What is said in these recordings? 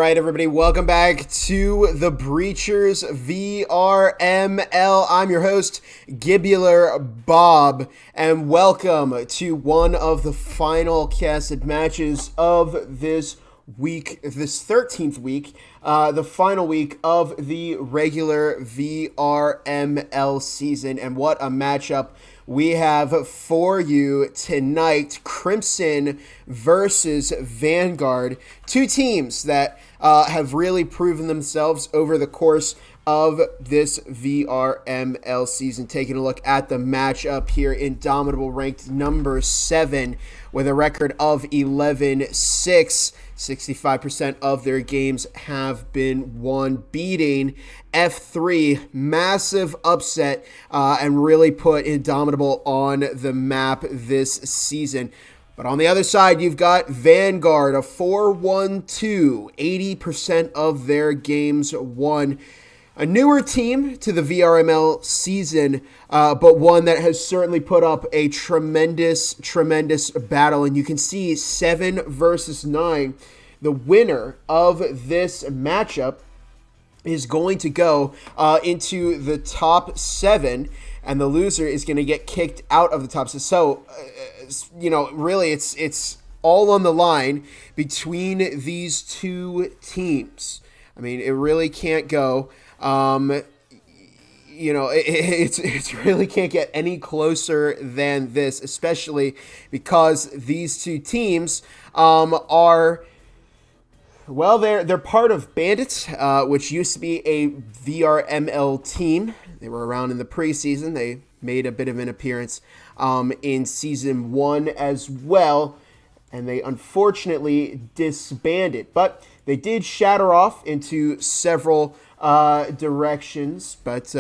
right, everybody, welcome back to the Breachers VRML. I'm your host, Gibular Bob, and welcome to one of the final casted matches of this week, this 13th week, the final week of the regular VRML season. And what a matchup we have for you tonight. Crimson versus Vanguard. Two teams that have really proven themselves over the course of this VRML season. Taking a look at the matchup here, Indomitable ranked number 7 with a record of 11-6. 65% of their games have been won, beating F3, massive upset, and really put Indomitable on the map this season. But on the other side, you've got Vanguard, a 4-1-2, 80% of their games won. A newer team to the VRML season, but one that has certainly put up a tremendous battle. And you can see 7 versus 9. The winner of this matchup is going to go into the top 7, and the loser is going to get kicked out of the top 6. So, really, it's all on the line between these two teams. I mean, it really can't go. It really can't get any closer than this, especially because these two teams are. Well, they're part of Bandits, which used to be a VRML team. They were around in the preseason. They made a bit of an appearance in Season 1 as well, and they unfortunately disbanded. But they did shatter off into several directions, but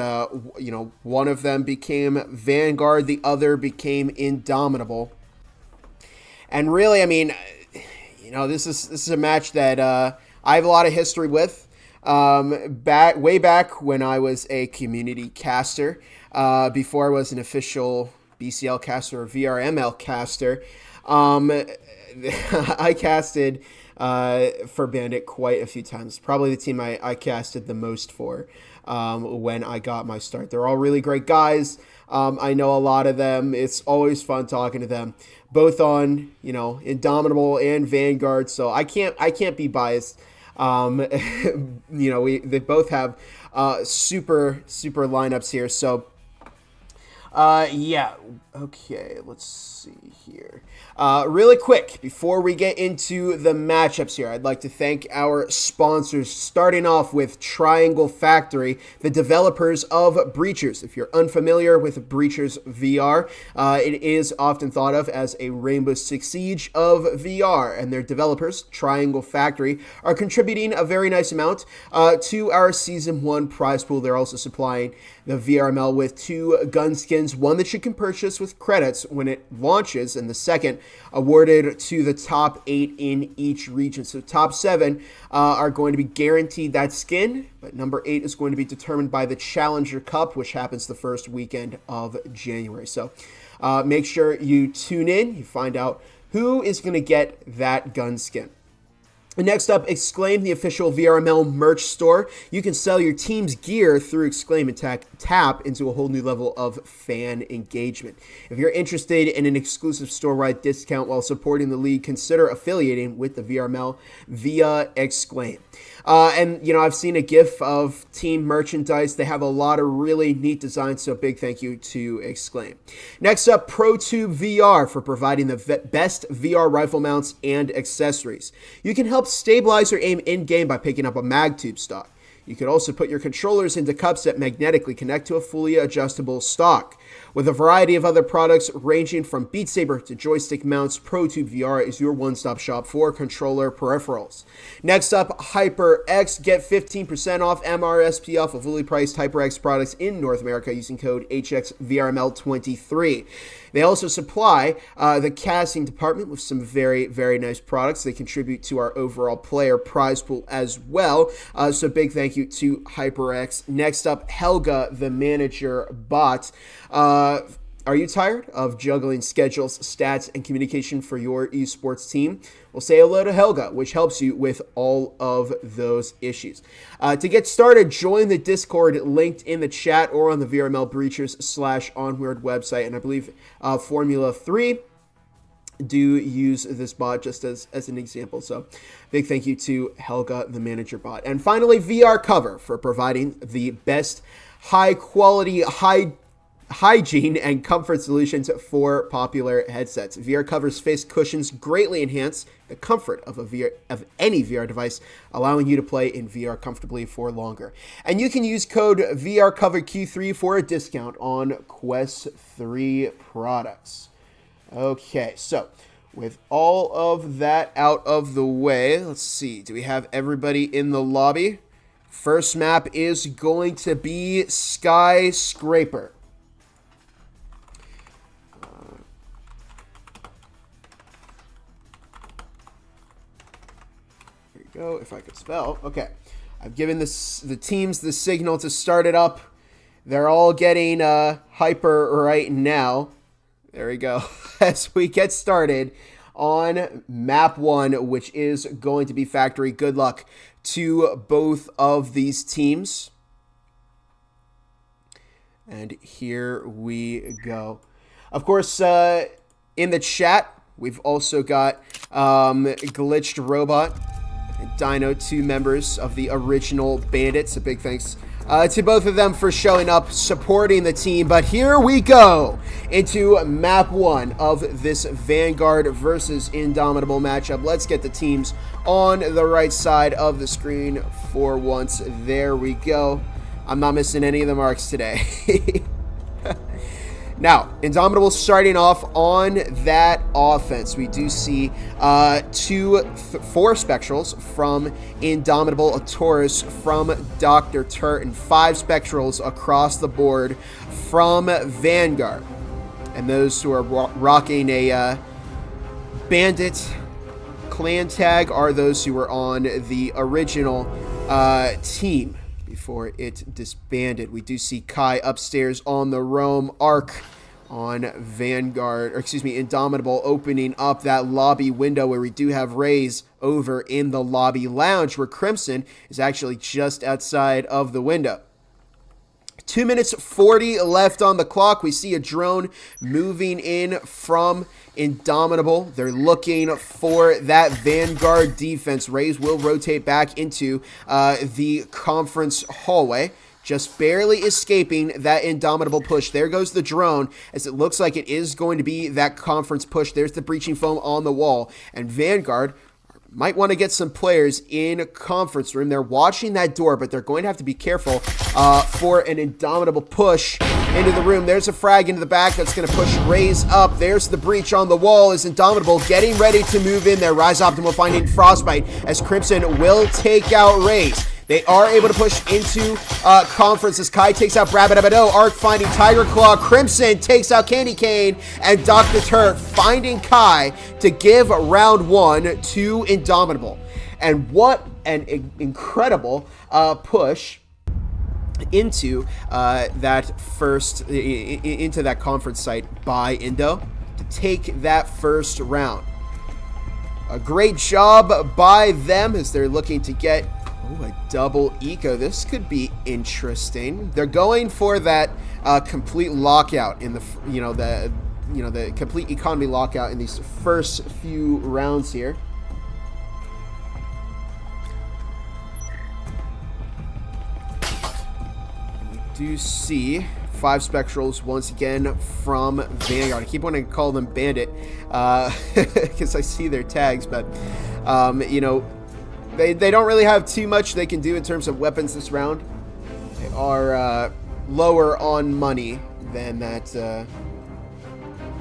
one of them became Vanguard, the other became Indomitable. And really, I mean, this is a match that I have a lot of history with. Way back when I was a community caster, before I was an official BCL caster or VRML caster, I casted for Bandit quite a few times. Probably the team I casted the most for when I got my start. They're all really great guys. I know a lot of them. It's always fun talking to them, both on Indomitable and Vanguard. So I can't be biased. They both have super lineups here. So okay, let's see here. Really quick, before we get into the matchups here, I'd like to thank our sponsors, starting off with Triangle Factory, the developers of Breachers. If you're unfamiliar with Breachers VR, it is often thought of as a Rainbow Six Siege of VR, and their developers, Triangle Factory, are contributing a very nice amount to our Season 1 prize pool. They're also supplying the VRML with 2 gun skins, one that you can purchase with credits when it launches, and the second awarded to the top 8 in each region. So top 7 are going to be guaranteed that skin, but number 8 is going to be determined by the Challenger Cup, which happens the first weekend of January. So make sure you tune in, you find out who is going to get that gun skin. Next up, Exclaim, the official VRML merch store. You can sell your team's gear through Exclaim and tap into a whole new level of fan engagement. If you're interested in an exclusive store-wide discount while supporting the league, consider affiliating with the VRML via Exclaim. I've seen a GIF of team merchandise. They have a lot of really neat designs, so big thank you to Exclaim. Next up, ProTube VR for providing the best VR rifle mounts and accessories. You can help stabilize your aim in-game by picking up a MagTube stock. You could also put your controllers into cups that magnetically connect to a fully adjustable stock. With a variety of other products ranging from Beat Saber to joystick mounts, ProTube VR is your one-stop shop for controller peripherals. Next up, HyperX. Get 15% off MRSP off of fully priced HyperX products in North America using code HXVRML23. They also supply the casting department with some very, very nice products. They contribute to our overall player prize pool as well. So big thank you to HyperX. Next up, Helga, the manager bot. Are you tired of juggling schedules, stats, and communication for your esports team? Well, say hello to Helga, which helps you with all of those issues. To get started, join the Discord linked in the chat or on the VRML Breachers/Onward website. And I believe Formula 3 do use this bot just as an example. So big thank you to Helga, the manager bot. And finally, VR Cover for providing the best high quality, hygiene and comfort solutions for popular headsets. VR Cover's face cushions greatly enhance the comfort of any VR device, allowing you to play in VR comfortably for longer. And you can use code VRCoverQ3 for a discount on Quest 3 products. Okay, so with all of that out of the way, let's see. Do we have everybody in the lobby? First map is going to be Skyscraper. Go if I could spell. Okay, I've given the teams the signal to start it up. They're all getting hyper right now. There we go. As we get started on map 1, which is going to be Factory. Good luck to both of these teams. And here we go. Of course, in the chat, we've also got Glitched Robot and Dino, 2 members of the original Bandits. A big thanks to both of them for showing up, supporting the team. But here we go into map 1 of this Vanguard versus Indomitable matchup. Let's get the teams on the right side of the screen for once. There we go. I'm not missing any of the marks today. Now, Indomitable starting off on that offense. We do see 4 Spectrals from Indomitable, a Taurus from Dr. Turt, and 5 Spectrals across the board from Vanguard. And those who are rocking a Bandit clan tag are those who were on the original team before it disbanded. We do see Kai upstairs on the roam. Arc on Vanguard, or excuse me, Indomitable opening up that lobby window where we do have Raze over in the lobby lounge where Crimson is actually just outside of the window. 2 minutes 40 left on the clock. We see a drone moving in from Indomitable. They're looking for that Vanguard defense. Raze will rotate back into the conference hallway, just barely escaping that Indomitable push. There goes the drone, as it looks like it is going to be that conference push. There's the breaching foam on the wall, and Vanguard might want to get some players in conference room. They're watching that door, but they're going to have to be careful for an Indomitable push into the room. There's a frag into the back that's going to push Raze up. There's the breach on the wall as Indomitable getting ready to move in there. Rise Optimal finding Frostbite as Crimson will take out Raze. They are able to push into conference as Kai takes out Brabadabado. Arc finding Tiger Claw. Crimson takes out Candy Cane. And Dr. Turf finding Kai to give round 1 to Indomitable. And what an incredible push into into that conference site by Indo to take that first round. A great job by them as they're looking to get a double eco. This could be interesting. They're going for that complete lockout in the complete economy lockout in these first few rounds here. We do see 5 Spectrals once again from Vanguard. I keep wanting to call them Bandit because I see their tags, but They don't really have too much they can do in terms of weapons this round. They are lower on money than that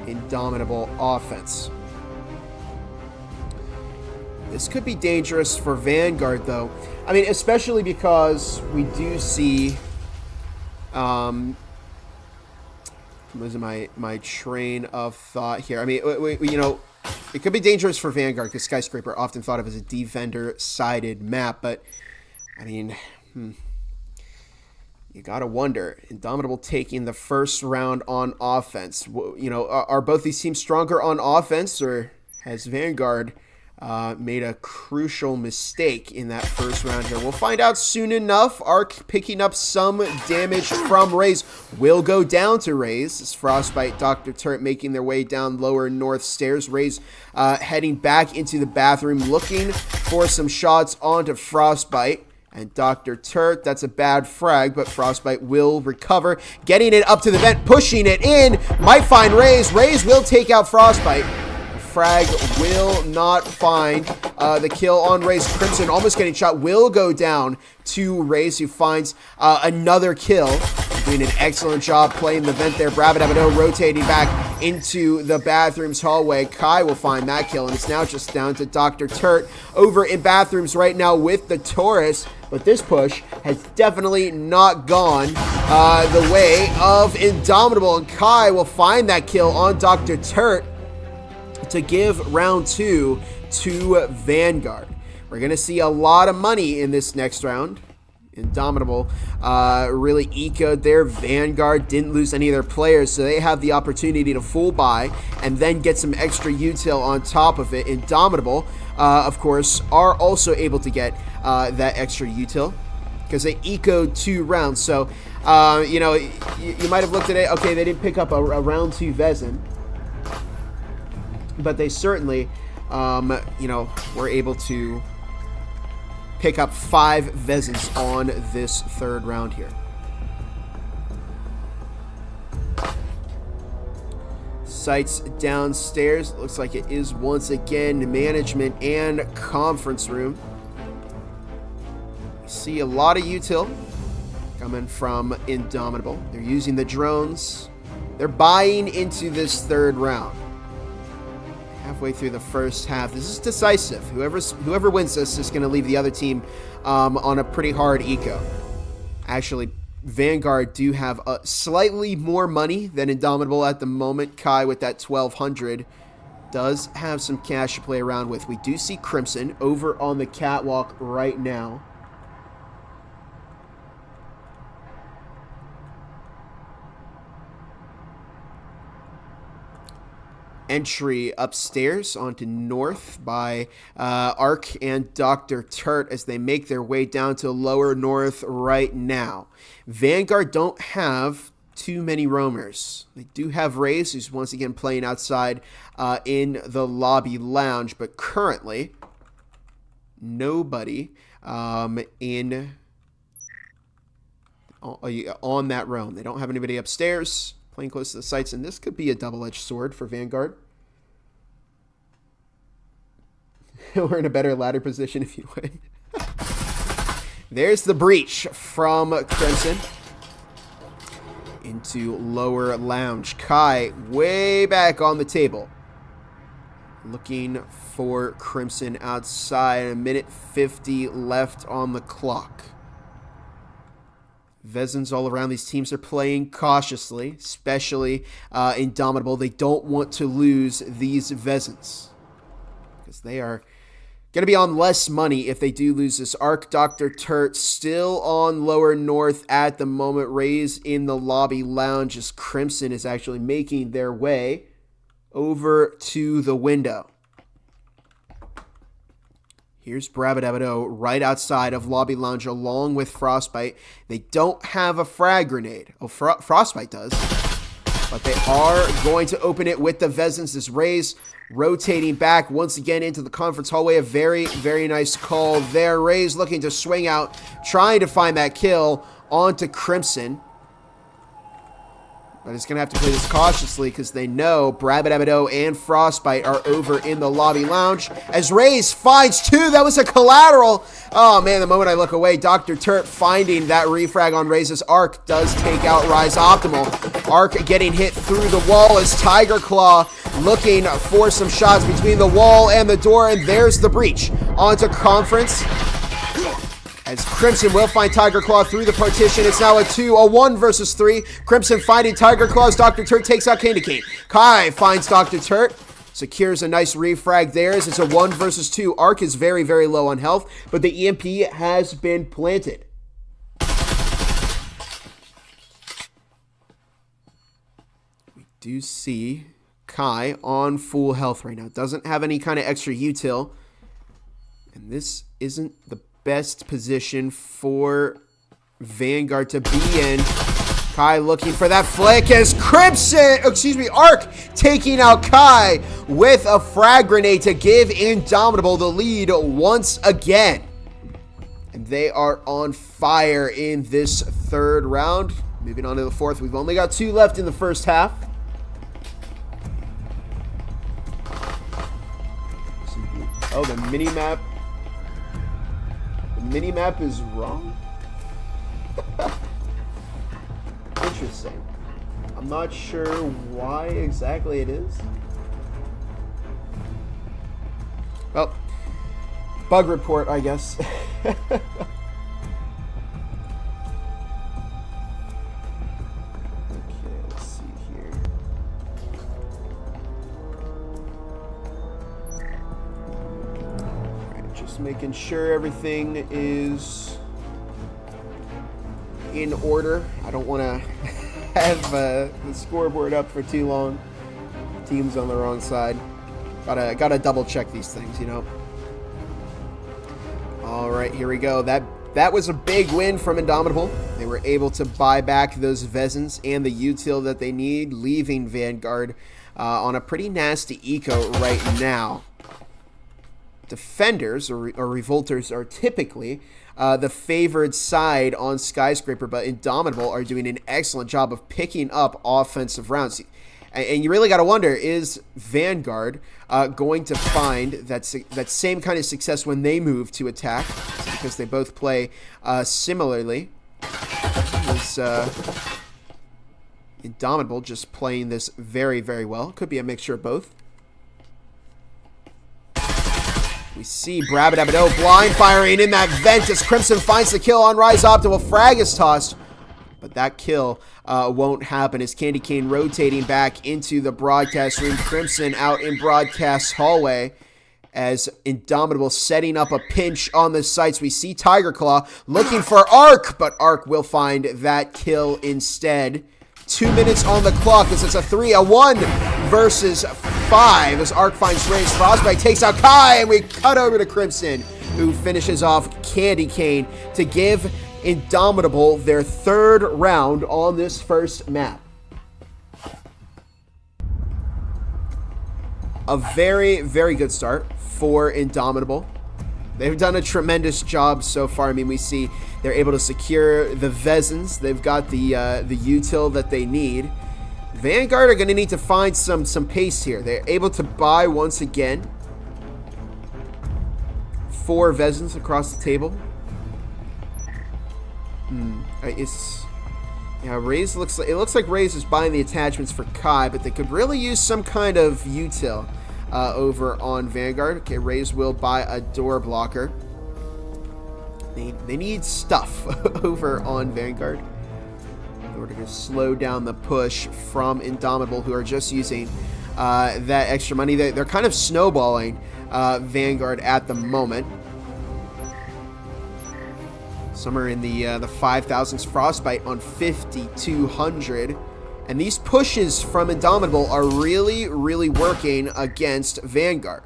Indomitable offense. This could be dangerous for Vanguard, though. I mean, especially because we do see... losing my train of thought here. I mean, it could be dangerous for Vanguard because Skyscraper often thought of as a defender-sided map, but I mean, You gotta wonder, Indomitable taking the first round on offense. You know, are both these teams stronger on offense, or has Vanguard made a crucial mistake in that first round here? We'll find out soon enough. Arc picking up some damage from Raze. Will go down to Raze as Frostbite, Dr. Turret making their way down lower north stairs. Raze heading back into the bathroom, looking for some shots onto Frostbite. And Dr. Turret, that's a bad frag, but Frostbite will recover. Getting it up to the vent, pushing it in. Might find Raze. Raze will take out Frostbite. Frag will not find the kill on Raze. Crimson almost getting shot. Will go down to Raze, who finds another kill. Doing an excellent job playing the vent there. Brabadabado rotating back into the bathroom's hallway. Kai will find that kill, and it's now just down to Dr. Turt over in bathrooms right now with the Taurus. But this push has definitely not gone the way of Indomitable, and Kai will find that kill on Dr. Turt to give round 2 to Vanguard. We're going to see a lot of money in this next round. Indomitable really ecoed there. Vanguard didn't lose any of their players, so they have the opportunity to full buy and then get some extra util on top of it. Indomitable, of course, are also able to get that extra util because they ecoed 2 rounds. So, you know, you might have looked at it. Okay, they didn't pick up a round 2 Vezin, but they certainly, you know, were able to pick up 5 Vezins on this 3rd round here. Sights downstairs. Looks like it is once again management and conference room. We see a lot of util coming from Indomitable. They're using the drones. They're buying into this 3rd round. Halfway through the first half. This is decisive. Whoever wins this is going to leave the other team on a pretty hard eco. Actually, Vanguard do have slightly more money than Indomitable at the moment. Kai with that 1,200 does have some cash to play around with. We do see Crimson over on the catwalk right now. Entry upstairs onto north by Arc and Dr. Turt as they make their way down to lower north right now. Vanguard don't have too many roamers. They do have Raze, who's once again playing outside in the lobby lounge, but currently nobody in on that roam. They don't have anybody upstairs playing close to the sights, and this could be a double-edged sword for Vanguard. We're in a better ladder position if you would. There's the breach from Crimson into lower lounge. Kai way back on the table, looking for Crimson outside. 1:50 left on the clock. Vezins all around. These teams are playing cautiously, especially Indomitable. They don't want to lose these Vezins because they are going to be on less money if they do lose this. Arc, Dr. Turt still on lower north at the moment. Raze in the lobby lounge as Crimson is actually making their way over to the window. Here's Brabadabado right outside of lobby lounge along with Frostbite. They don't have a frag grenade. Oh, Frostbite does. But they are going to open it with the Vezins. This Raze rotating back once again into the conference hallway. A very, very nice call there. Raze looking to swing out, trying to find that kill onto Crimson. But it's going to have to play this cautiously because they know Brabadabado and Frostbite are over in the lobby lounge. As Raze finds 2, that was a collateral. Oh man, the moment I look away, Dr. Turt finding that refrag on Raze's Arc does take out Rise Optimal. Arc getting hit through the wall as Tiger Claw looking for some shots between the wall and the door, and there's the breach onto Conference. As Crimson will find Tiger Claw through the partition. It's now a 1 versus 3. Crimson finding Tiger Claws. Dr. Turt takes out Cane to Cane. Kai finds Dr. Turt. Secures a nice refrag there as it's a 1 versus 2. Arc is very, very low on health, but the EMP has been planted. do see Kai on full health right now. Doesn't have any kind of extra util. And this isn't the best position for Vanguard to be in. Kai looking for that flick as Arc taking out Kai with a frag grenade to give Indomitable the lead once again. And they are on fire in this third round. Moving on to the fourth. We've only got 2 left in the first half. Oh, the mini-map. The mini-map is wrong? Interesting. I'm not sure why exactly it is. Well, bug report, I guess. Okay, let's see here. Alright, just making sure everything is in order. I don't want to have the scoreboard up for too long. Team's on the wrong side. Gotta double check these things, you know. All right, here we go. That was a big win from Indomitable. They were able to buy back those Vezins and the util that they need, leaving Vanguard on a pretty nasty eco right now. Defenders or Revolters are typically the favored side on Skyscraper, but Indomitable are doing an excellent job of picking up offensive rounds. And you really got to wonder, is Vanguard going to find that same kind of success when they move to attack? Because they both play similarly. Is Indomitable just playing this very, very well. Could be a mixture of both. We see Brabadabado blind firing in that vent as Crimson finds the kill on Rise Optimal. Frag is tossed, but that kill won't happen as Candy Cane rotating back into the broadcast room. Crimson out in broadcast hallway as Indomitable setting up a pinch on the sites. We see Tiger Claw looking for Arc, but Arc will find that kill instead. 2 minutes on the clock as it's a 3-1 versus 5 as Arc finds Ray's Frostbite, takes out Kai, and we cut over to Crimson, who finishes off Candy Cane to give Indomitable their third round on this first map. A very, very good start for Indomitable. They've done a tremendous job so far. I mean, we see they're able to secure the Vezins. They've got the util that they need. Vanguard are going to need to find some pace here. They're able to buy once again 4 Vezins across the table. Raze looks like Raze is buying the attachments for Kai, but they could really use some kind of util over on Vanguard. Okay, Raze will buy a door blocker. They need stuff over on Vanguard in order to slow down the push from Indomitable, who are just using that extra money. They're kind of snowballing Vanguard at the moment. Some are in the 5,000s. Frostbite on 5,200. And these pushes from Indomitable are really, really working against Vanguard.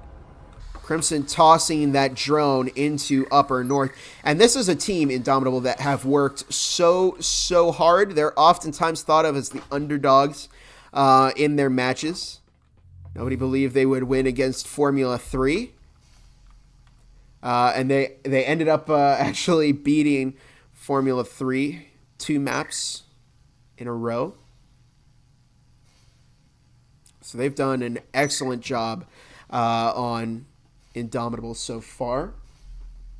Crimson tossing that drone into upper north. And this is a team, Indomitable, that have worked so hard. They're oftentimes thought of as the underdogs in their matches. Nobody believed they would win against Formula 3. And they ended up actually beating Formula 3 2 maps in a row. So they've done an excellent job on Indomitable so far.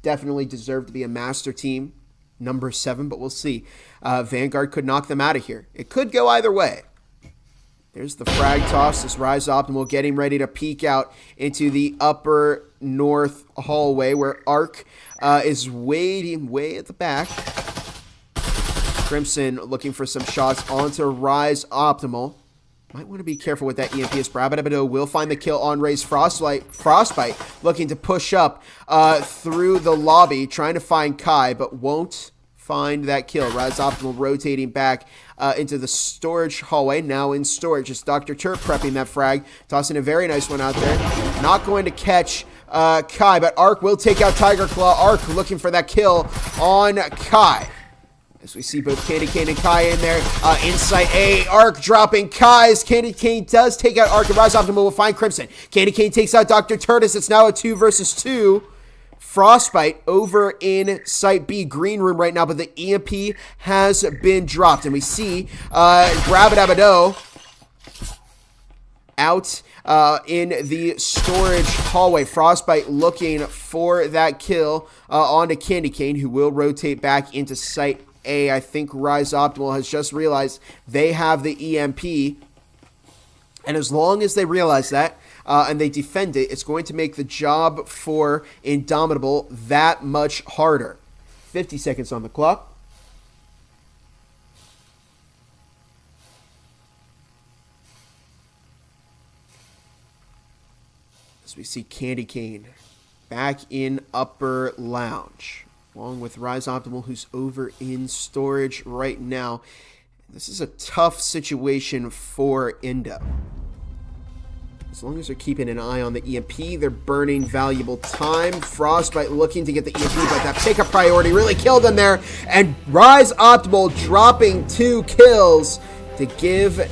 Definitely deserve to be a master team, number 7, but we'll see. Vanguard could knock them out of here. It could go either way. There's the frag toss. This Rise Optimal getting ready to peek out into the upper north hallway where Arc is waiting way at the back. Crimson looking for some shots onto Rise Optimal. Might want to be careful with that EMP as Brabadabado will find the kill on Ray's Frostbite looking to push up through the lobby, trying to find Kai, but won't find that kill. Rise Optimal rotating back into the storage hallway. Now in storage. It's Dr. Turp prepping that frag. Tossing a very nice one out there. Not going to catch Kai, but Arc will take out Tiger Claw. Arc looking for that kill on Kai. As we see both Candy Cane and Kai in there. Insight A. Arc dropping Kai's. Candy Cane does take out Arc, and Rise Optimal will find Crimson. Candy Cane takes out Dr. Turtis. It's now a 2 versus 2. Frostbite over in Site B green room right now, but the EMP has been dropped. And we see Grabadabado out in the storage hallway. Frostbite looking for that kill onto Candy Cane, who will rotate back into Site A. I think Rise Optimal has just realized they have the EMP. And as long as they realize that and they defend it, it's going to make the job for Indomitable that much harder. 50 seconds on the clock. As we see Candy Cane back in upper lounge, along with Rise Optimal, who's over in storage right now. This is a tough situation for Indo. As long as they're keeping an eye on the EMP, they're burning valuable time. Frostbite looking to get the EMP, but that pickup priority really killed them there. And Rise Optimal dropping 2 kills to give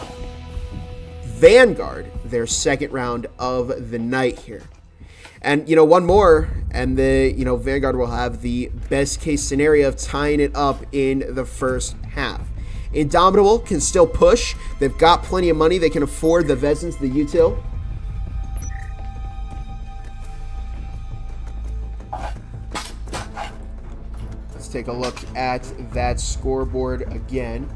Vanguard their second round of the night here. And, one more, and Vanguard will have the best case scenario of tying it up in the first half. Indomitable can still push. They've got plenty of money. They can afford the Vezins, the util. Let's take a look at that scoreboard again.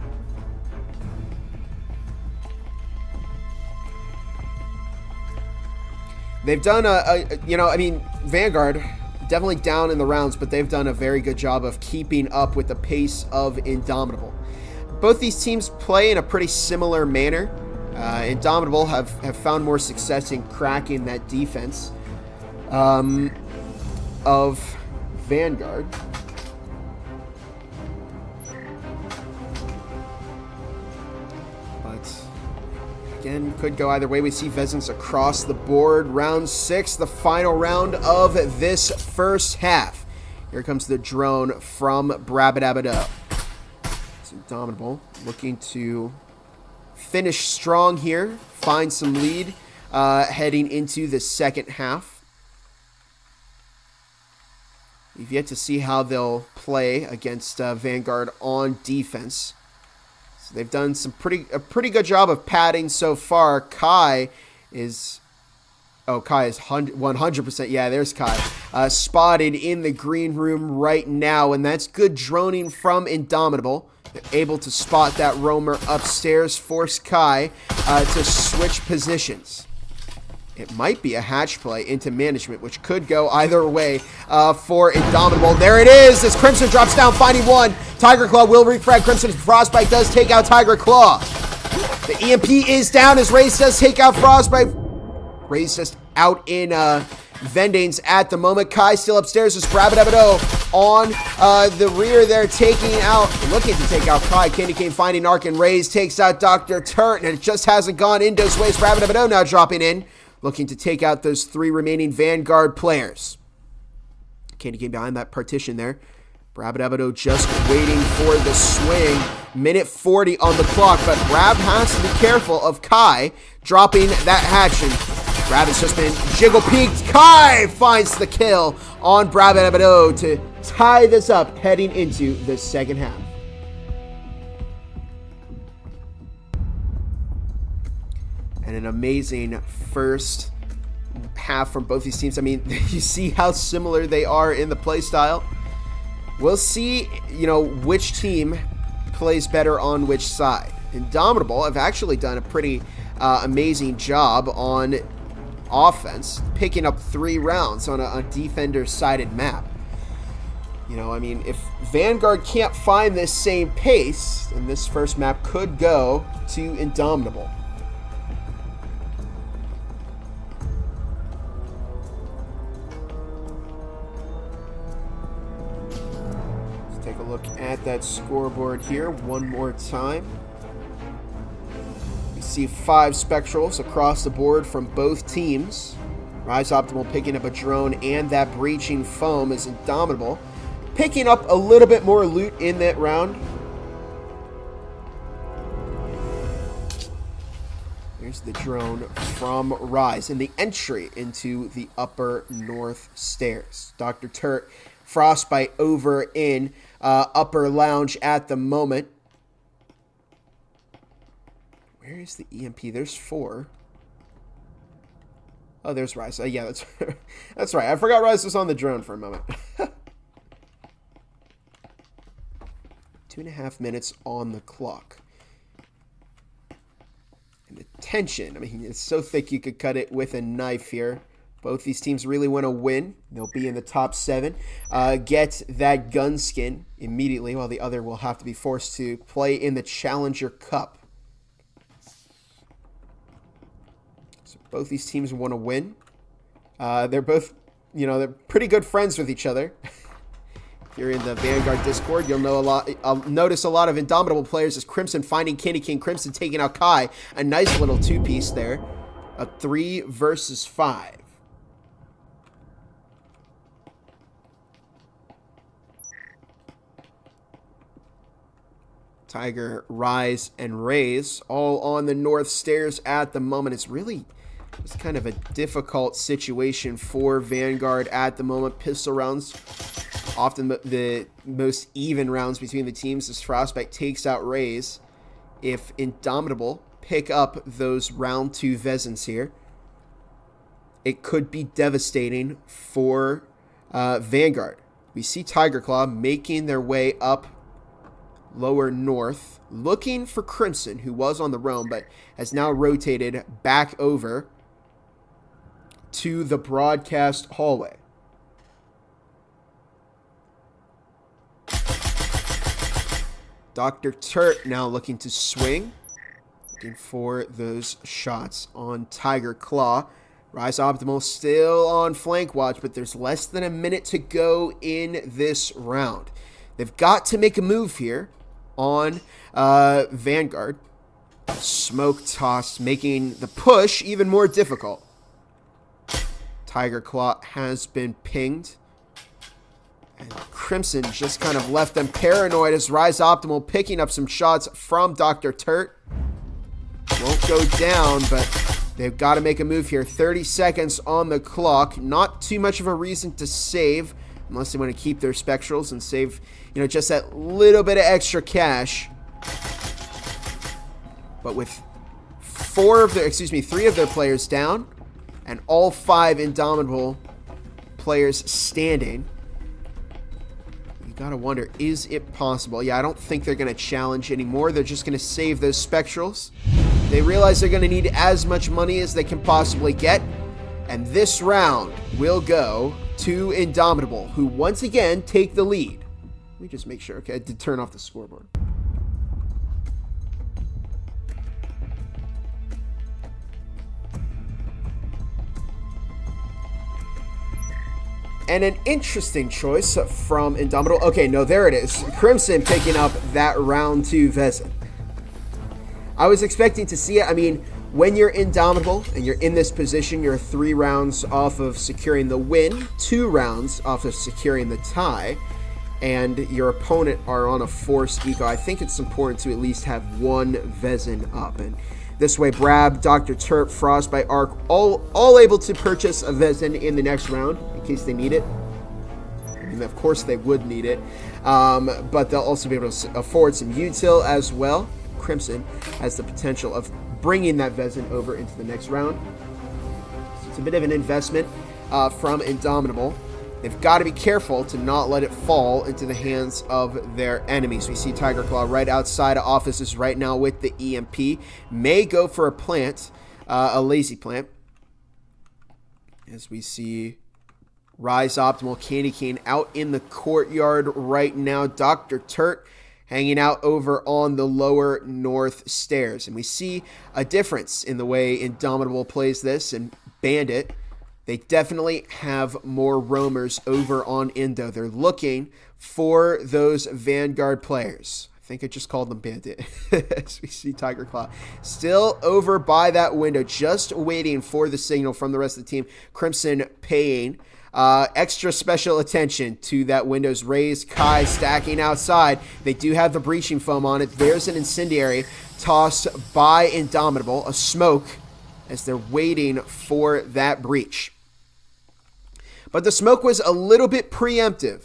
They've done Vanguard definitely down in the rounds, but they've done a very good job of keeping up with the pace of Indomitable. Both these teams play in a pretty similar manner. Indomitable have found more success in cracking that defense of Vanguard. Again, could go either way. We see Vezins across the board. Round 6, the final round of this first half. Here comes the drone from Brabadabado. It's Indomitable looking to finish strong here, find some lead heading into the second half. We've yet to see how they'll play against Vanguard on defense. They've done a pretty good job of padding so far. Kai is 100%. Yeah, there's Kai. Spotted in the green room right now, and that's good droning from Indomitable. They're able to spot that roamer upstairs, force Kai to switch positions. It might be a hatch play into management, which could go either way for Indomitable. There it is, as Crimson drops down, finding one. Tiger Claw will refrag Crimson. Frostbite does take out Tiger Claw. The EMP is down as Raze does take out Frostbite. Raze just out in Vendanes at the moment. Kai still upstairs as Brabadabado on the rear there, looking to take out Kai. Candy Cane finding Arc, and Raze takes out Dr. Turt, and it just hasn't gone Indo's way. Brabadabado now dropping in, looking to take out those 3 remaining Vanguard players. Candy Cane behind that partition there. Brabadabado just waiting for the swing. Minute 40 on the clock, but Brab has to be careful of Kai dropping that hatch. And Brab has just been jiggle-peeked. Kai finds the kill on Brabadabado to tie this up heading into the second half. And an amazing first half from both these teams. I mean, you see how similar they are in the play style. We'll see, which team plays better on which side. Indomitable have actually done a pretty amazing job on offense, picking up 3 rounds on a defender-sided map. If Vanguard can't find this same pace, then this first map could go to Indomitable. Look at that scoreboard here one more time. We see 5 spectrals across the board from both teams. Rise Optimal picking up a drone and that breaching foam is Indomitable, picking up a little bit more loot in that round. Here's the drone from Rise and the entry into the upper north stairs. Dr. Turt, Frostbite over in upper lounge at the moment. Where is the EMP? There's 4. Oh, there's Rise. Yeah, that's that's right. I forgot Rise was on the drone for a moment. 2.5 minutes on the clock. And the tension, I mean, it's so thick you could cut it with a knife here. Both these teams really want to win. They'll be in the top 7. Get that gun skin immediately, while the other will have to be forced to play in the Challenger Cup. So both these teams want to win. They're both, they're pretty good friends with each other. If you're in the Vanguard Discord, you'll know notice a lot of Indomitable players as Crimson finding Candy King. Crimson taking out Kai. A nice little 2-piece there. A 3 versus 5. Tiger, Rise, and Raze all on the north stairs at the moment. It's kind of a difficult situation for Vanguard at the moment. Pistol rounds, often the most even rounds between the teams as Frostbite takes out Raze. If Indomitable pick up those round 2 Vezins here, it could be devastating for Vanguard. We see Tiger Claw making their way up lower north, looking for Crimson, who was on the roam, but has now rotated back over to the broadcast hallway. Dr. Turt now looking to swing, looking for those shots on Tiger Claw. Rise Optimal still on flank watch, but there's less than a minute to go in this round. They've got to make a move here on Vanguard. Smoke toss, making the push even more difficult. Tiger Claw has been pinged. And Crimson just kind of left them paranoid as Rise Optimal picking up some shots from Dr. Turt. Won't go down, but they've got to make a move here. 30 seconds on the clock. Not too much of a reason to save, unless they want to keep their spectrals and save, just that little bit of extra cash. But with 3 of their players down, and all 5 Indomitable players standing, you gotta wonder, is it possible? Yeah, I don't think they're gonna challenge anymore. They're just gonna save those spectrals. They realize they're gonna need as much money as they can possibly get, and this round will go to Indomitable, who once again take the lead. Let me just make sure. Okay, I did turn off the scoreboard. And an interesting choice from Indomitable. Okay, no, there it is. Crimson picking up that round 2 Vezin. I was expecting to see it. I mean, when you're Indomitable and you're in this position, you're 3 rounds off of securing the win, 2 rounds off of securing the tie, and your opponent are on a forced eco. I think it's important to at least have 1 Vezin up. And this way, Brab, Dr. Turt, Frostbite, Arc, all able to purchase a Vezin in the next round in case they need it. And of course, they would need it. But they'll also be able to afford some util as well. Crimson has the potential of bringing that Vezin over into the next round. So it's a bit of an investment from Indomitable. They've got to be careful to not let it fall into the hands of their enemies. We see Tiger Claw right outside of offices right now with the EMP. May go for a plant, a lazy plant. As we see Rise Optimal, Candy Cane out in the courtyard right now. Dr. Turt hanging out over on the lower north stairs. And we see a difference in the way Indomitable plays this and Bandit. They definitely have more roamers over on Indo. They're looking for those Vanguard players. I think I just called them Bandit. As we see Tiger Claw still over by that window, just waiting for the signal from the rest of the team. Crimson paying extra special attention to that window's raised. Kai stacking outside. They do have the breaching foam on it. There's an incendiary tossed by Indomitable, a smoke, as they're waiting for that breach. But the smoke was a little bit preemptive.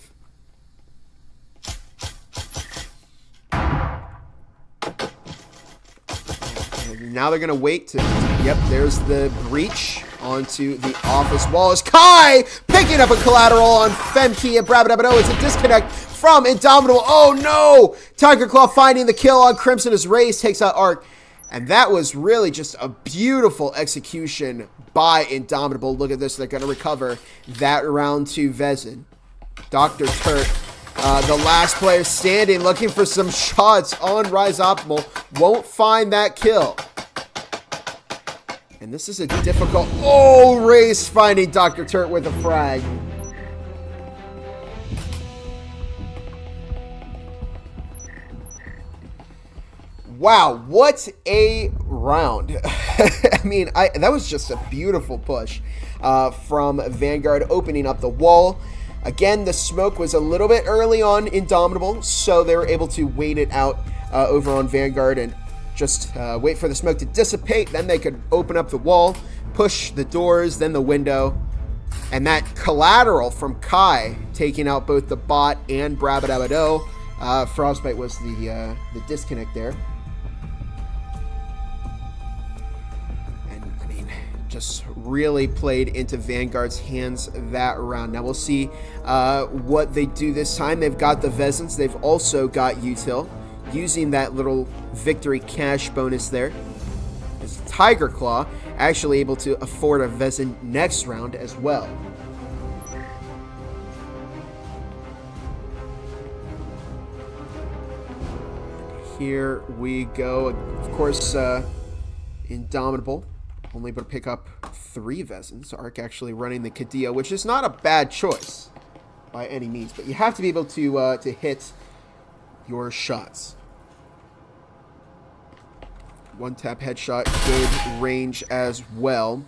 And now they're going to wait to... Yep, there's the breach onto the office wall. As Kai picking up a collateral on Femke and Brabadabado. It's a disconnect from Indomitable. Oh no! Tiger Claw finding the kill on Crimson as Raze takes out Arc. And that was really just a beautiful execution by Indomitable. Look at this. They're going to recover that round to Vezin. Dr. Turt, the last player standing, looking for some shots on Rise Optimal. Won't find that kill. And this is a difficult... Oh, Raze finding Dr. Turt with a frag. Wow, what a round. I mean, that was just a beautiful push from Vanguard opening up the wall. Again, the smoke was a little bit early on Indomitable, so they were able to wait it out over on Vanguard and just wait for the smoke to dissipate. Then they could open up the wall, push the doors, then the window. And that collateral from Kai taking out both the bot and Brabadabado. Frostbite was the disconnect there. Just really played into Vanguard's hands that round. Now we'll see what they do this time. They've got the Vezins. They've also got Util, using that little victory cash bonus there. As Tiger Claw actually able to afford a Vezin next round as well. Here we go. Of course, Indomitable only able to pick up 3 Vezins. Arc actually running the Cadillo, which is not a bad choice by any means, but you have to be able to hit your shots. One tap headshot, good range as well.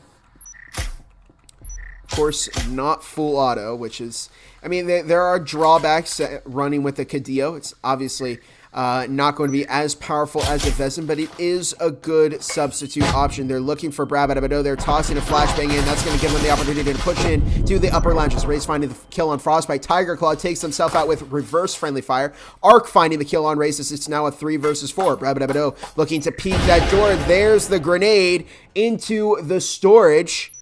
Of course, not full auto, which is, I mean, there are drawbacks running with the Cadillo. It's obviously not going to be as powerful as the Vezin, but it is a good substitute option. They're looking for Brabadabado. They're tossing a flashbang in. That's going to give them the opportunity to push in to the upper lounges. Raze finding the kill on Frostbite. Tiger Claw takes himself out with reverse friendly fire. Arc finding the kill on Raze. It's now a 3 versus 4. Brabadabado looking to peek that door. There's the grenade into the storage.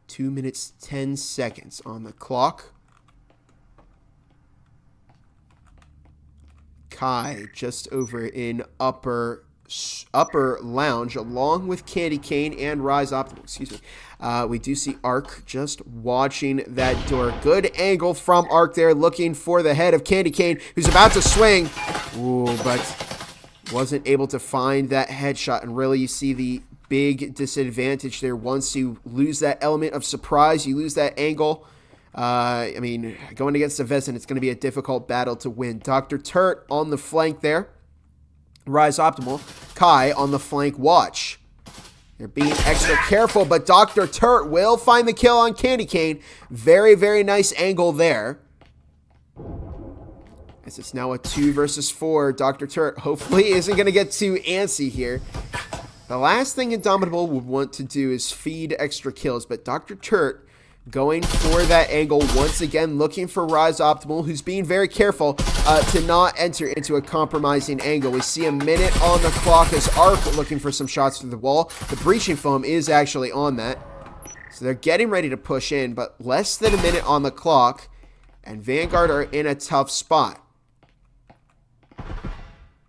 2 minutes, 10 seconds on the clock. Kai just over in upper lounge along with Candy Cane and Rise Optimal. Excuse me. We do see Arc just watching that door. Good angle from Arc there, looking for the head of Candy Cane, who's about to swing. Ooh, but wasn't able to find that headshot. And really, you see the big disadvantage there. Once you lose that element of surprise, you lose that angle. I mean, going against the Vezin, it's going to be a difficult battle to win. Dr. Turt on the flank there. Rise Optimal. Kai on the flank watch. They're being extra careful, but Dr. Turt will find the kill on Candy Cane. Very, very nice angle there. As it's now a 2 versus 4. Dr. Turt hopefully isn't going to get too antsy here. The last thing Indomitable would want to do is feed extra kills, but Dr. Turt going for that angle once again, looking for Rise Optimal, who's being very careful to not enter into a compromising angle. We see a minute on the clock as Arc looking for some shots through the wall. The breaching foam is actually on that. So they're getting ready to push in, but less than a minute on the clock, and Vanguard are in a tough spot.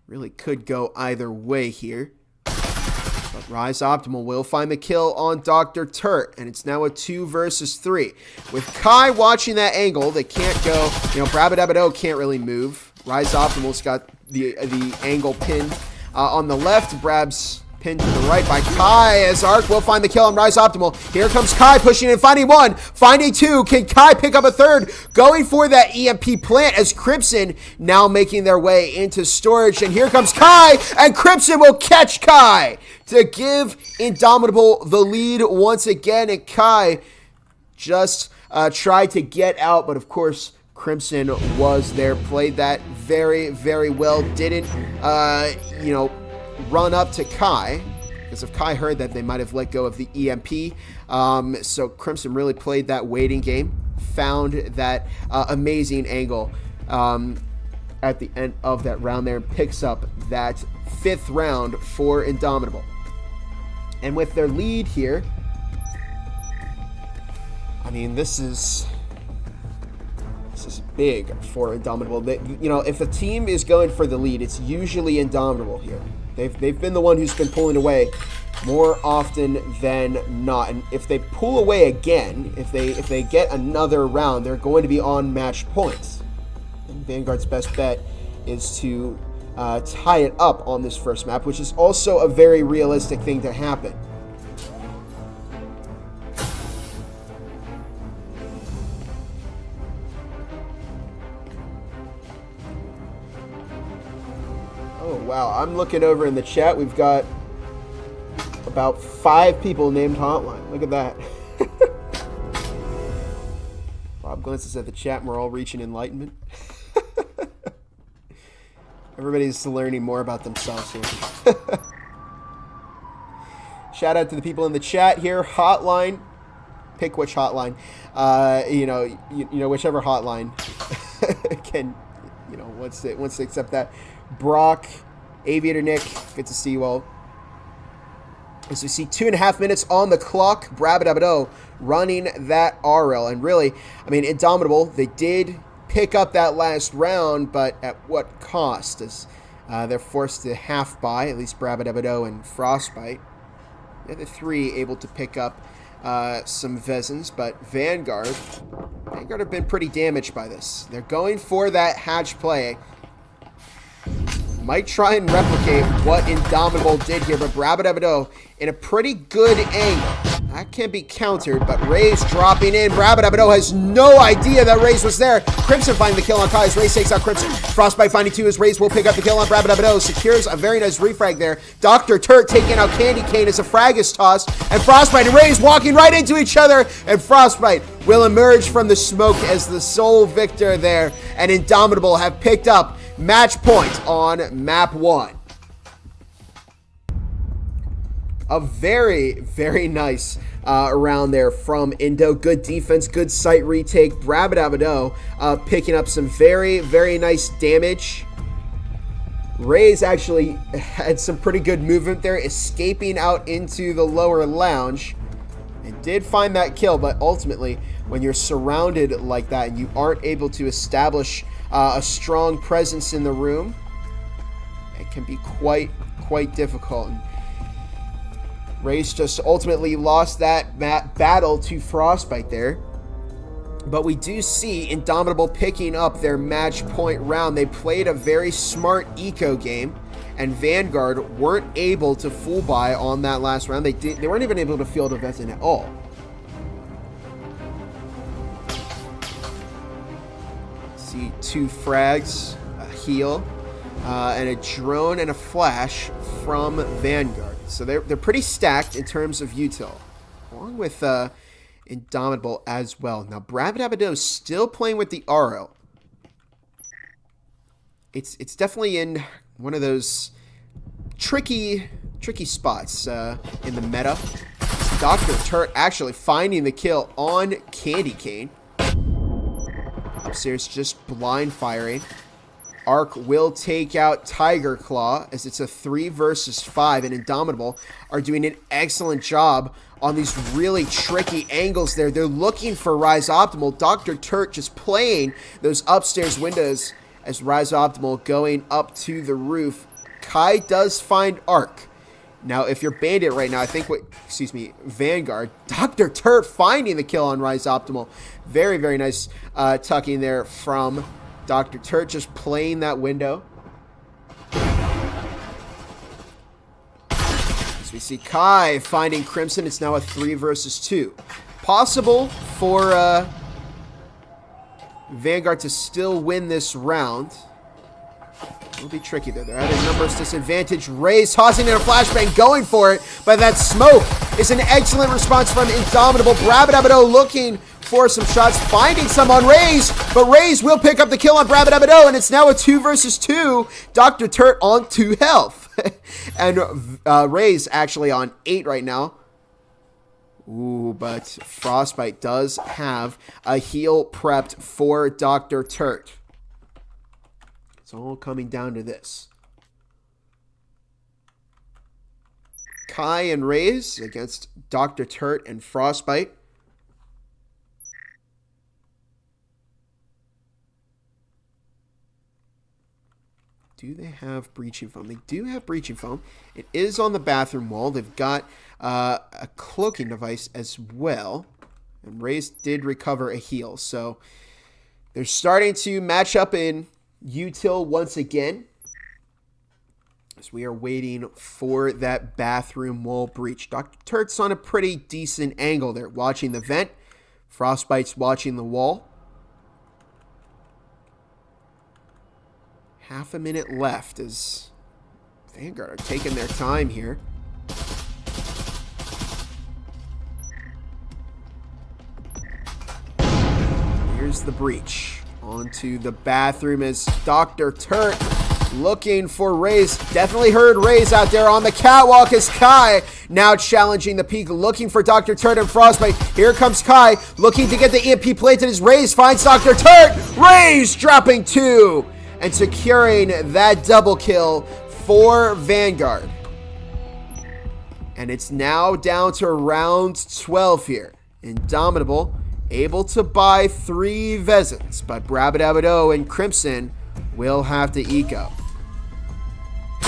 Really could go either way here. But Rise Optimal will find the kill on Dr. Turt, and it's now a 2 versus 3. With Kai watching that angle, they can't go, Brabadabado can't really move. Rise Optimal's got the angle pinned on the left. Brab's pinned to the right by Kai as Arc will find the kill on Rise Optimal. Here comes Kai pushing in, finding one, finding two. Can Kai pick up a third? Going for that EMP plant as Crimson now making their way into storage. And here comes Kai, and Crimson will catch Kai to give Indomitable the lead once again. And Kai just tried to get out, but of course, Crimson was there, played that very, very well. Didn't, run up to Kai, because if Kai heard that, they might have let go of the EMP. So Crimson really played that waiting game, found that amazing angle at the end of that round there, and picks up that 5th round for Indomitable. And with their lead here, I mean, this is big for Indomitable. If a team is going for the lead, it's usually Indomitable here. They've been the one who's been pulling away more often than not. And if they pull away again, if they get another round, they're going to be on match points. And Vanguard's best bet is to tie it up on this first map, which is also a very realistic thing to happen. Oh, wow. I'm looking over in the chat. We've got about 5 people named Hotline. Look at that. Bob glances at the chat and we're all reaching enlightenment. Everybody's learning more about themselves here. Shout out to the people in the chat here. Hotline. Pick which hotline. Whichever hotline can, wants to accept that. Brock, Aviator Nick, good to see you all. As we see 2.5 minutes on the clock, Brabadabado running that RL. And really, I mean, Indomitable, they did pick up that last round, but at what cost? As they're forced to half buy, at least Brabadabado and Frostbite. The other 3 able to pick up some Vezins, but Vanguard have been pretty damaged by this. They're going for that hatch play. Might try and replicate what Indomitable did here, but Brabadabado in a pretty good angle. That can be countered, but Ray's dropping in. Brabadabado has no idea that Ray's was there. Crimson finding the kill on Kai as Raze takes out Crimson. Frostbite finding 2 as Raze will pick up the kill on Brabadabado. Secures a very nice refrag there. Dr. Turk taking out Candy Cane as a frag is tossed. And Frostbite and Raze walking right into each other. And Frostbite will emerge from the smoke as the sole victor there. And Indomitable have picked up match point on map 1. A very, very nice round there from Indo. Good defense, good site retake. Brabadabado picking up some very, very nice damage. Ray's actually had some pretty good movement there, escaping out into the lower lounge. And did find that kill, but ultimately, when you're surrounded like that and you aren't able to establish a strong presence in the room, it can be quite difficult. And Race just ultimately lost that battle to Frostbite there. But we do see Indomitable picking up their match point round. They played a very smart eco game, and Vanguard weren't able to full buy on that last round. They weren't even able to field a Vezin at all. See 2 frags, a heal, and a drone and a flash from Vanguard. So they're pretty stacked in terms of util, along with Indomitable as well. Now Brabadabado is still playing with the RL. It's definitely in one of those tricky spots in the meta. Dr. Turt actually finding the kill on Candy Cane. Upstairs just blind firing. Arc will take out Tiger Claw as it's a 3 versus 5, and Indomitable are doing an excellent job on these really tricky angles there. They're looking for Rise Optimal. Dr. Turk just playing those upstairs windows as Rise Optimal going up to the roof. Kai does find Arc. Now, if you're Bandit right now, I think Vanguard. Dr. Turk finding the kill on Rise Optimal. Very, very nice tucking there from Dr. Turk, just playing that window. we see Kai finding Crimson. It's now a 3 versus 2. Possible for Vanguard to still win this round. It'll be tricky though. They're at a numbers disadvantage. Raze tossing in a flashbang, going for it, but that smoke is an excellent response from Indomitable. Brabadabado looking for some shots, finding some on Raze, but Raze will pick up the kill on Brabadabado, and it's now a 2 versus 2. Dr. Turt on 2 health. And Raze actually on 8 right now. Ooh, but Frostbite does have a heal prepped for Dr. Turt. It's all coming down to this. Kai and Raze against Dr. Turt and Frostbite. Do they have breaching foam? They do have breaching foam. It is on the bathroom wall. They've got a cloaking device as well. And Raze did recover a heal. So they're starting to match up in util once again. As we are waiting for that bathroom wall breach. Dr. Turt's on a pretty decent angle there, watching the vent. Frostbite's watching the wall. Half a minute left as Vanguard are taking their time here. Here's the breach. Onto the bathroom as Dr. Turt looking for Raze. Definitely heard Raze out there on the catwalk as Kai now challenging the peak, looking for Dr. Turt and Frostbite. Here comes Kai looking to get the EMP planted as Raze finds Dr. Turt. Raze dropping 2. And securing that double kill for Vanguard. And it's now down to round 12 here. Indomitable able to buy 3 Vezins, but Brabadabado and Crimson will have to eco.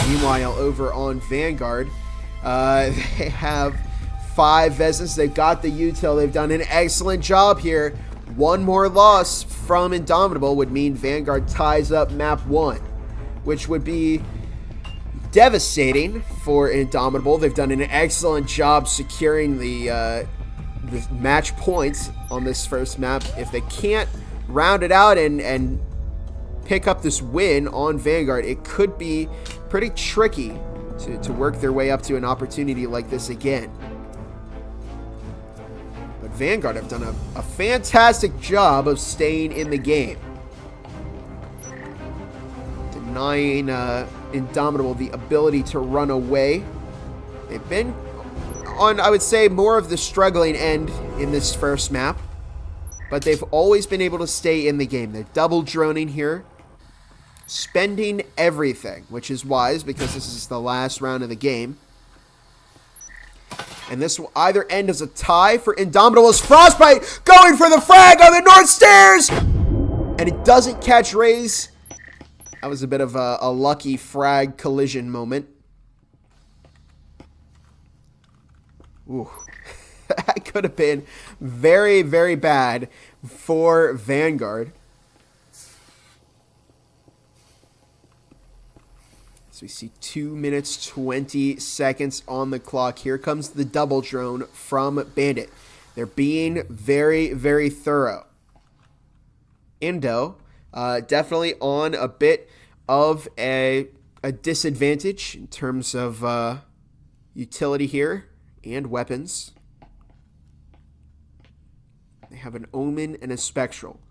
Meanwhile, over on Vanguard, they have 5 Vezins. They've got the util. They've done an excellent job here. One more loss from Indomitable would mean Vanguard ties up map 1, which would be devastating for Indomitable. They've done an excellent job securing the match points on this first map. If they can't round it out and pick up this win on Vanguard, it could be pretty tricky to work their way up to an opportunity like this again. But Vanguard have done a fantastic job of staying in the game. Denying Indomitable the ability to run away. They've been on, I would say, more of the struggling end in this first map. But they've always been able to stay in the game. They're double droning here. Spending everything, which is wise because this is the last round of the game. And this will either end as a tie for Indomitable's Frostbite going for the frag on the north stairs. And it doesn't catch Raze. That was a bit of a lucky frag collision moment. Ooh. That could have been very, very bad for Vanguard. So we see 2 minutes, 20 seconds on the clock. Here comes the double drone from Bandit. They're being very, very thorough. Indo definitely on a bit of a disadvantage in terms of utility here and weapons. They have an Omen and a Spectral.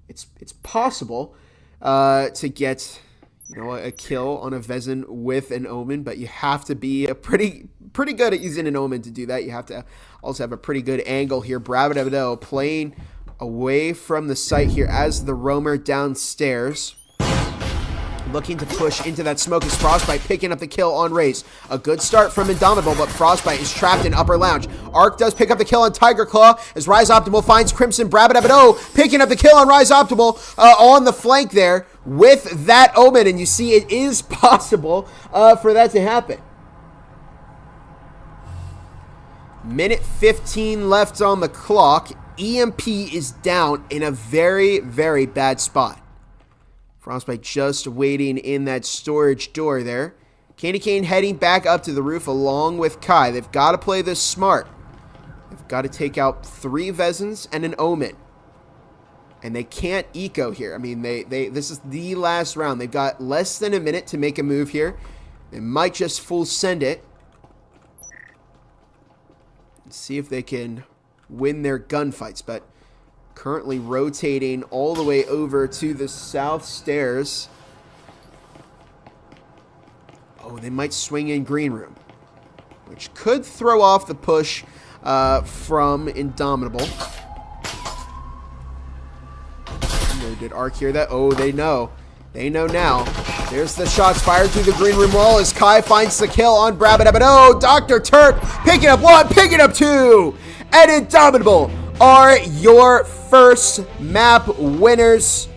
It's possible to get, you know, a kill on a Vezin with an Omen, but you have to be a pretty good at using an Omen to do that. You have to also have a pretty good angle here. Brabadabado playing away from the site here as the roamer downstairs. Looking to push into that smoke is Frostbite picking up the kill on Raze. A good start from Indomitable, but Frostbite is trapped in upper lounge. Arc does pick up the kill on Tiger Claw as Rise Optimal finds Crimson. Brabadabado picking up the kill on Rise Optimal on the flank there with that Omen. And you see it is possible for that to happen. Minute 15 left on the clock. EMP is down in a very, very bad spot. Frostbite just waiting in that storage door there. Candy Cane heading back up to the roof along with Kai. They've got to play this smart. They've got to take out 3 Vezins and an Omen. And they can't eco here. I mean, this is the last round. They've got less than a minute to make a move here. They might just full send it. Let's see if they can win their gunfights. But currently rotating all the way over to the south stairs. Oh, they might swing in green room, which could throw off the push from Indomitable. No, did Ark hear that? Oh, they know. They know now. There's the shots fired through the green room wall as Kai finds the kill on Brabadabba. Oh, Dr. Turk picking up 1, picking up 2. And Indomitable are your first map winners.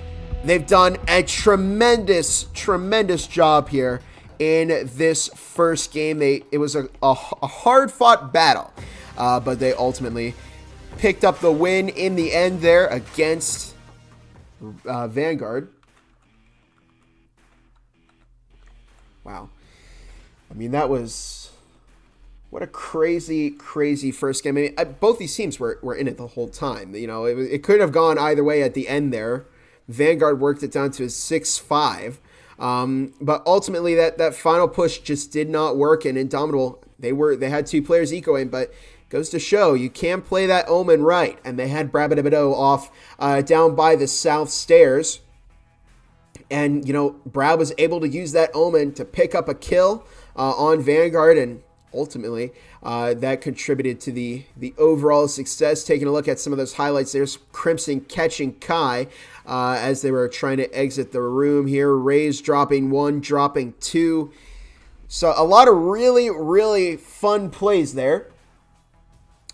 They've done a tremendous, tremendous job here in this first game. It was a hard-fought battle, but they ultimately picked up the win in the end there against Vanguard. Wow. I mean, that was... what a crazy, crazy first game. I mean, both these teams were in it the whole time. You know, it could have gone either way at the end there. Vanguard worked it down to a 6-5. But ultimately, that final push just did not work. And Indomitable, they had 2 players ecoing, but goes to show you can play that Omen right. And they had Brabadabado off down by the south stairs. And, you know, Brad was able to use that Omen to pick up a kill on Vanguard, and ultimately that contributed to the overall success. Taking a look at some of those highlights, there's Crimson catching Kai as they were trying to exit the room here. Rays dropping 1, dropping 2. So a lot of really, really fun plays there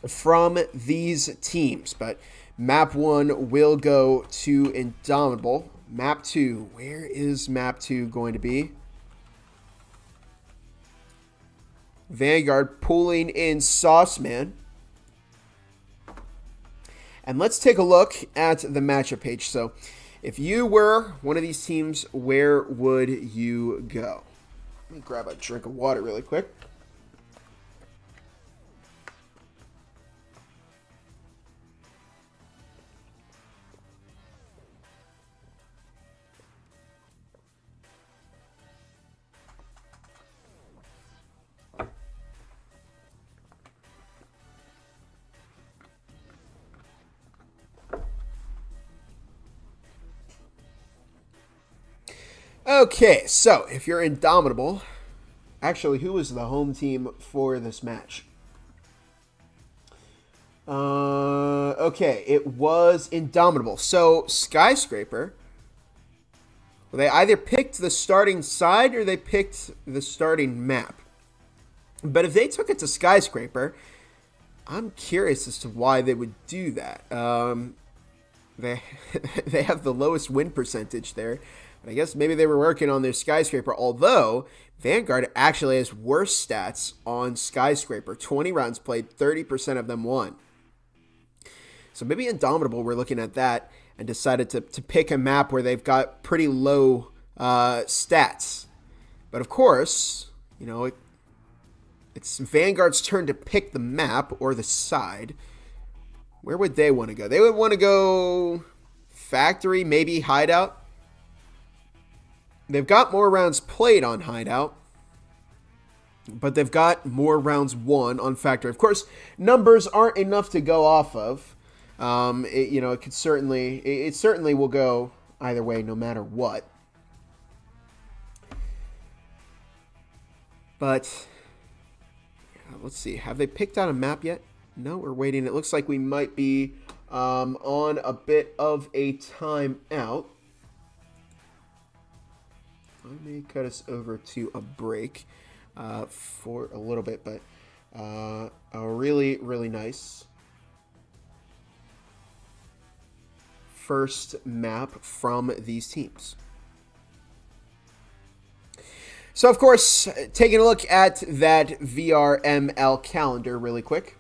from these teams. But map 1 will go to Indomitable. Map 2, where is map 2 going to be? Vanguard pulling in Sauceman. And let's take a look at the matchup page. So if you were one of these teams, where would you go? Let me grab a drink of water really quick. Okay, so if you're Indomitable, actually, who was the home team for this match? Okay, it was Indomitable. So Skyscraper, well, they either picked the starting side or they picked the starting map. But if they took it to Skyscraper, I'm curious as to why they would do that. They have the lowest win percentage there. I guess maybe they were working on their Skyscraper, although Vanguard actually has worse stats on Skyscraper. 20 rounds played, 30% of them won. So maybe Indomitable were looking at that and decided to pick a map where they've got pretty low stats. But of course, you know, it's Vanguard's turn to pick the map or the side. Where would they want to go? They would want to go Factory, maybe Hideout. They've got more rounds played on Hideout, but they've got more rounds won on Factory. Of course, numbers aren't enough to go off of. It certainly will go either way, no matter what. But let's see. Have they picked out a map yet? No, we're waiting. It looks like we might be on a bit of a timeout. I may cut us over to a break for a little bit, but a really, really nice first map from these teams. So, of course, taking a look at that VRML calendar really quick.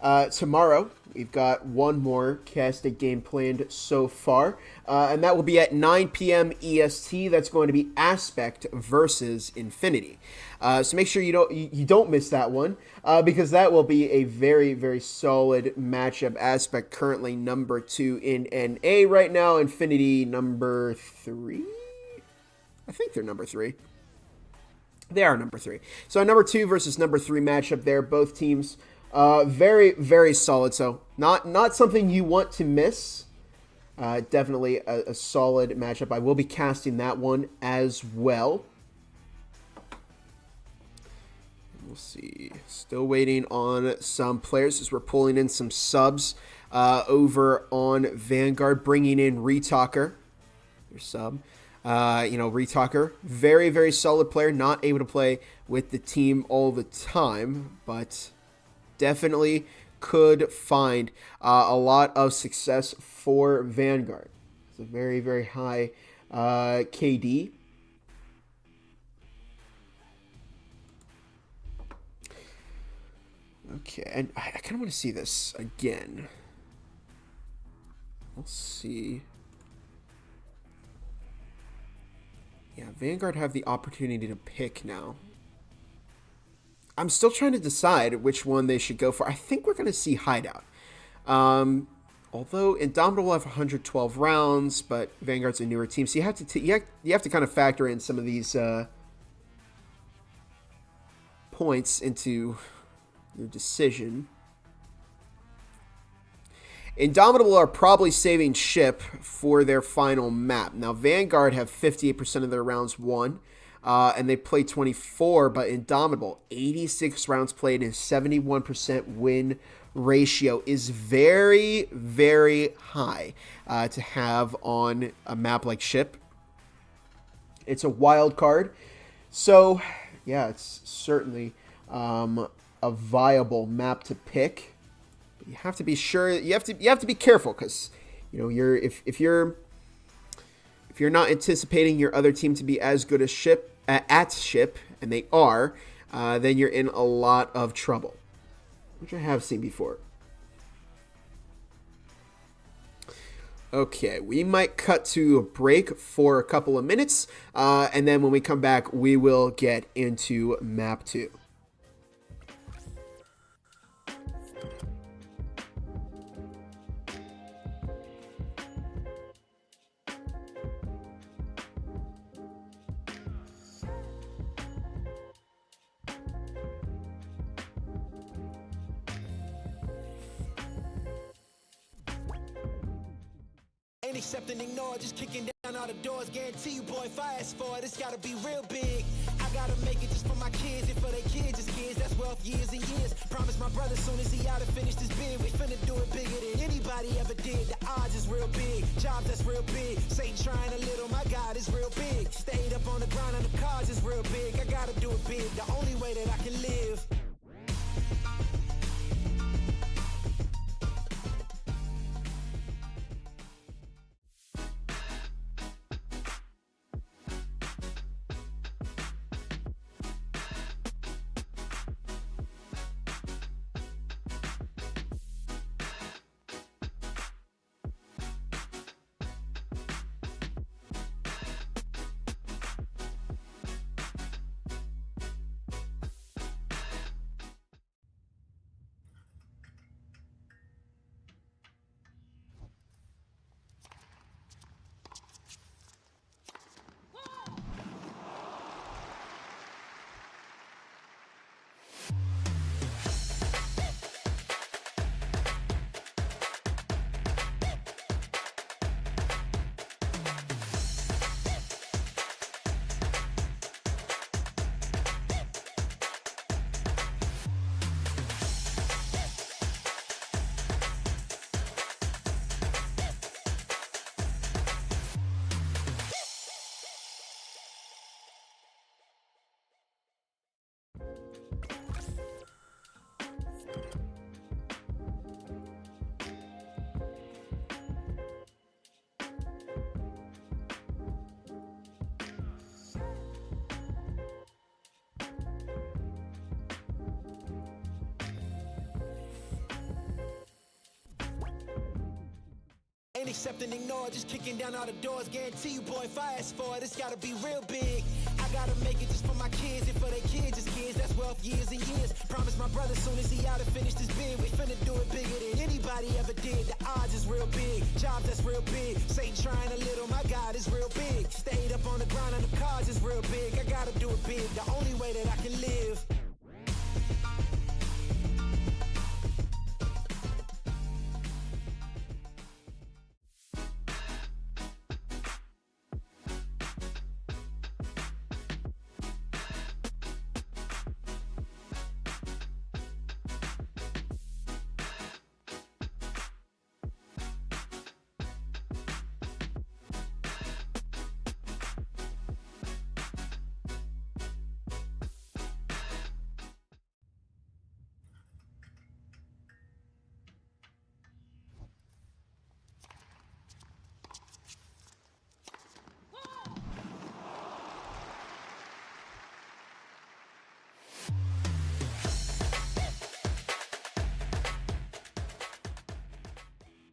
Tomorrow, we've got one more casted game planned so far, and that will be at 9 p.m. EST. That's going to be Aspect versus Infinity. So make sure you don't miss that one, because that will be a very, very solid matchup. Aspect currently number 2 in NA right now. Infinity number 3. I think they're number 3. They are number 3. So a number 2 versus number 3 matchup there. Both teams very, very solid. So not something you want to miss. Definitely a solid matchup. I will be casting that one as well. We'll see. Still waiting on some players as we're pulling in some subs over on Vanguard, bringing in Retalker, your sub. Retalker, very, very solid player. Not able to play with the team all the time, but definitely could find a lot of success for Vanguard. It's a very, very high KD. Okay, and I kind of want to see this again. Let's see. Yeah, Vanguard have the opportunity to pick now. I'm still trying to decide which one they should go for. I think we're going to see Hideout. Although Indomitable will have 112 rounds, but Vanguard's a newer team, so you have to kind of factor in some of these points into your decision. Indomitable are probably saving ship for their final map. Now, Vanguard have 58% of their rounds won, and they play 24, but Indomitable, 86 rounds played and 71% win ratio is very, very high to have on a map like Ship. It's a wild card, so yeah, it's certainly a viable map to pick. You have to be sure. You have to be careful, because if you're not anticipating your other team to be as good as Ship at Ship, and they are, then you're in a lot of trouble, which I have seen before. Okay, we might cut to a break for a couple of minutes, and then when we come back, we will get into map 2. Ain't accept and ignore, just kicking down all the doors. Guarantee you, boy, if I ask for it, it's gotta be real big. I gotta make it just for my kids and for their kids' kids. That's wealth years and years. Promise my brother soon as he out and finish this bid, we finna do it bigger than anybody ever did. The odds is real big, jobs that's real big. Satan trying a little, my God is real big. Stayed up on the ground on the cars is real big. I gotta do it big, the only way that I can live. Can't accept and ignore, just kicking down all the doors. Guarantee you, boy, if I ask for it, it's gotta be real big. I gotta make it just for my kids and for their kids, just kids. That's wealth years and years. Promise my brother soon as he out and finish this bid, we finna do it bigger than anybody ever did. The odds is real big, jobs that's real big. Satan trying a little, my God is real big. Stayed up on the ground and the cards is real big. I gotta do it big, the only way that I can live.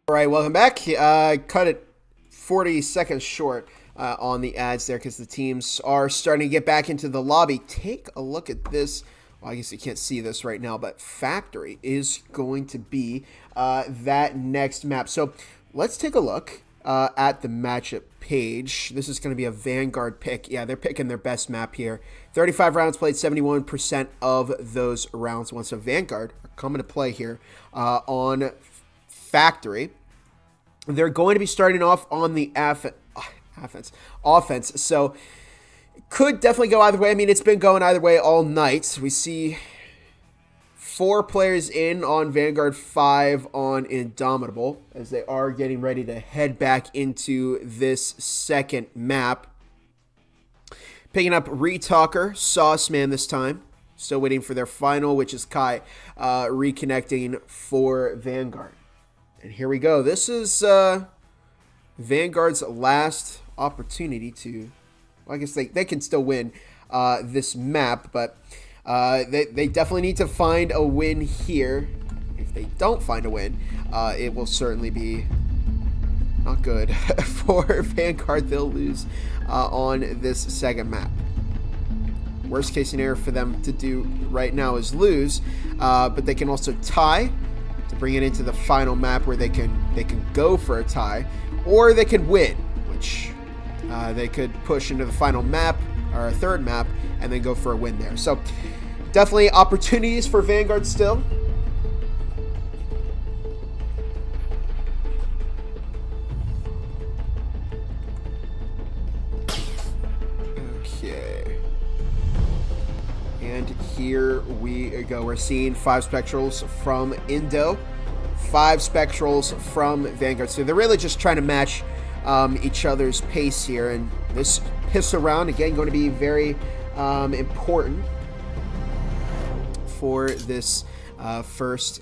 All right, welcome back. Cut it 40 seconds short on the ads there because the teams are starting to get back into the lobby. Take a look at this. Well, I guess you can't see this right now, but Factory is going to be that next map. So let's take a look at the matchup page. This is going to be a Vanguard pick. Yeah, they're picking their best map here. 35 rounds played, 71% of those rounds won. So Vanguard are coming to play here on Factory. They're going to be starting off on the offense. So it could definitely go either way. I mean, it's been going either way all night. We see 4 players in on Vanguard, 5 on Indomitable, as they are getting ready to head back into this second map. Picking up Retalker, Sauceman this time. Still waiting for their final, which is Kai, reconnecting for Vanguard. And here we go. This is Vanguard's last opportunity to, well, I guess they can still win this map, but they definitely need to find a win here. If they don't find a win, it will certainly be not good for Vanguard. They'll lose on this second map. Worst case scenario for them to do right now is lose, but they can also tie to bring it into the final map where they can go for a tie, or they can win, which they could push into the final map or a third map and then go for a win there. So definitely opportunities for Vanguard still. Okay. And here we go. We're seeing 5 Spectrals from Indo, 5 Spectrals from Vanguard. So they're really just trying to match each other's pace here. And this pistol round, again, going to be very important for this first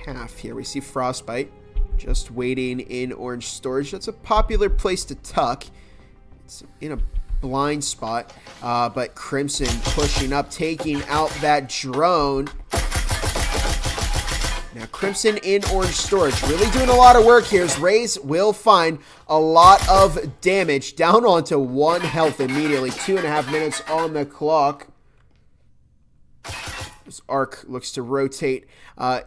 half here. We see Frostbite just waiting in orange storage. That's a popular place to tuck. It's in a blind spot, but Crimson pushing up, taking out that drone. Now Crimson in orange storage, really doing a lot of work here as Raze will find a lot of damage, down onto 1 health immediately. 2.5 minutes on the clock. This Arc looks to rotate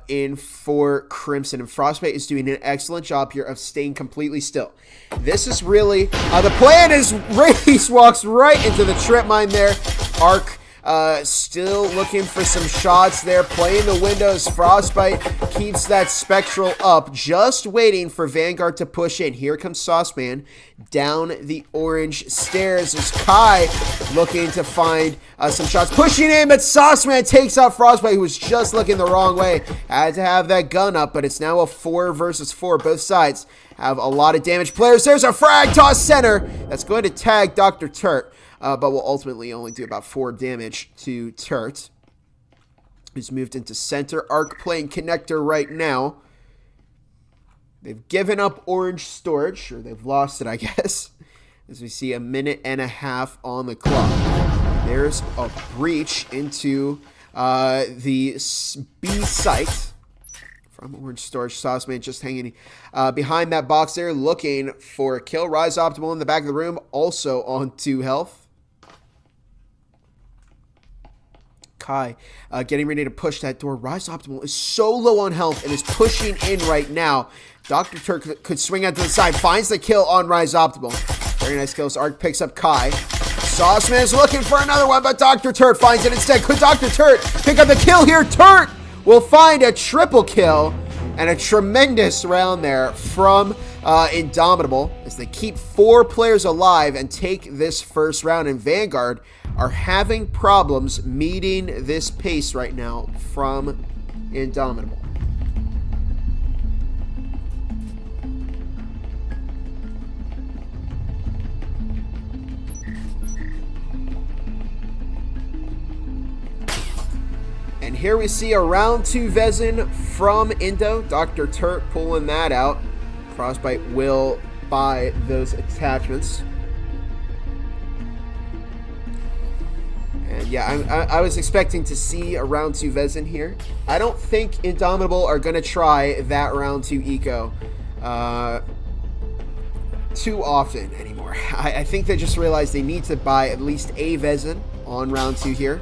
in for Crimson, and Frostbite is doing an excellent job here of staying completely still. This is really the plan is Raze walks right into the trip mine there. Arc still looking for some shots there, playing the windows. Frostbite keeps that Spectral up, just waiting for Vanguard to push in. Here comes Sauceman down the orange stairs as Kai looking to find some shots, pushing in, but Sauceman takes out Frostbite, who was just looking the wrong way. Had to have that gun up, but it's now a 4 versus 4. Both sides have a lot of damage players. There's a frag toss center that's going to tag Dr. Turt, but will ultimately only do about 4 damage to Turt, who's moved into center. Arc playing connector right now. They've given up orange storage, or they've lost it, I guess, as we see 1.5 minutes on the clock. There's a breach into the B site from Orange Storage. Sauceman just hanging behind that box there, looking for a kill. Rise Optimal in the back of the room, also on 2 health. Kai getting ready to push that door. Rise Optimal is so low on health and is pushing in right now. Dr. Turk could swing out to the side, finds the kill on Rise Optimal. Very nice kills. Arc picks up Kai. Sauceman is looking for another one, but Dr. Turt finds it instead. Could Dr. Turt pick up the kill here? Turt will find a triple kill and a tremendous round there from Indomitable as they keep 4 players alive and take this first round. And Vanguard are having problems meeting this pace right now from Indomitable. And here we see a round 2 Vezin from Indo. Dr. Turt pulling that out. Frostbite will buy those attachments. And yeah, I was expecting to see a round 2 Vezin here. I don't think Indomitable are going to try that round 2 eco too often anymore. I think they just realized they need to buy at least a Vezin on round 2 here.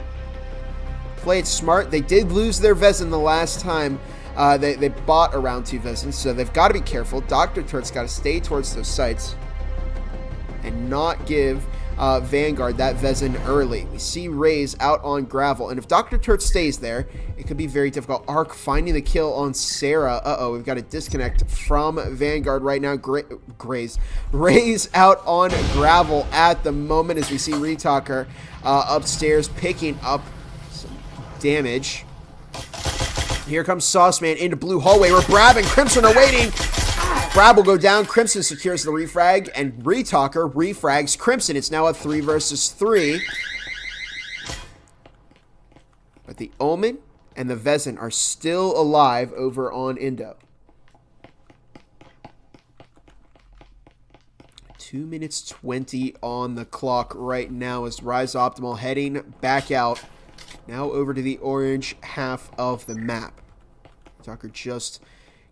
Play it smart. They did lose their Vezin the last time they bought a round 2 Vezin, so they've got to be careful. Dr. Turt's got to stay towards those sites and not give Vanguard that Vezin early. We see Raze out on gravel, and if Dr. Turt stays there, it could be very difficult. Arc finding the kill on Sarah. We've got a disconnect from Vanguard right now. Raze out on gravel at the moment as we see Retalker upstairs picking up damage. Here comes Sauceman into blue hallway where Brab and Crimson are waiting. Brab will go down. Crimson secures the refrag, and Retalker refrags Crimson. It's now a 3 versus 3. But the Omen and the Vezin are still alive over on Indo. 2 minutes 20 on the clock right now as Rise Optimal heading back out. Now over to the orange half of the map. Tucker just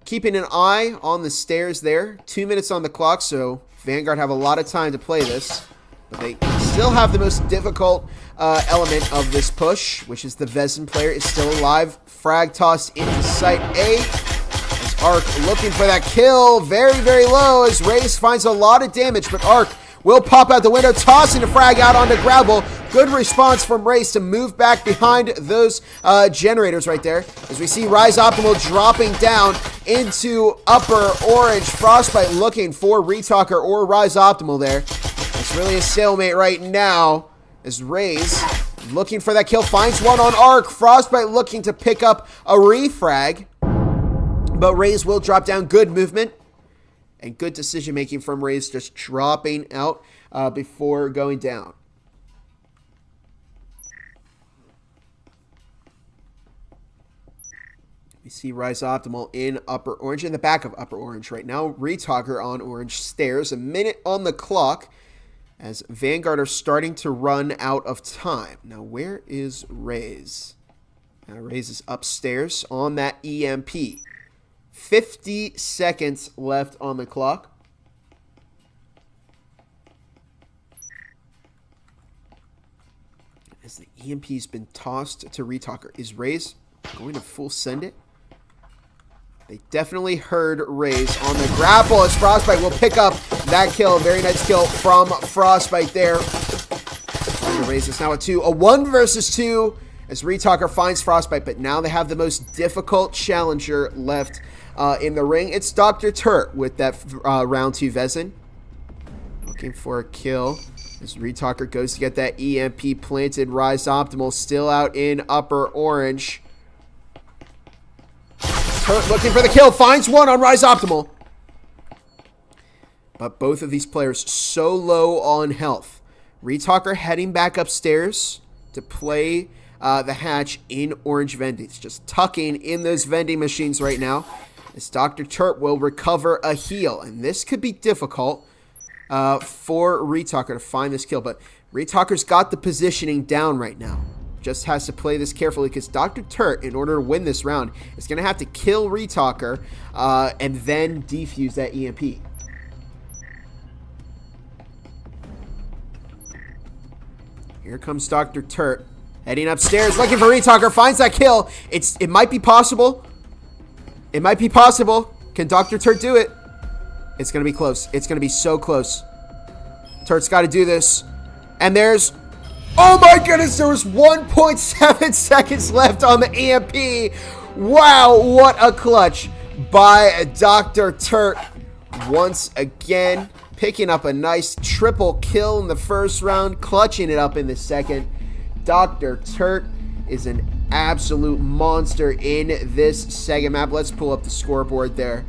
keeping an eye on the stairs there. 2 minutes on the clock, so Vanguard have a lot of time to play this. But they still have the most difficult element of this push, which is the Vezin player is still alive. Frag tossed into site A. As Arc looking for that kill. Very, very low as Raze finds a lot of damage, but Arc will pop out the window, tossing the frag out onto gravel. Good response from Raze to move back behind those generators right there. As we see Rise Optimal dropping down into upper orange. Frostbite looking for Retalker or Rise Optimal there. It's really a stalemate right now as Raze looking for that kill. Finds one on Arc. Frostbite looking to pick up a refrag. But Raze will drop down. Good movement. And good decision-making from Raze, just dropping out before going down. We see Rise Optimal in upper orange, in the back of upper orange right now. Retalker on orange stairs. A minute on the clock as Vanguard are starting to run out of time. Now, where is Raze? Raze is upstairs on that EMP. 50 seconds left on the clock. As the EMP's been tossed to Retalker. Is Raze going to full send it? They definitely heard Raze on the grapple as Frostbite will pick up that kill. Very nice kill from Frostbite there. Raze is now a 2. A 1 versus 2 as Retalker finds Frostbite, but now they have the most difficult challenger left in the ring. It's Dr. Turt with that round 2 Vezin. Looking for a kill as Retalker goes to get that EMP planted. Rise Optimal still out in upper orange. Turt looking for the kill. Finds one on Rise Optimal. But both of these players so low on health. Retalker heading back upstairs to play the hatch in orange vending. It's just tucking in those vending machines right now. As Dr. Turt will recover a heal. And this could be difficult for Retalker to find this kill. But Retalker's got the positioning down right now. just has to play this carefully because Dr. Turt, in order to win this round, is going to have to kill Retalker and then defuse that EMP. Here comes Dr. Turt, heading upstairs, looking for Retalker, finds that kill. It might be possible. It might be possible. Can Dr. Turt do it? It's going to be close. It's going to be so close. Turt's got to do this. And there's... Oh my goodness, there was 1.7 seconds left on the EMP. Wow, what a clutch by Dr. Turt. Once again, picking up a nice triple kill in the first round, clutching it up in the second. Dr. Turt is an absolute monster in this second map. Let's pull up the scoreboard there.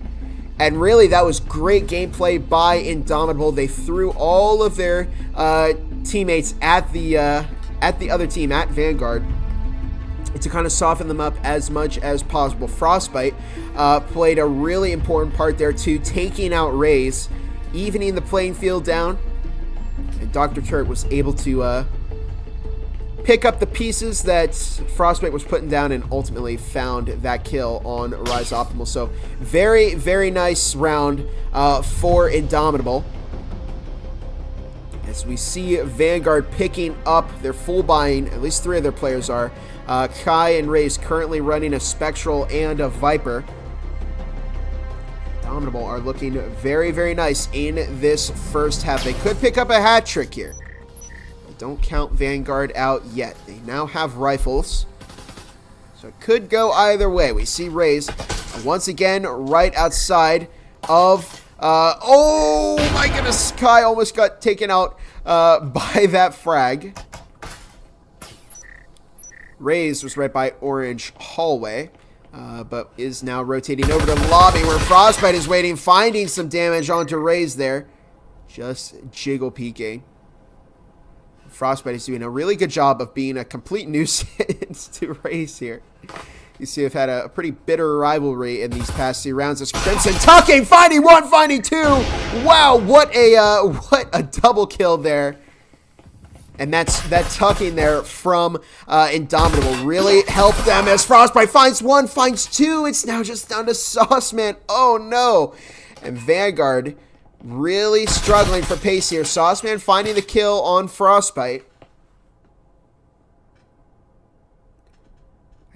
And really, that was great gameplay by Indomitable. They threw all of their teammates at the other team, at Vanguard, to kind of soften them up as much as possible. Frostbite played a really important part there too, taking out Raze, evening the playing field down. And Dr. Turt was able to pick up the pieces that Frostbite was putting down and ultimately found that kill on Rise Optimal. So very, very nice round for Indomitable. As we see Vanguard picking up their full buying, at least 3 of their players are. Kai and Raze currently running a Spectral and a Viper. Indomitable are looking very, very nice in this first half. They could pick up a hat trick here. Don't count Vanguard out yet. They now have rifles, so it could go either way. We see Raze once again right outside of... oh my goodness, Kai almost got taken out by that frag. Raze was right by Orange Hallway, but is now rotating over to lobby where Frostbite is waiting, finding some damage onto Raze there. Just jiggle peeking. Frostbite is doing a really good job of being a complete nuisance to Raze here. You see, I've had a pretty bitter rivalry in these past 3 rounds. As Crimson tucking, finding 1, finding 2. Wow, what a double kill there. And that tucking there from Indomitable really helped them as Frostbite finds 1, finds 2. It's now just down to Sauceman. Oh no. And Vanguard really struggling for pace here. Sauceman finding the kill on Frostbite.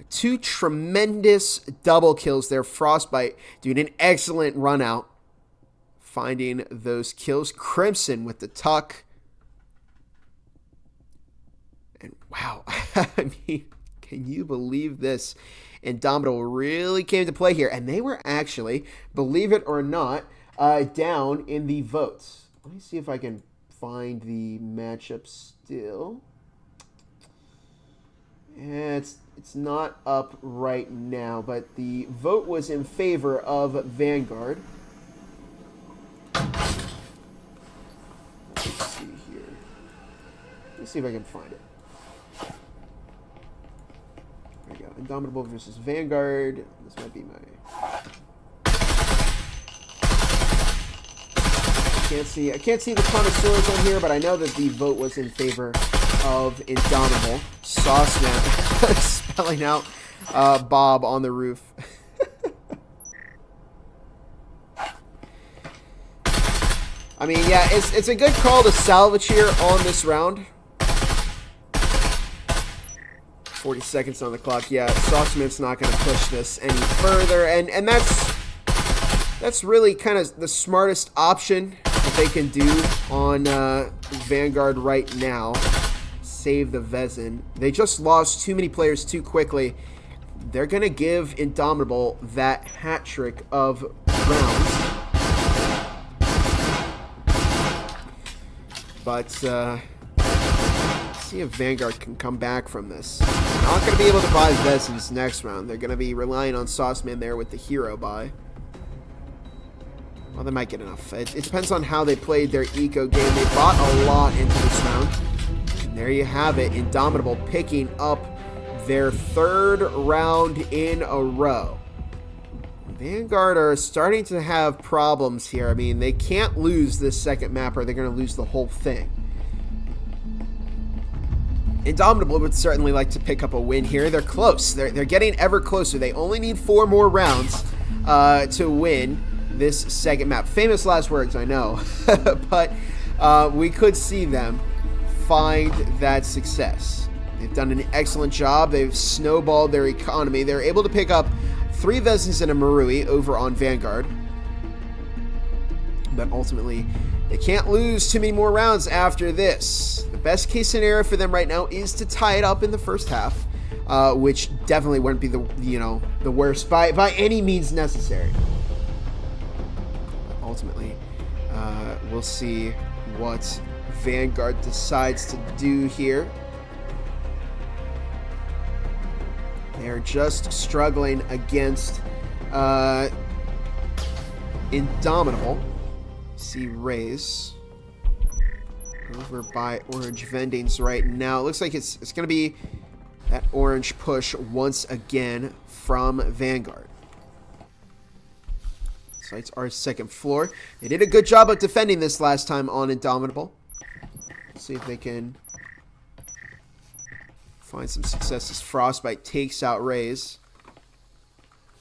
2 tremendous double kills there. Frostbite doing an excellent run out, finding those kills. Crimson with the tuck. And wow, I mean, can you believe this? Indomitable really came to play here. And they were actually, believe it or not, down in the votes. Let me see if I can find the matchup still. Yeah, it's not up right now, but the vote was in favor of Vanguard. Let's see here. Let's see if I can find it. There we go. Indomitable versus Vanguard. This might be my... I can't see the connoisseurs on here, but I know that the vote was in favor of Indomitable. Sauceman spelling out Bob on the roof. I mean, yeah, it's a good call to salvage here on this round. 40 seconds on the clock. Yeah, Sauceman's not going to push this any further, and that's really kind of the smartest option that they can do on Vanguard right now. Save the Vezin. They just lost too many players too quickly. They're going to give Indomitable that hat trick of rounds. But see if Vanguard can come back from this. Not going to be able to buy Vezins next round. They're going to be relying on Sauceman there with the hero buy. Well, they might get enough. It depends on how they played their eco game. They bought a lot into this round. And there you have it. Indomitable picking up their 3rd round in a row. Vanguard are starting to have problems here. I mean, they can't lose this second map or they're going to lose the whole thing. Indomitable would certainly like to pick up a win here. They're close. They're getting ever closer. They only need 4 more rounds to win this second map. Famous last words, I know. But we could see them find that success. They've done an excellent job. They've snowballed their economy. They're able to pick up 3 Vezins and a Marui over on Vanguard. But ultimately, they can't lose too many more rounds after this. The best case scenario for them right now is to tie it up in the first half, which definitely wouldn't be the worst by any means necessary. But ultimately, we'll see what Vanguard decides to do here. They're just struggling against Indomitable. See Rays over by Orange Vendings right now. It looks like it's going to be that orange push once again from Vanguard. Sites are second floor. They did a good job of defending this last time on Indomitable. Let's see if they can find some success as Frostbite takes out Rays.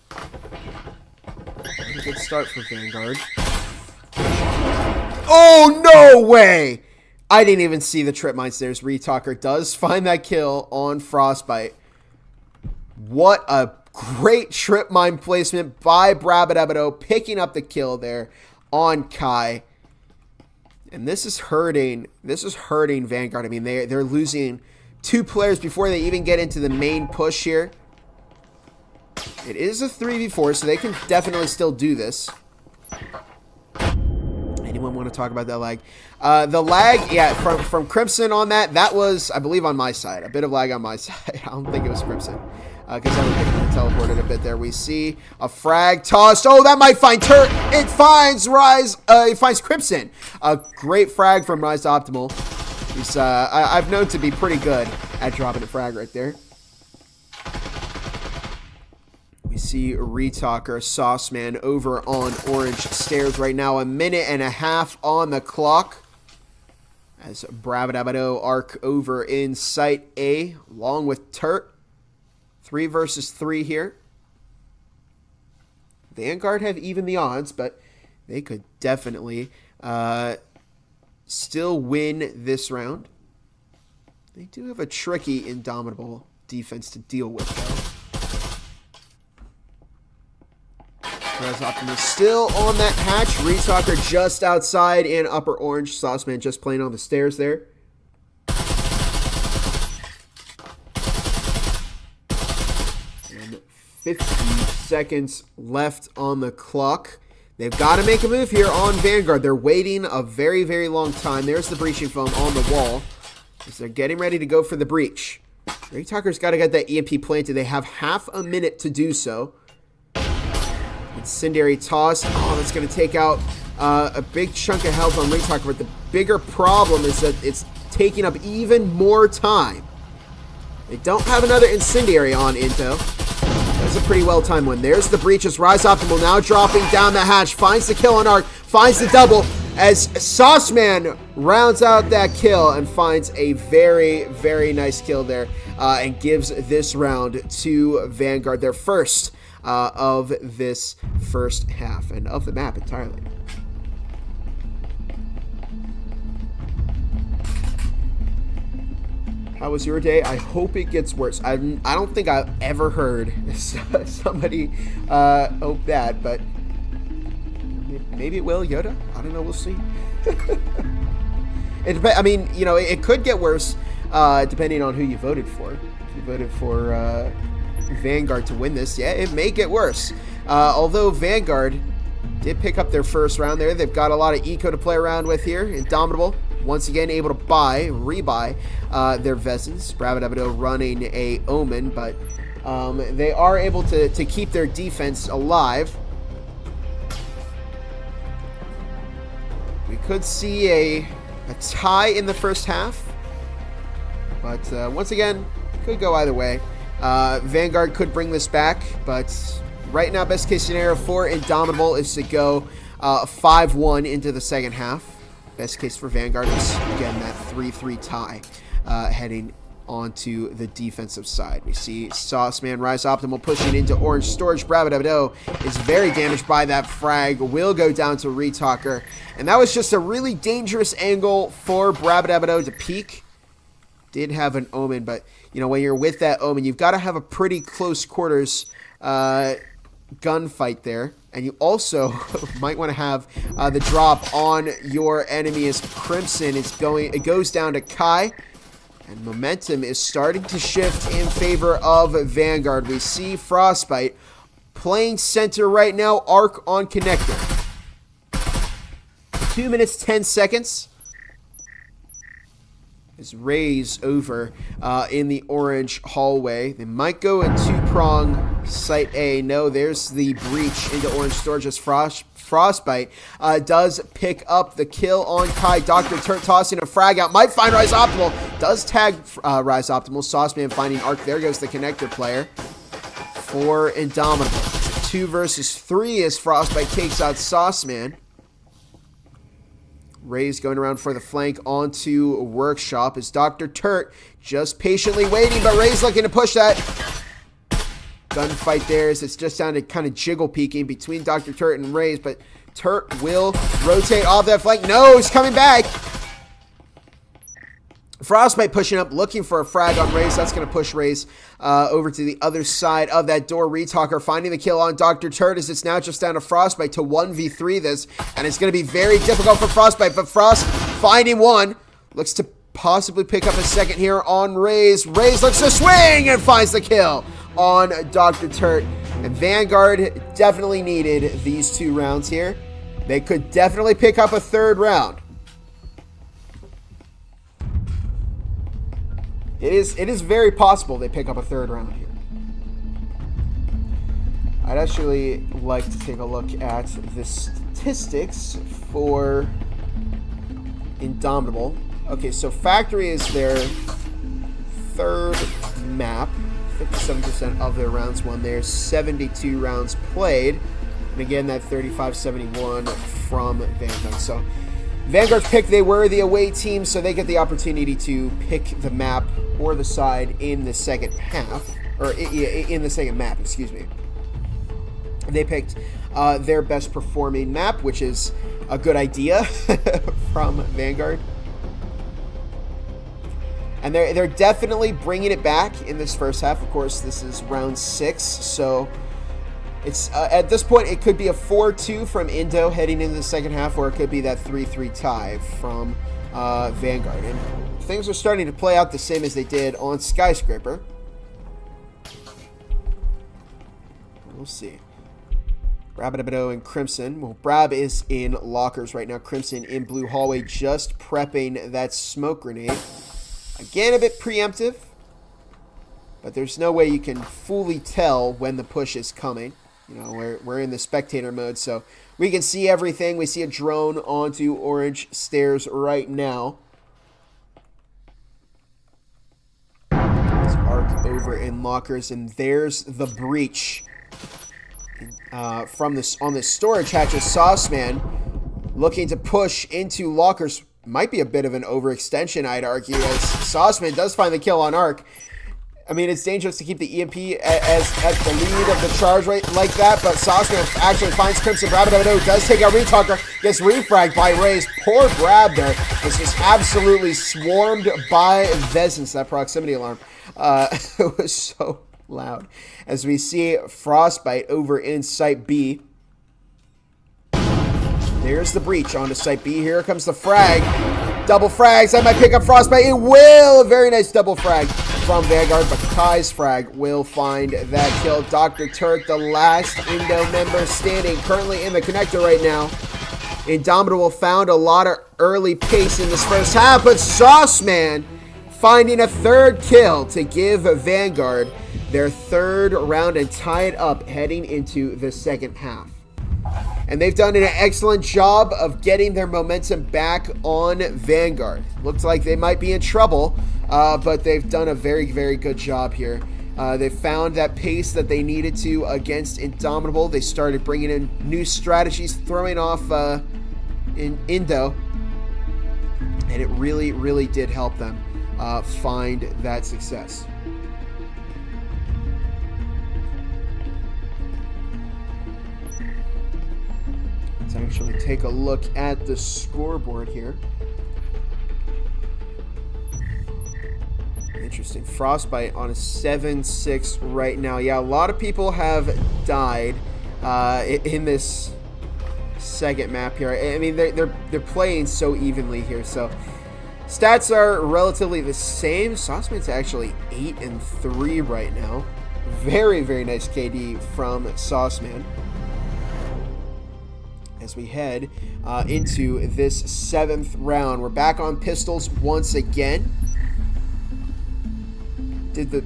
A good start for Vanguard. Oh, no way! I didn't even see the trip mines. There's Retalker does find that kill on Frostbite. What a great trip mine placement by Brabadabato, picking up the kill there on Kai. And this is hurting Vanguard. I mean, they're losing 2 players before they even get into the main push here. It is a 3v4, so they can definitely still do this. Anyone want to talk about that lag? The lag, yeah, from Crimson on that was, I believe, on my side. A bit of lag on my side. I don't think it was Crimson. Because everything teleported a bit there. We see a frag tossed. Oh, that might find Turret. It finds Rise. It finds Crimson. A great frag from Rise to Optimal. He's, I've known to be pretty good at dropping a frag right there. We see Retalker, Sauceman over on Orange Stairs right now. 1.5 minutes on the clock. As Bravadabato arc over in Site A, along with Turt. 3 versus 3 here. Vanguard have even the odds, but they could definitely still win this round. They do have a tricky Indomitable defense to deal with, though. Res Optimus still on that hatch. Retalker just outside in upper orange. Sauceman just playing on the stairs there. And 50 seconds left on the clock. They've got to make a move here on Vanguard. They're waiting a very, very long time. There's the breaching foam on the wall as they're getting ready to go for the breach. Retalker's got to get that EMP planted. They have half a minute to do so. Incendiary toss. Oh, that's going to take out a big chunk of health on Retalker. But the bigger problem is that it's taking up even more time. They don't have another Incendiary on Into. That's a pretty well-timed one. There's the breach as Rise Optimal now dropping down the hatch. Finds the kill on Arc. Finds the double as Sauceman rounds out that kill and finds a very, very nice kill there and gives this round to Vanguard, their first of this first half and of the map entirely. How was your day? I hope it gets worse. I don't think I've ever heard somebody hope that, but maybe it will, Yoda. I don't know. We'll see. I mean, you know, it could get worse depending on who you voted for. If you voted for Vanguard to win this, yeah, it may get worse. Although Vanguard did pick up their first round there. They've got a lot of eco to play around with here. Indomitable, once again, able to rebuy their Vezins. Bravadabato running a Omen, but they are able to keep their defense alive. We could see a tie in the first half, but once again, could go either way. Vanguard could bring this back, but right now, best case scenario for Indomitable is to go 5-1 into the second half. Best case for Vanguard is, again, that 3-3 tie heading onto the defensive side. We see Sauceman, Rise Optimal pushing into Orange Storage. Brabadabado is very damaged by that frag. Will go down to Retalker. And that was just a really dangerous angle for Brabadabado to peek. Did have an Omen, but you know, when you're with that Omen, you've got to have a pretty close quarters gunfight there. And you also might want to have the drop on your enemy as Crimson is going. It goes down to Kai. And momentum is starting to shift in favor of Vanguard. We see Frostbite playing center right now. Arc on connector. 2 minutes, 10 seconds. Is Rays over in the orange hallway. They might go a two-prong site A. No, there's the breach into orange storage as Frostbite does pick up the kill on Kai. Dr. Turt tossing a frag out. Might find Rise Optimal. Does tag Rise Optimal. Sauceman finding Arc. There goes the connector player for Indomitable. 2 versus 3 as Frostbite takes out Sauceman. Ray's going around for the flank onto Workshop as Dr. Turt just patiently waiting, but Ray's looking to push that. Gunfight there as it's just down to kind of jiggle peeking between Dr. Turt and Ray's, but Turt will rotate off that flank. No, he's coming back. Frostbite pushing up, looking for a frag on Rays. That's going to push Rays over to the other side of that door. Retalker finding the kill on Dr. Turt as it's now just down to Frostbite to 1v3 this. And it's going to be very difficult for Frostbite, but Frost finding one. Looks to possibly pick up a second here on Rays. Rays looks to swing and finds the kill on Dr. Turt. And Vanguard definitely needed these 2 rounds here. They could definitely pick up a 3rd round. It is very possible they pick up a 3rd round here. I'd actually like to take a look at the statistics for Indomitable. Okay, so Factory is their 3rd map. 57% of their rounds won. There's 72 rounds played. And again, that 35-71 from Vanguard. So Vanguard's pick, they were the away team, so they get the opportunity to pick the map or the side in the second half, or in the second map, excuse me. They picked their best performing map, which is a good idea from Vanguard. And they're definitely bringing it back in this first half. Of course, this is round 6, so it's at this point, it could be a 4-2 from Indo heading into the second half, or it could be that 3-3 tie from Vanguard. And things are starting to play out the same as they did on Skyscraper. We'll see. Brabadabado and Crimson. Well, Brab is in lockers right now. Crimson in blue hallway, just prepping that smoke grenade. Again, a bit preemptive, but there's no way you can fully tell when the push is coming. You know, we're in the spectator mode, so we can see everything. We see a drone onto orange stairs right now. There's Arc over in lockers, and there's the breach from this on this storage hatch. As Sauceman looking to push into lockers. Might be a bit of an overextension, I'd argue, as Sauceman does find the kill on Arc. I mean, it's dangerous to keep the EMP as at the lead of the charge rate like that, but Sauceman actually finds Crimson. Brabadabado does take out Retalker, gets refragged by Rays. Poor Brab there. It's just absolutely swarmed by Vezins, that proximity alarm. It was so loud. As we see Frostbite over in Site B. There's the breach onto Site B. Here comes the frag. Double frags. That might pick up Frostbite. It will. A very nice double frag from Vanguard, but Kai's frag will find that kill. Dr. Turt, the last Indo member standing, currently in the connector right now. Indomitable found a lot of early pace in this first half, but Sauceman finding a 3rd kill to give Vanguard their 3rd round and tie it up heading into the second half. And they've done an excellent job of getting their momentum back on Vanguard. Looks like they might be in trouble, but they've done a very, very good job here. They found that pace that they needed to against Indomitable. They started bringing in new strategies, throwing off in Indo, and it really, really did help them. find that success. Let's actually take a look at the scoreboard here. Interesting. Frostbite on a 7-6 right now. Yeah, a lot of people have died in this second map here. I mean, they're playing so evenly here. So stats are relatively the same. Sauceman's actually 8-3 right now. Very, very nice KD from Sauceman. As we head into this 7th round, we're back on pistols once again. Did the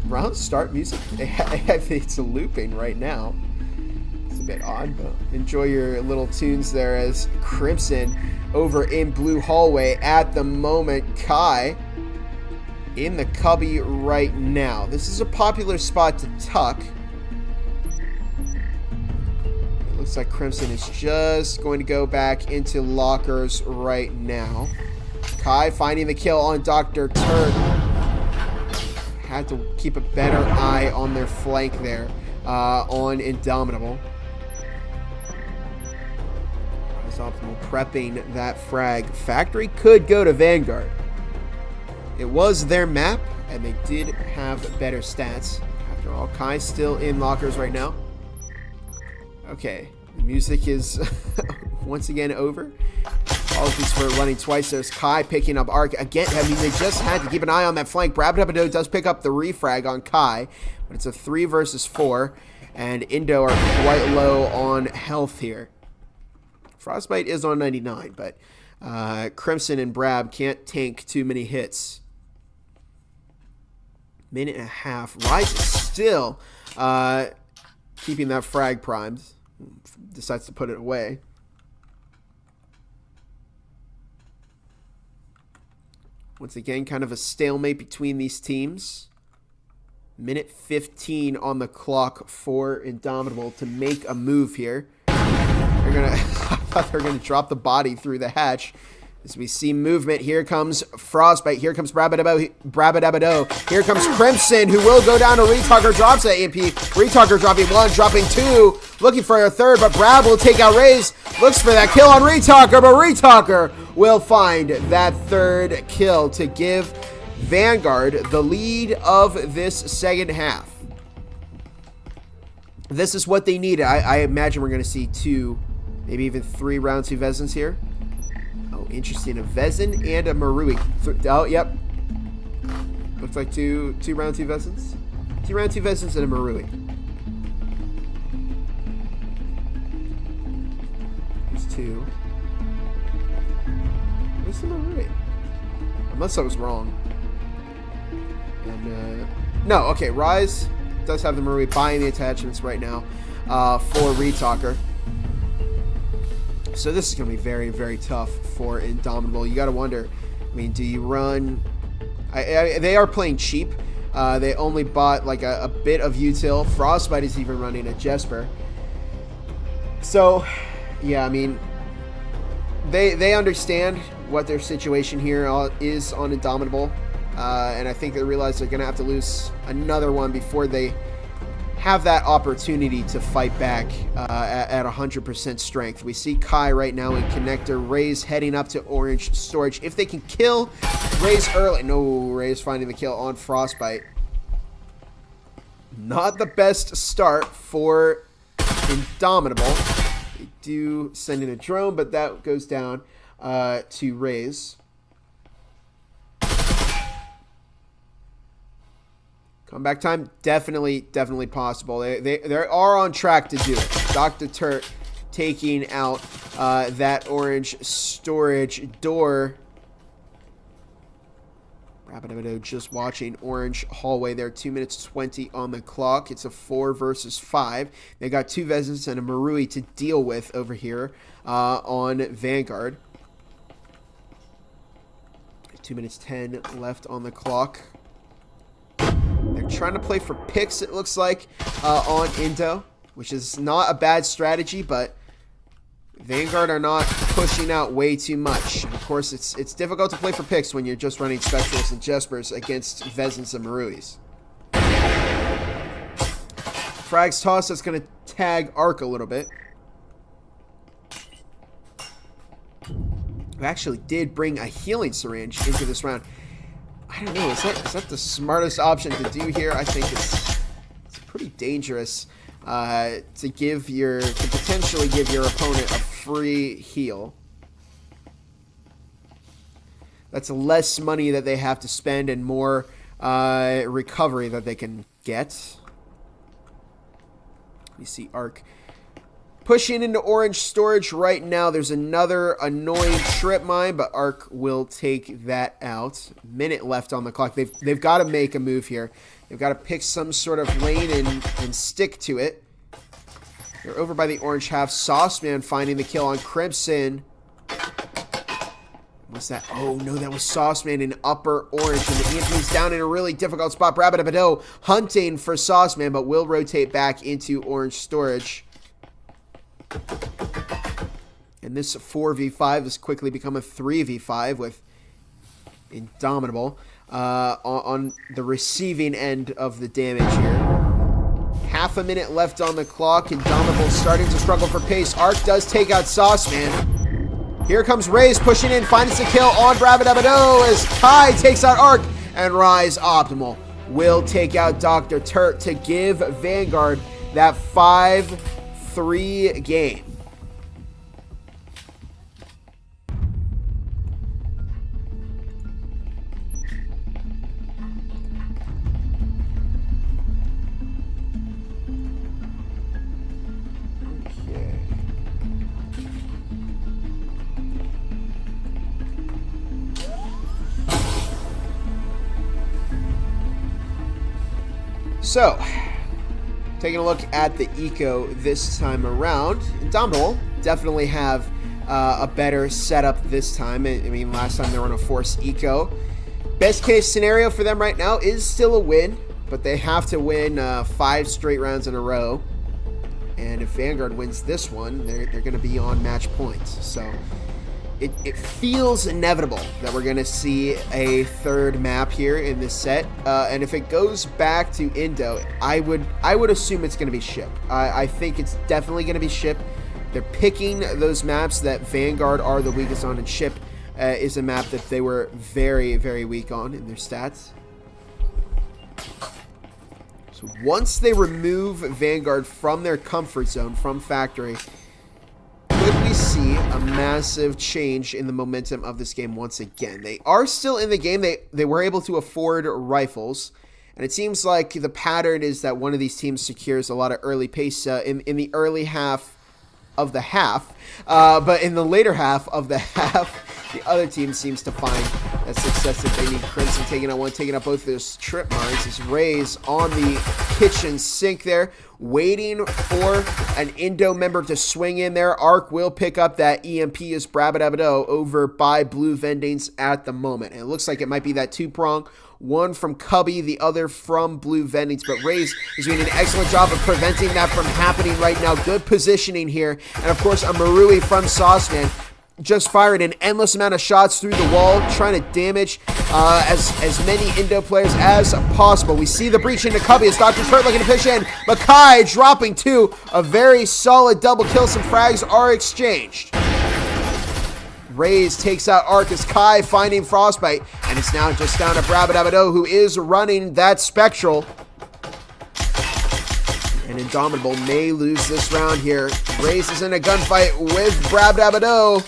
round start music? I think it's looping right now. It's a bit odd, but enjoy your little tunes there as Crimson over in blue hallway at the moment. Kai in the cubby right now. This is a popular spot to tuck. It looks like Crimson is just going to go back into lockers right now. Kai finding the kill on Dr. Turk. Had to keep a better eye on their flank there on Indomitable. Optimal prepping that frag. Factory could go to Vanguard. It was their map, and they did have better stats. After all, Kai's still in lockers right now. Okay, the music is once again over. Apologies for running twice. There's Kai picking up Arc again. I mean, they just had to keep an eye on that flank. Brabadabado does pick up the refrag on Kai, but it's a 3 versus 4, and Indo are quite low on health here. Frostbite is on 99, but Crimson and Brab can't tank too many hits. Minute and a half. Rise is still keeping that frag primed. Decides to put it away. Once again, kind of a stalemate between these teams. Minute 15 on the clock for Indomitable to make a move here. They're gonna, I thought they were gonna drop the body through the hatch. As we see movement, here comes Frostbite, here comes Brabadabado, here comes Crimson, who will go down to Retalker, drops that EMP. Retalker dropping 1, dropping 2, looking for a third, but Brab will take out Raze, looks for that kill on Retalker, but Retalker will find that third kill to give Vanguard the lead of this second half. This is what they needed. I imagine we're going to see 2, maybe even 3 round 2 Vezins here. Oh, interesting. A Vezin and a Marui. Oh, yep. Looks like two round 2 Vezins. 2 round 2 Vezins and a Marui. There's 2. Where's the Marui? Unless I was wrong. And, no, okay. Rise does have the Marui buying the attachments right now for Retalker. So this is going to be very, very tough for Indomitable. You got to wonder, I mean, do you run... they are playing cheap. They only bought like a bit of util. Frostbite is even running a Jesper. So, yeah, I mean, they understand what their situation here is on Indomitable. And I think they realize they're going to have to lose another one before they have that opportunity to fight back at 100% strength. We see Kai right now in connector. Raze heading up to orange storage. If they can kill Raze early. No, Raze finding the kill on Frostbite. Not the best start for Indomitable. They do send in a drone, but that goes down to Raze. Comeback time, definitely possible. They are on track to do it. Dr. Turk taking out that orange storage door. Rapido just watching orange hallway there. 2 minutes 20 on the clock. It's a 4 versus 5. They got 2 Vezins and a Marui to deal with over here on Vanguard. 2 minutes 10 left on the clock. They're trying to play for picks, it looks like, on Indo, which is not a bad strategy, but Vanguard are not pushing out way too much. And of course, it's difficult to play for picks when you're just running Spectrals and Jespers against Vezins and Maruis. Frag's toss, that's going to tag Arc a little bit. We actually did bring a healing syringe into this round. I don't know, is that the smartest option to do here? I think it's pretty dangerous to potentially give your opponent a free heal. That's less money that they have to spend and more recovery that they can get. You see Arc pushing into orange storage right now. There's another annoying trip mine, but Arc will take that out. Minute left on the clock. They've got to make a move here. They've got to pick some sort of lane and stick to it. They're over by the orange half. Sauceman finding the kill on Crimson. What's that? Oh, no, that was Sauceman in upper orange. And the EMP's down in a really difficult spot. Brabadabado hunting for Sauceman, but will rotate back into orange storage. And this 4v5 has quickly become a 3v5 with Indomitable on the receiving end of the damage here. Half a minute left on the clock. Indomitable starting to struggle for pace. Arc does take out Sauceman. Here comes Raze pushing in, finds the kill on Brabadabado as Kai takes out Arc, and Rise Optimal will take out Dr. Turt to give Vanguard that 5-3 game. So, taking a look at the eco this time around, Indomitable definitely have a better setup this time. I mean, last time they were on a force eco. Best case scenario for them right now is still a win, but they have to win 5 straight rounds in a row. And if Vanguard wins this one, they're going to be on match points. So it feels inevitable that we're going to see a third map here in this set. And if it goes back to Indo, I would assume it's going to be Ship. I think it's definitely going to be Ship. They're picking those maps that Vanguard are the weakest on, and Ship is a map that they were very, very weak on in their stats. So once they remove Vanguard from their comfort zone, from factory, could we see a massive change in the momentum of this game once again? They are still in the game. They were able to afford rifles, and it seems like the pattern is that one of these teams secures a lot of early pace in the early half of the half, but in the later half of the half, the other team seems to find that success that they need. Crimson taking out one, taking out both of those strip mines. This Raze on the kitchen sink there, waiting for an Indo member to swing in there. Arc will pick up that EMP as Brabadabado over by Blue Vendings at the moment. And it looks like it might be that two-prong. One from Cubby, the other from Blue Vendings. But Raze is doing an excellent job of preventing that from happening right now. Good positioning here. And of course, a Marui from Sauceman just fired an endless amount of shots through the wall, trying to damage as many Indo players as possible. We see the breach into Cubby as Dr. Turt looking to push in. Makai dropping 2. A very solid double kill. Some frags are exchanged. Raze takes out Arc as Kai finding Frostbite, and it's now just down to Brabadabado, who is running that Spectral. And Indomitable may lose this round here. Raze is in a gunfight with Brabadabado.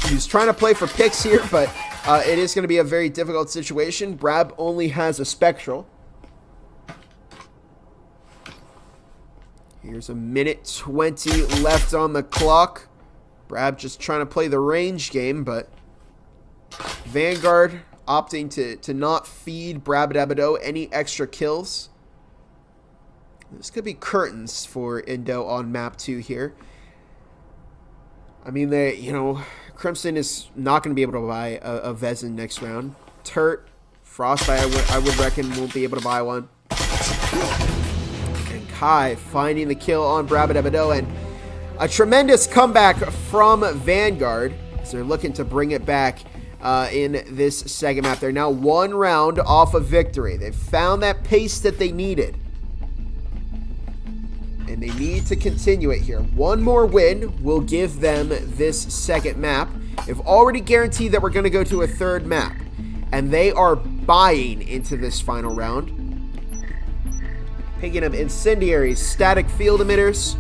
He's trying to play for picks here, but it is going to be a very difficult situation. Brab only has a Spectral. Here's a minute 20 left on the clock. Brab just trying to play the range game, but Vanguard opting to not feed Brabadabado any extra kills. This could be curtains for Indo on map 2 here. I mean, Crimson is not going to be able to buy a Vezin next round. Turt, Frostbite, I would reckon won't be able to buy one. And Kai finding the kill on Brabadabado, and A tremendous comeback from Vanguard, as they're looking to bring it back in this second map. They're now 1 round off of victory. They've found that pace that they needed, and they need to continue it here. One more win will give them this second map. They've already guaranteed that we're going to go to a third map, and they are buying into this final round. Picking up incendiaries, static field emitters.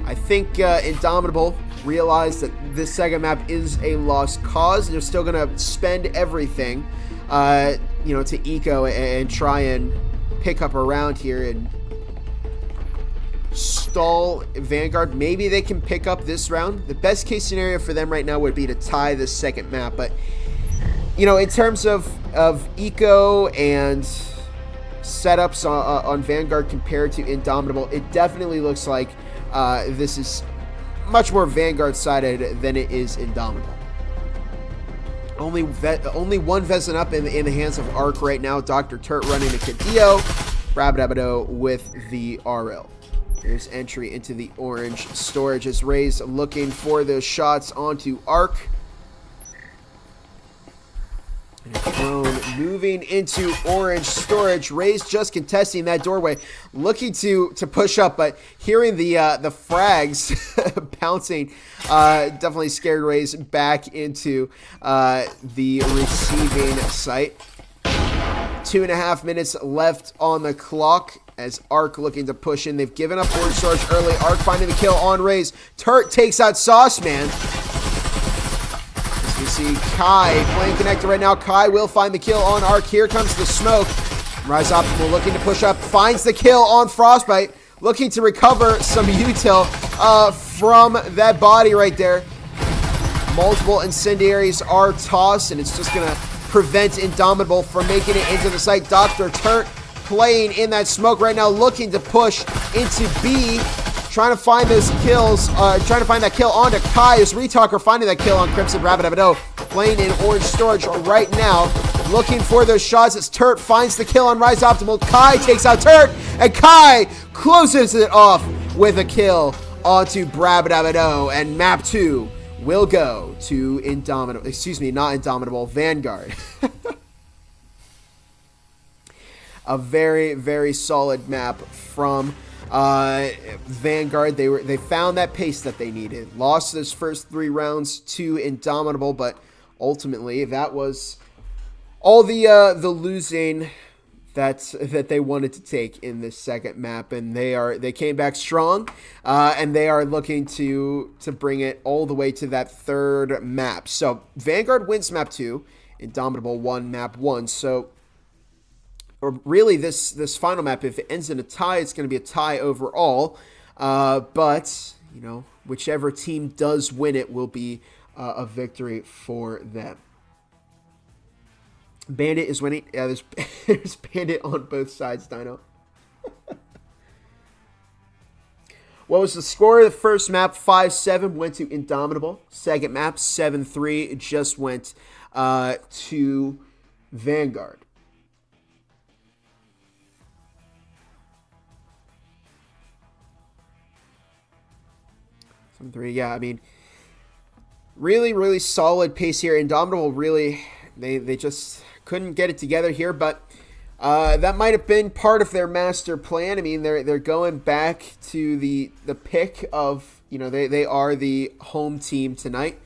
I think Indomitable realized that this second map is a lost cause. They're still going to spend everything, to eco and try and pick up a round here and stall Vanguard. Maybe they can pick up this round. The best case scenario for them right now would be to tie this second map. But, in terms of eco and setups on Vanguard compared to Indomitable, it definitely looks like this is much more Vanguard-sided than it is Indomitable. Only one Vezin up in the hands of Arc right now. Dr. Turt running the Cadillo. Brabadabadoh with the RL. There's entry into the orange storage as Ray's looking for those shots onto Arc. And a drone moving into orange storage. Ray's just contesting that doorway, looking to push up, but hearing the frags bouncing definitely scared Ray's back into the receiving site. 2.5 minutes left on the clock as Arc looking to push in. They've given up orange storage early. Arc finding the kill on Ray's. Turt takes out Sauce Man. As we see Kai playing connector right now. Kai will find the kill on Arc. Here comes the smoke. Rise Optimal looking to push up. Finds the kill on Frostbite. Looking to recover some util from that body right there. Multiple incendiaries are tossed, and it's just going to prevent Indomitable from making it into the site. Dr. Turt playing in that smoke right now, looking to push into B, trying to find those kills, trying to find that kill onto Kai as Retalker finding that kill on Crimson Brabadabadoh, playing in orange storage right now, looking for those shots as Turt finds the kill on Rise Optimal. Kai takes out Turt, and Kai closes it off with a kill onto Brabadabadoh, and map 2 will go to Indomitable, not Indomitable, Vanguard. A very, very solid map from Vanguard. They found that pace that they needed. Lost those first 3 rounds to Indomitable, but ultimately that was all the losing that they wanted to take in this second map, and they came back strong, and they are looking to bring it all the way to that third map. So Vanguard wins map 2, Indomitable won map 1. So, or really this final map, if it ends in a tie, it's going to be a tie overall. But whichever team does win it will be a victory for them. Bandit is winning. Yeah, there's Bandit on both sides, Dino. What was the score of the first map? 5-7 went to Indomitable. Second map, 7-3, just went to Vanguard. Yeah, I mean, really, really solid pace here. Indomitable really, they just couldn't get it together here, but that might have been part of their master plan. I mean, they're going back to the pick of, they are the home team tonight.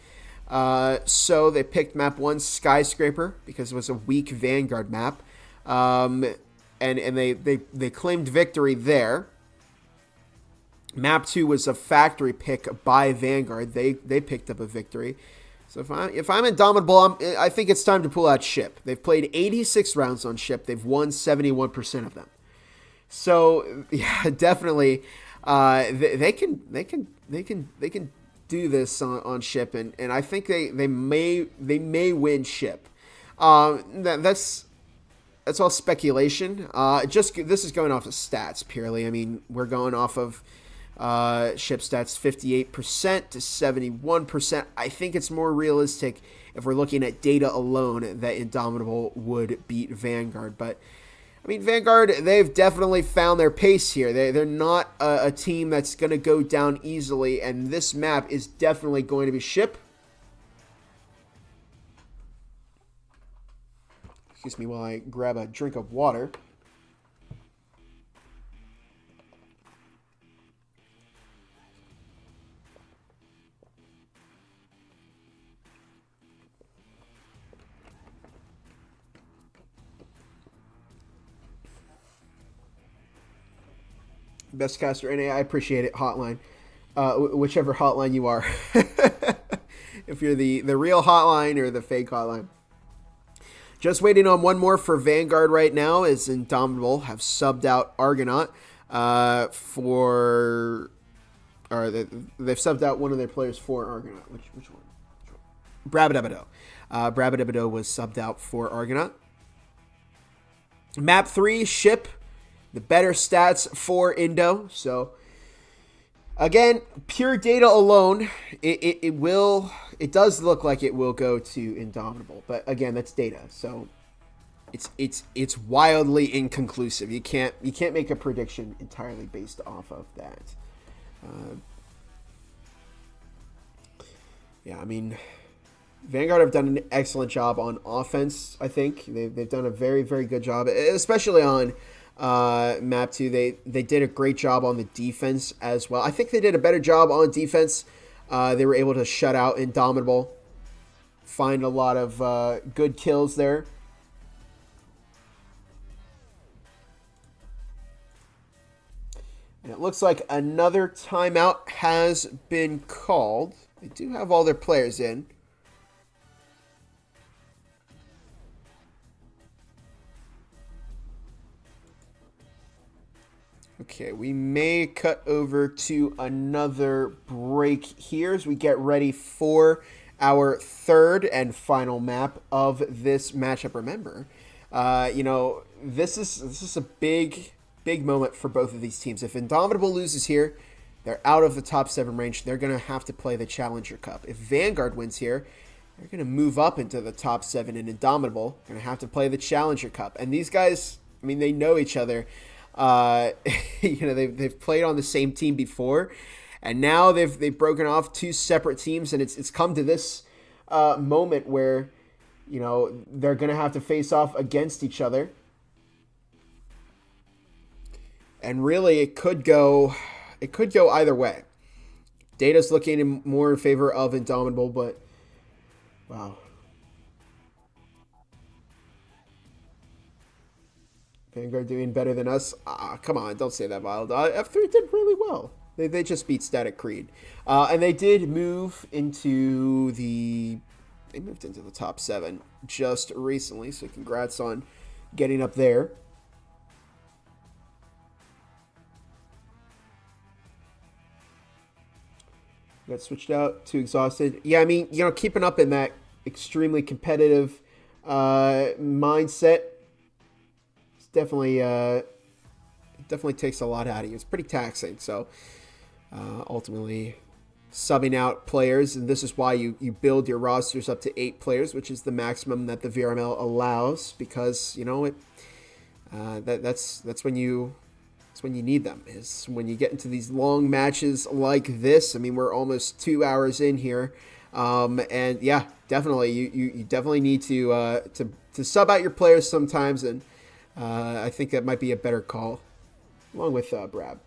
So they picked map 1, Skyscraper, because it was a weak Vanguard map. And they claimed victory there. Map 2 was a factory pick by Vanguard. They picked up a victory. So if I'm Indomitable, I think it's time to pull out ship. They've played 86 rounds on ship. They've won 71% of them. So yeah, definitely, they can do this on ship, and I think they may win ship. That's all speculation. This is going off of stats purely. I mean, we're going off of ship stats 58% to 71%. I think it's more realistic if we're looking at data alone that Indomitable would beat Vanguard. But I mean, Vanguard, they've definitely found their pace here. They're not a team that's going to go down easily, and this map is definitely going to be ship. Excuse me while I grab a drink of water. Best caster NA, I appreciate it. Hotline, whichever hotline you are, if you're the real hotline or the fake hotline. Just waiting on one more for Vanguard right now, as Indomitable have subbed out Argonaut they've subbed out one of their players for Argonaut. Which one? Brabadabido. Brabadabido was subbed out for Argonaut. Map 3, ship. The better stats for Indo. So, again, pure data alone, it does look like it will go to Indomitable. But again, that's data, so it's wildly inconclusive. You can't make a prediction entirely based off of that. Yeah, I mean, Vanguard have done an excellent job on offense. I think they've done a very, very good job, especially on map 2. They did a great job on the defense as well. I think they did a better job on defense. They were able to shut out Indomitable, find a lot of good kills there. And it looks like another timeout has been called. They do have all their players in. Okay, we may cut over to another break here as we get ready for our third and final map of this matchup. Remember, this is a big moment for both of these teams. If Indomitable loses here, they're out of the top 7 range. They're going to have to play the Challenger Cup. If Vanguard wins here, they're going to move up into the top 7, and Indomitable going to have to play the Challenger Cup. And these guys, I mean, they know each other. They've played on the same team before, and now they've broken off 2 separate teams, and it's come to this moment where they're going to have to face off against each other. And really, it could go either way. Data's looking more in favor of Indomitable, but wow. Vanguard doing better than us. Come on, don't say that, Wild. F3 did really well. They just beat Static Creed. And they did move into the top 7 just recently, so congrats on getting up there. Got switched out to Exhausted. Yeah, I mean, keeping up in that extremely competitive mindset, it's definitely takes a lot out of you. It's pretty taxing. So ultimately, subbing out players, and this is why you build your rosters up to 8 players, which is the maximum that the VRML allows, because that's when you need them, is when you get into these long matches like this. I mean, we're almost 2 hours in here, and yeah, definitely you definitely need to sub out your players sometimes, and I think that might be a better call, along with Brab.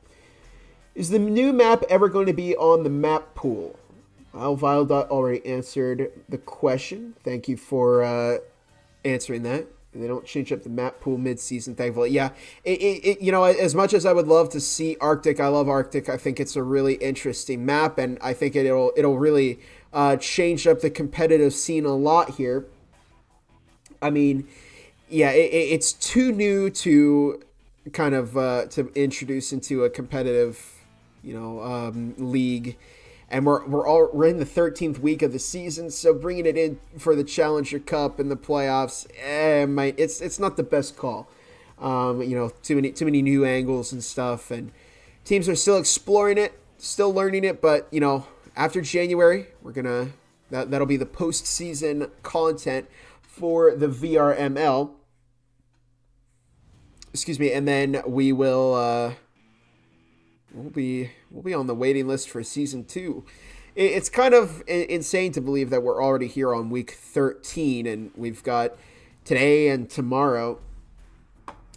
Is the new map ever going to be on the map pool? Well, Viledot already answered the question. Thank you for answering that. They don't change up the map pool mid-season, thankfully. Yeah, as much as I would love to see Arctic, I love Arctic. I think it's a really interesting map, and I think it'll really change up the competitive scene a lot here. I mean, yeah, it's too new to kind of to introduce into a competitive, league. And we're in the 13th week of the season, so bringing it in for the Challenger Cup and the playoffs, it's not the best call. Too many new angles and stuff, and teams are still exploring it, still learning it. But after January, that'll be the postseason content for the VRML. excuse me, and then we will we'll be on the waiting list for season 2. It's kind of insane to believe that we're already here on week 13, and we've got today and tomorrow,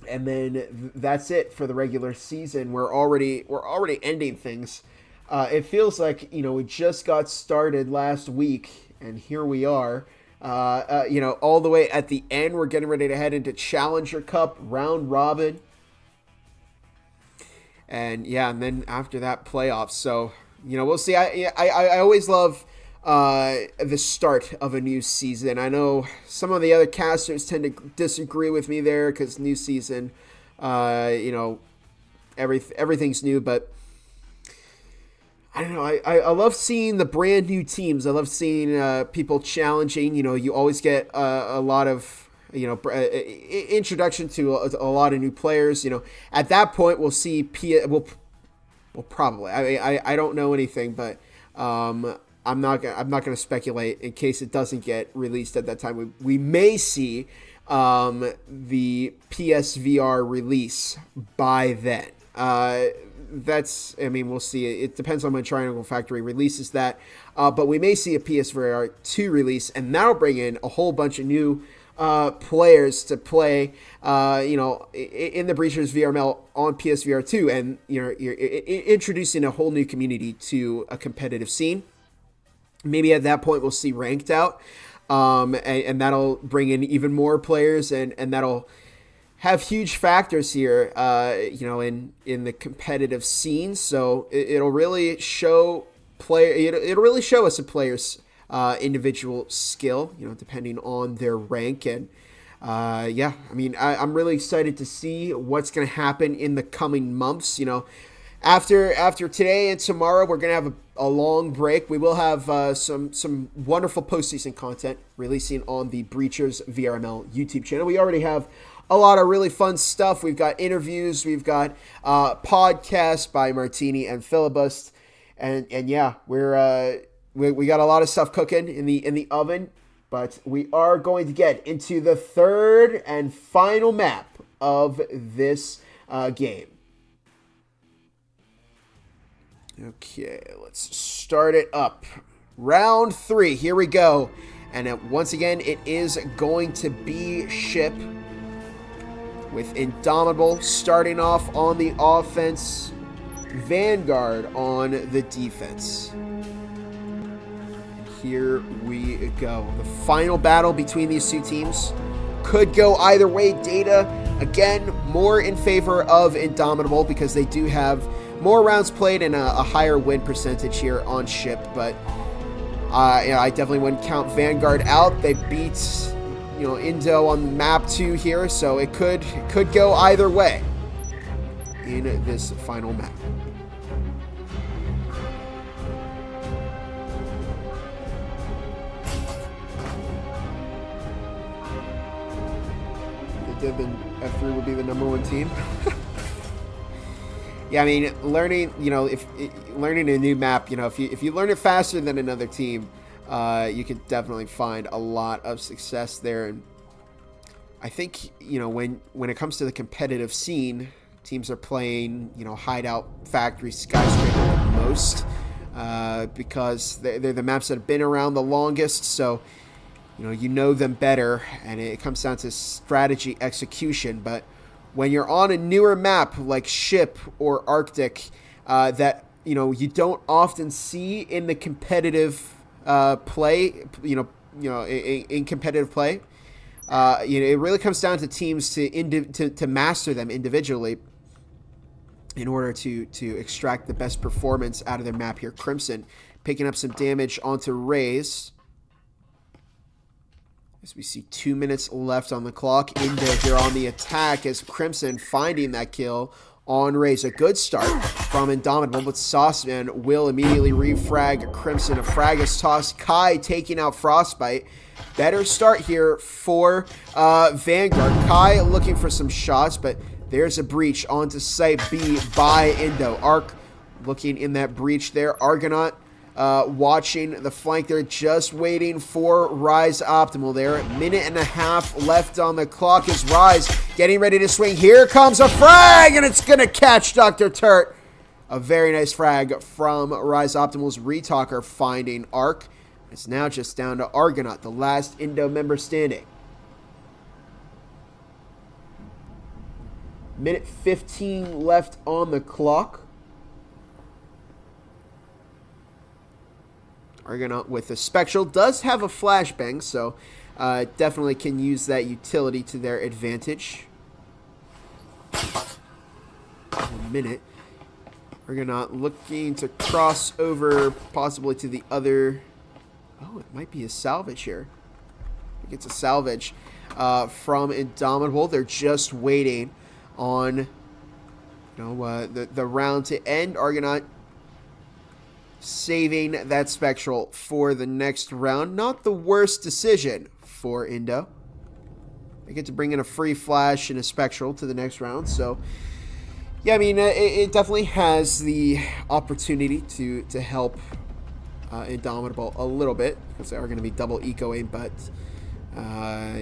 and then that's it for the regular season. We're already ending things. It feels like, we just got started last week, and here we are. All the way at the end. We're getting ready to head into Challenger Cup round robin, and then after that, playoffs. So we'll see. I always love the start of a new season. I know some of the other casters tend to disagree with me there because new season, everything's new. But I don't know. I love seeing the brand new teams. I love seeing people challenging. You always get a lot of introduction to a lot of new players. At that point, we'll see. Well, probably. I don't know anything, but I'm not gonna speculate in case it doesn't get released at that time. We may see the PSVR release by then. We'll see. It depends on when Triangle Factory releases that, but we may see a PSVR 2 release, and that'll bring in a whole bunch of new players to play, in the Breachers VRML on PSVR 2, and you're introducing a whole new community to a competitive scene. Maybe at that point we'll see ranked out, and that'll bring in even more players, and that'll have huge factors here, in the competitive scene. So it'll really show it'll really show us a player's individual skill, depending on their rank. And I'm really excited to see what's going to happen in the coming months. After today and tomorrow, we're going to have a long break. We will have some wonderful postseason content releasing on the Breachers VRML YouTube channel. We already have a lot of really fun stuff. We've got interviews. We've got podcasts by Martini and Filibust. And we got a lot of stuff cooking in the oven. But we are going to get into the third and final map of this game. Okay, let's start it up. Round 3, here we go. And once again, it is going to be Ship, with Indomitable starting off on the offense, Vanguard on the defense. And here we go. The final battle between these two teams could go either way. Data, again, more in favor of Indomitable because they do have more rounds played and a higher win percentage here on Ship. But I definitely wouldn't count Vanguard out. They beat Indo on map 2 here, so it could go either way in this final map. They did, then F3 would be the number 1 team. Yeah, learning, if learning a new map, if you learn it faster than another team, you can definitely find a lot of success there. And I think, when it comes to the competitive scene, teams are playing, hideout, factory, skyscraper the most, because they're the maps that have been around the longest. So, you know them better, and it comes down to strategy execution. But when you're on a newer map like Ship or Arctic, that, you don't often see in the competitive play, in competitive play, it really comes down to teams to master them individually in order to extract the best performance out of their map here. Crimson picking up some damage onto Raze. As we see 2 minutes left on the clock. Indo here on the attack as Crimson finding that kill on Raze. A good start from Indomitable, but Sauceman will immediately refrag Crimson. A frag is tossed. Kai taking out Frostbite. Better start here for Vanguard. Kai looking for some shots, but there's a breach onto Site B by Indo. Arc looking in that breach there. Argonaut watching the flank there, just waiting for Rise Optimal there. A minute and a half left on the clock as Rise getting ready to swing. Here comes a frag, and it's going to catch Dr. Turt. A very nice frag from Rise Optimal's Retalker finding Arc. It's now just down to Argonaut, the last Indo member standing. Minute 15 left on the clock. Argonaut with a Spectral does have a flashbang, so definitely can use that utility to their advantage. 1 minute. Argonaut looking to cross over possibly to the other. Oh, it might be a salvage here. I think it's a salvage from Indomitable. They're just waiting on the round to end. Argonaut saving that Spectral for the next round. Not the worst decision for Indo. They get to bring in a free flash and a Spectral to the next round. So, yeah, I mean, it definitely has the opportunity to help Indomitable a little bit, because they are going to be double ecoing, but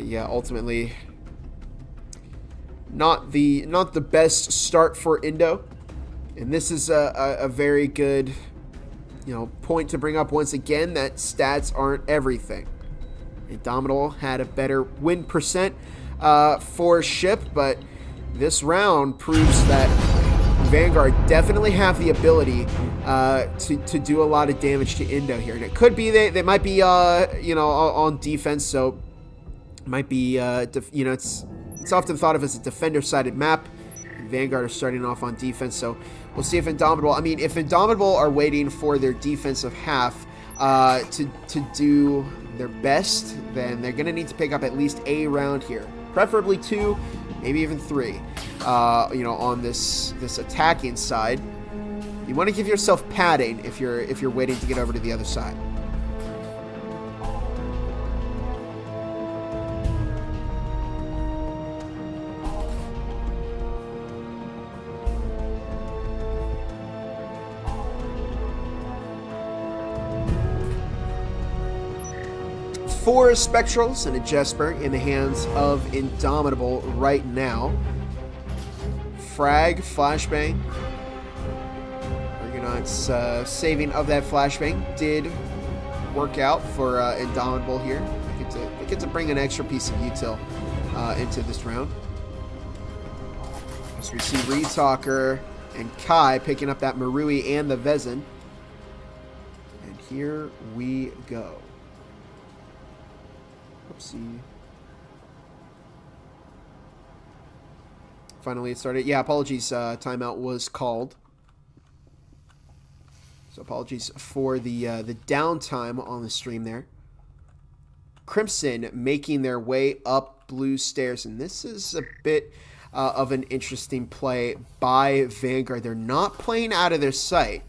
yeah, ultimately not the best start for Indo. And this is a very good point to bring up once again, that stats aren't everything. Indomitable had a better win percent for ship, but this round proves that Vanguard definitely have the ability to do a lot of damage to Indo here. And it could be they might be on defense, so it might be it's often thought of as a defender-sided map. And Vanguard are starting off on defense, so we'll see if Indomitable. I mean, if Indomitable are waiting for their defensive half to do their best, then they're going to need to pick up at least a round here, preferably 2, maybe even 3. On this attacking side, you want to give yourself padding if you're waiting to get over to the other side. Four Spectrals and a Jesper in the hands of Indomitable right now. Frag, flashbang. Argonaut's saving of that flashbang did work out for Indomitable here. They get to bring an extra piece of util into this round. As we see Retalker and Kai picking up that Marui and the Vezin. And here we go. Oopsie. Finally it started. Yeah, apologies, timeout was called. So apologies for the downtime on the stream there. Crimson making their way up blue stairs, and this is a bit of an interesting play by Vanguard. They're not playing out of their sight,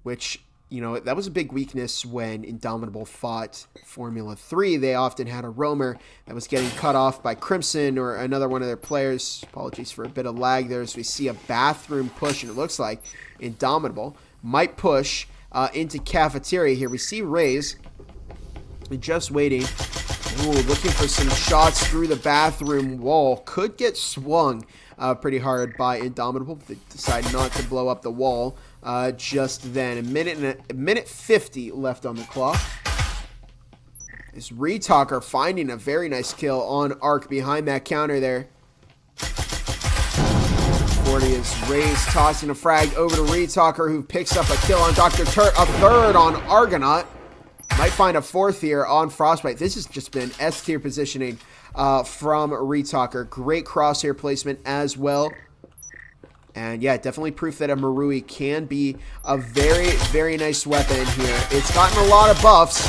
which, that was a big weakness when Indomitable fought Formula 3. They often had a roamer that was getting cut off by Crimson or another one of their players. Apologies for a bit of lag there as we see a bathroom push, and it looks like Indomitable might push into cafeteria here. We see Raze just waiting. Ooh, looking for some shots through the bathroom wall. Could get swung pretty hard by Indomitable. They decide not to blow up the wall just then. A minute 50 left on the clock. This Retalker finding a very nice kill on Arc behind that counter there. 40 is Raze tossing a frag over to Retalker, who picks up a kill on Dr. Turt. A third on Argonaut. Might find a fourth here on Frostbite. This has just been S-tier positioning from Retalker. Great crosshair placement as well. And yeah, definitely proof that a Marui can be a very, very nice weapon here. It's gotten a lot of buffs,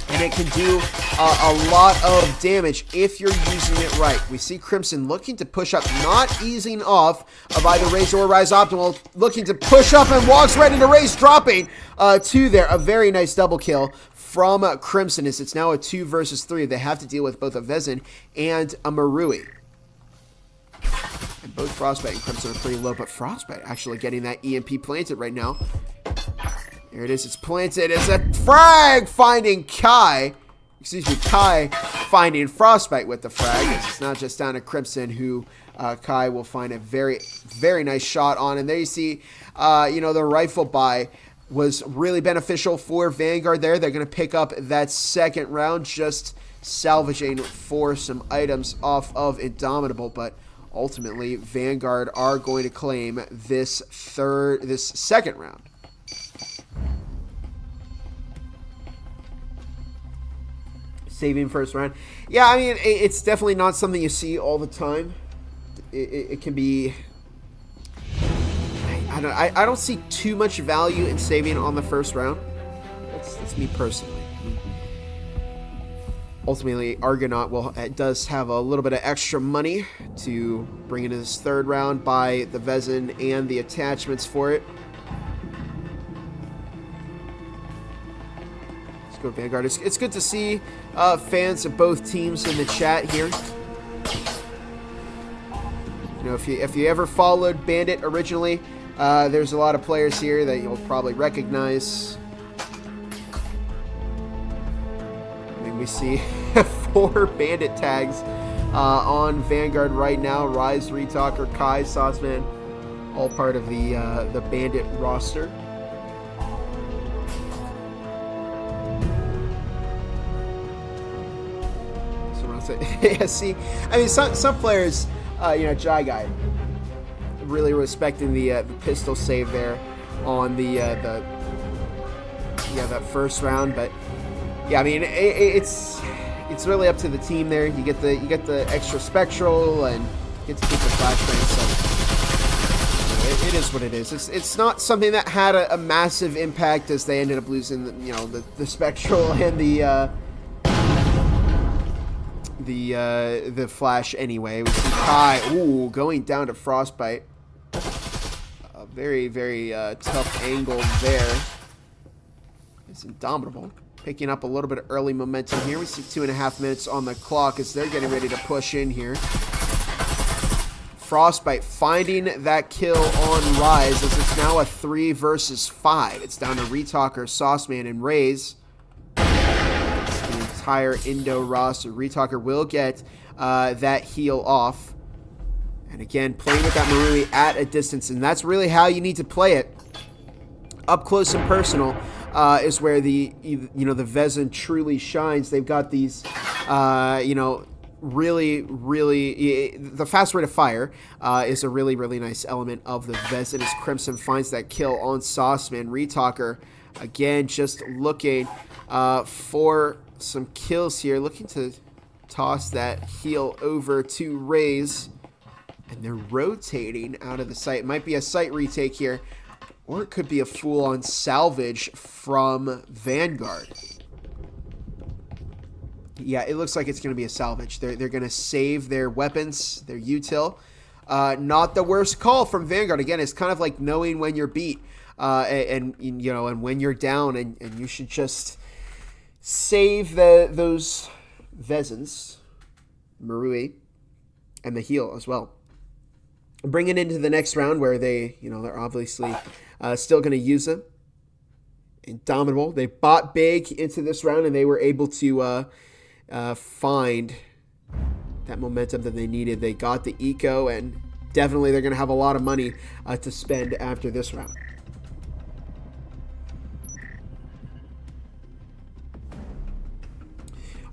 and it can do a lot of damage if you're using it right. We see Crimson looking to push up, not easing off of either Raze or Rise Optimal, looking to push up and walks right into Raze, dropping 2 there. A very nice double kill from Crimson, as it's now a 2 versus 3. They have to deal with both a Vezin and a Marui. And both Frostbite and Crimson are pretty low, but Frostbite actually getting that EMP planted right now. There it is. It's planted. It's a frag finding Kai. excuse me, Kai finding Frostbite with the frag. It's not just down to Crimson, who Kai will find a very, very nice shot on. And there you see, you know, the rifle buy was really beneficial for Vanguard there. They're going to pick up that second round, just salvaging for some items off of Indomitable. But ultimately, Vanguard are going to claim this second round. Saving first round. Yeah, I mean, it's definitely not something you see all the time. It can be... I don't see too much value in saving on the first round. That's me personally. Ultimately, Argonaut does have a little bit of extra money to bring into this third round, buy the Vezin and the attachments for it. Let's go Vanguard. It's good to see fans of both teams in the chat here. You know, if you ever followed Bandit originally, there's a lot of players here that you'll probably recognize. I mean, we see 4 Bandit tags on Vanguard right now. Rise, Retalker, Kai, Sauceman, all part of the Bandit roster. Yeah, see, I mean, some players, you know, Jai Guy, really respecting the pistol save there on that first round. But yeah, I mean, it's really up to the team there. You get the extra spectral and get to keep the flashbang. So it is what it is. It's not something that had a massive impact, as they ended up losing, you know, the spectral and the flash anyway. We see Kai, going down to Frostbite. A very, very tough angle there. It's Indomitable picking up a little bit of early momentum here. We see 2.5 minutes on the clock as they're getting ready to push in here. Frostbite finding that kill on Rise, as it's now a 3 versus 5. It's down to Retalker, Sauceman, and Raze. Entire Indo roster. Retalker will get that heal off. And again, playing with that Marui at a distance, and that's really how you need to play it. Up close and personal is where the Vezin truly shines. They've got these, really, the fast rate of fire is a really, really nice element of the Vezin, as Crimson finds that kill on Sauceman. Retalker, again, just looking for some kills here, looking to toss that heal over to Raze, and they're rotating out of the site. It might be a site retake here, or it could be a full-on salvage from Vanguard. Yeah, it looks like it's going to be a salvage. They're going to save their weapons, their util. Not the worst call from Vanguard. Again, it's kind of like knowing when you're beat, and when you're down, and you should just save those Vezins, Marui, and the heal as well. Bring it into the next round where they're obviously still going to use them. Indomitable, they bought big into this round, and they were able to find that momentum that they needed. They got the eco, and definitely they're going to have a lot of money to spend after this round.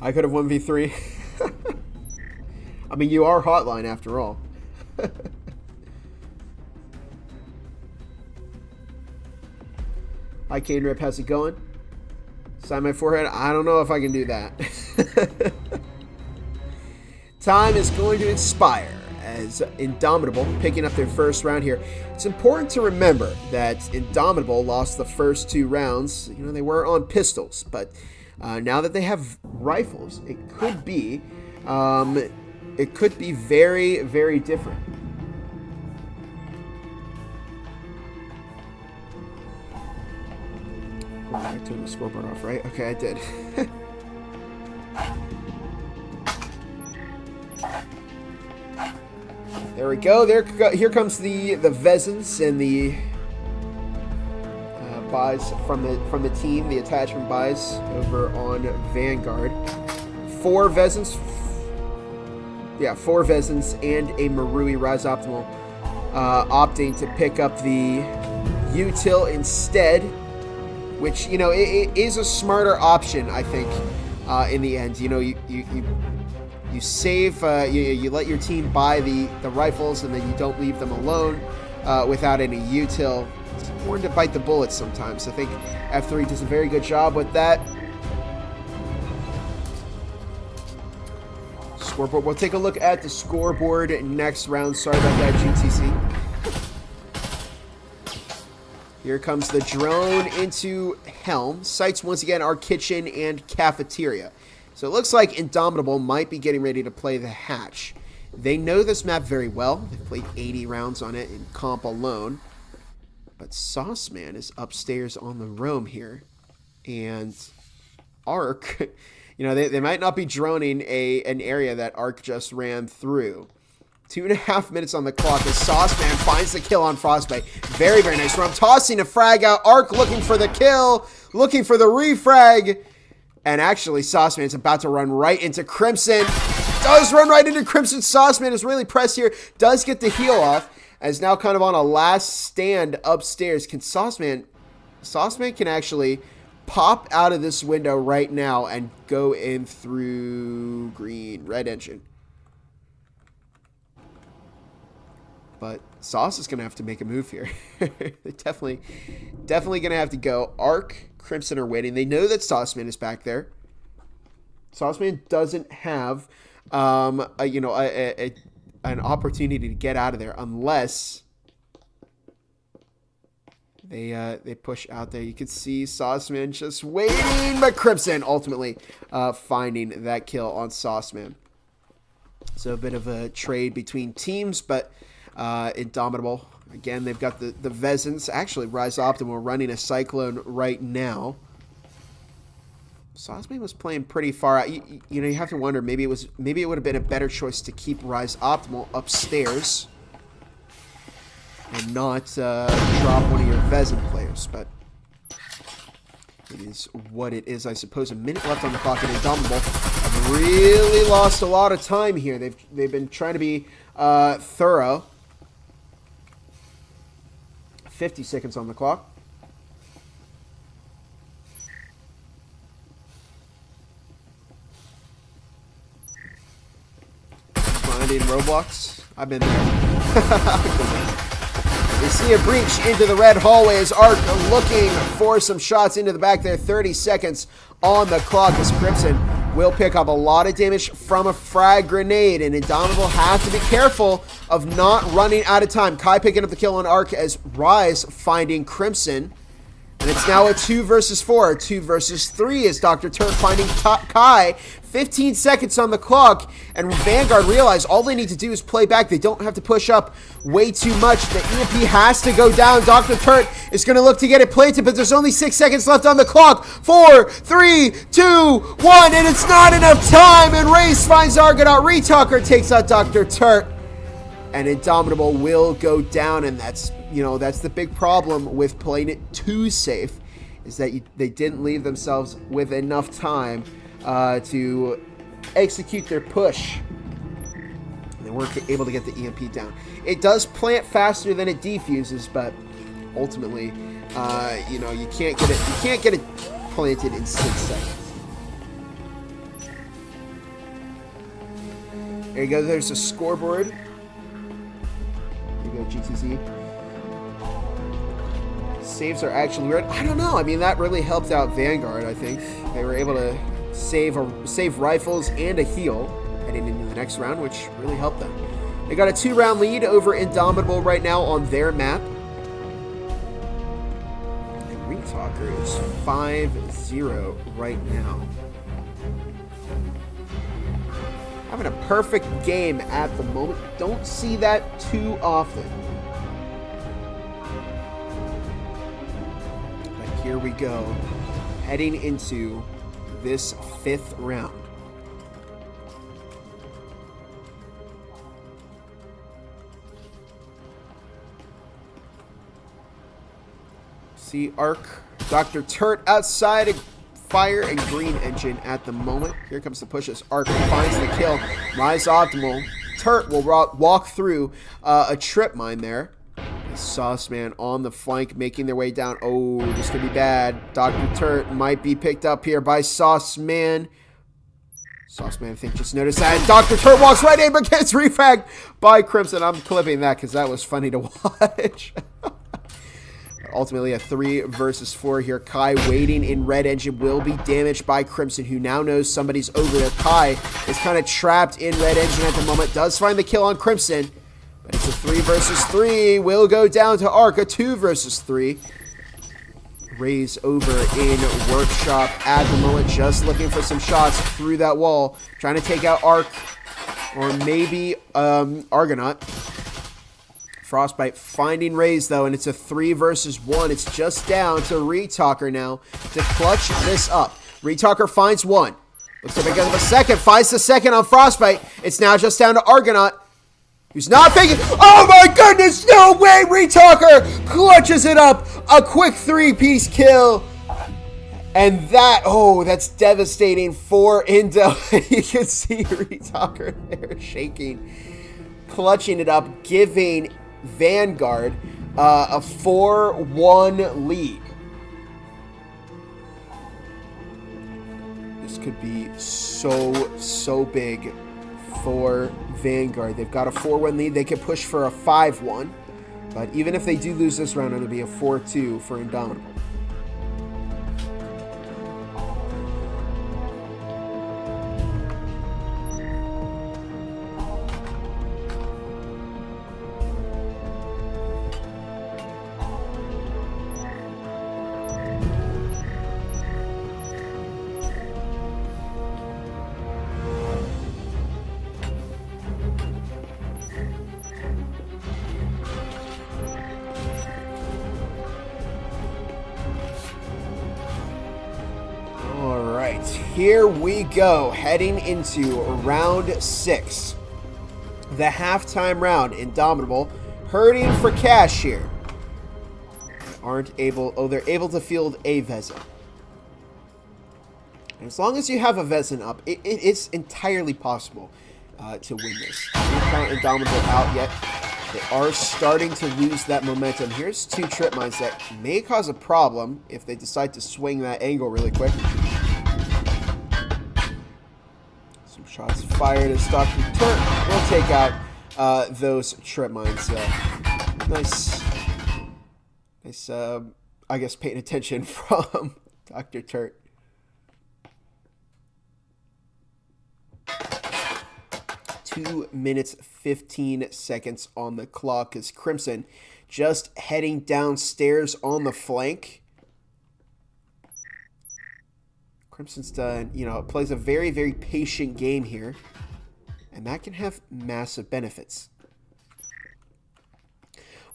I could have 1v3. I mean, you are Hotline after all. Hi, Kane Rip, how's it going? Sign my forehead? I don't know if I can do that. Time is going to expire as Indomitable picking up their first round here. It's important to remember that Indomitable lost the first 2 rounds. You know, they were on pistols, but now that they have rifles, it could be very, very different. Oh, I turned the scoreboard off, right? Okay, I did. There we go. Here comes the Vezins and the buys from the team, the attachment buys over on Vanguard. 4 Vezins. Yeah, 4 Vezins and a Marui Rise Optimal. Opting to pick up the util instead, which, you know, it is a smarter option, I think, in the end. You know, you save, you let your team buy the rifles, and then you don't leave them alone without any util. It's important to bite the bullet sometimes. I think F3 does a very good job with that. Scoreboard. We'll take a look at the scoreboard next round. Sorry about that, GTC. Here comes the drone into Helm. Sites once again are kitchen and cafeteria. So it looks like Indomitable might be getting ready to play the hatch. They know this map very well. They've played 80 rounds on it in comp alone. But Sauceman is upstairs on the roam here. And Ark, you know, they might not be droning an area that Ark just ran through. 2.5 minutes on the clock as Sauceman finds the kill on Frostbite. Very, very nice run. Tossing a frag out. Ark looking for the kill. Looking for the refrag. And actually, Sauceman's about to run right into Crimson. Does run right into Crimson. Sauceman is really pressed here. Does get the heal off. As now kind of on a last stand upstairs. Can Sauceman can actually pop out of this window right now and go in through green. Red engine. But Sauce is going to have to make a move here. They're definitely going to have to go. Ark, Crimson are waiting. They know that Sauceman is back there. Sauceman doesn't have an opportunity to get out of there unless they push out there. You can see Sauceman just waiting, but Crimson ultimately finding that kill on Sauceman. So a bit of a trade between teams, but Indomitable. Again, they've got the Vezins. Actually, Rise Optimal running a Cyclone right now. Sauceman was playing pretty far out. You know, you have to wonder, maybe it would have been a better choice to keep Rise Optimal upstairs and not drop one of your Vezin players, but it is what it is, I suppose. A minute left on the clock, and Indomitable have really lost a lot of time here. They've been trying to be thorough. 50 seconds on the clock. Grinding Roblox. I've been there. They see a breach into the red hallway as Ark looking for some shots into the back there. 30 seconds on the clock as Crimson will pick up a lot of damage from a frag grenade, and Indomitable have to be careful of not running out of time. Kai picking up the kill on Ark as Rise finding Crimson. And it's now a 2 versus 4, 2 versus 3 as Dr. Turk finding Kai. 15 seconds on the clock, and Vanguard realize all they need to do is play back. They don't have to push up way too much. The EMP has to go down. Dr. Turk is going to look to get it planted, but there's only 6 seconds left on the clock. 4, 3, 2, 1, and it's not enough time, and Race finds Argonaut. Retalker takes out Dr. Turk, and Indomitable will go down, and that's the big problem with playing it too safe, is that they didn't leave themselves with enough time to execute their push. They weren't able to get the EMP down. It does plant faster than it defuses, but ultimately, you can't get it planted in 6 seconds. There you go. There's a scoreboard. There you go, GTZ. Saves are actually weird. I don't know. I mean, that really helped out Vanguard, I think. They were able to save rifles and a heal heading into the next round, which really helped them. They got a 2-round lead over Indomitable right now on their map. And Retalker is 5-0 right now. Having a perfect game at the moment. Don't see that too often. But here we go. Heading into this 5th round. see Arc, Dr. Turt outside, fire and green engine at the moment. Here comes the push as Arc finds the kill. Rise Optimal. Turt will walk through a trip mine there. Sauce Man on the flank making their way down. Oh, this could be bad. Dr. Turt might be picked up here by Sauce Man. Sauce Man, I think, just noticed that. Dr. Turt walks right in but gets refagged by Crimson. I'm clipping that because that was funny to watch. Ultimately, a 3 versus 4 here. Kai waiting in red engine will be damaged by Crimson, who now knows somebody's over there. Kai is kind of trapped in red engine at the moment. Does find the kill on Crimson. But it's a 3 versus 3. Will go down to Arc. A 2 versus 3. Raze over in Workshop at the moment. Just looking for some shots through that wall. Trying to take out Arc. Or maybe Argonaut. Frostbite finding Raze though, and it's a 3 versus 1. It's just down to Retalker now to clutch this up. Retalker finds 1. Looks to pick up a second. Finds the second on Frostbite. It's now just down to Argonaut, who's not thinking. Oh my goodness, no way! Retalker clutches it up. A quick 3-piece kill. And that, oh, that's devastating for Indo. You can see Retalker there shaking. Clutching it up, giving Vanguard a 4-1 lead. This could be so big for Vanguard. They've got a 4-1 lead. They could push for a 5-1. But even if they do lose this round, it'll be a 4-2 for Indomitable. Here we go, heading into round 6. The halftime round. Indomitable hurting for cash here. They're able to field a Vezin. And as long as you have a Vezin up, it is entirely possible to win this. I don't count Indomitable out yet. They are starting to lose that momentum. Here's 2 trip mines that may cause a problem if they decide to swing that angle really quick. Shots fired as Dr. Turt will take out those trip mines. Nice, I guess, paying attention from Dr. Turt. Two minutes, 15 seconds on the clock as Crimson just heading downstairs on the flank. Crimson's done, plays a very, very patient game here. And that can have massive benefits.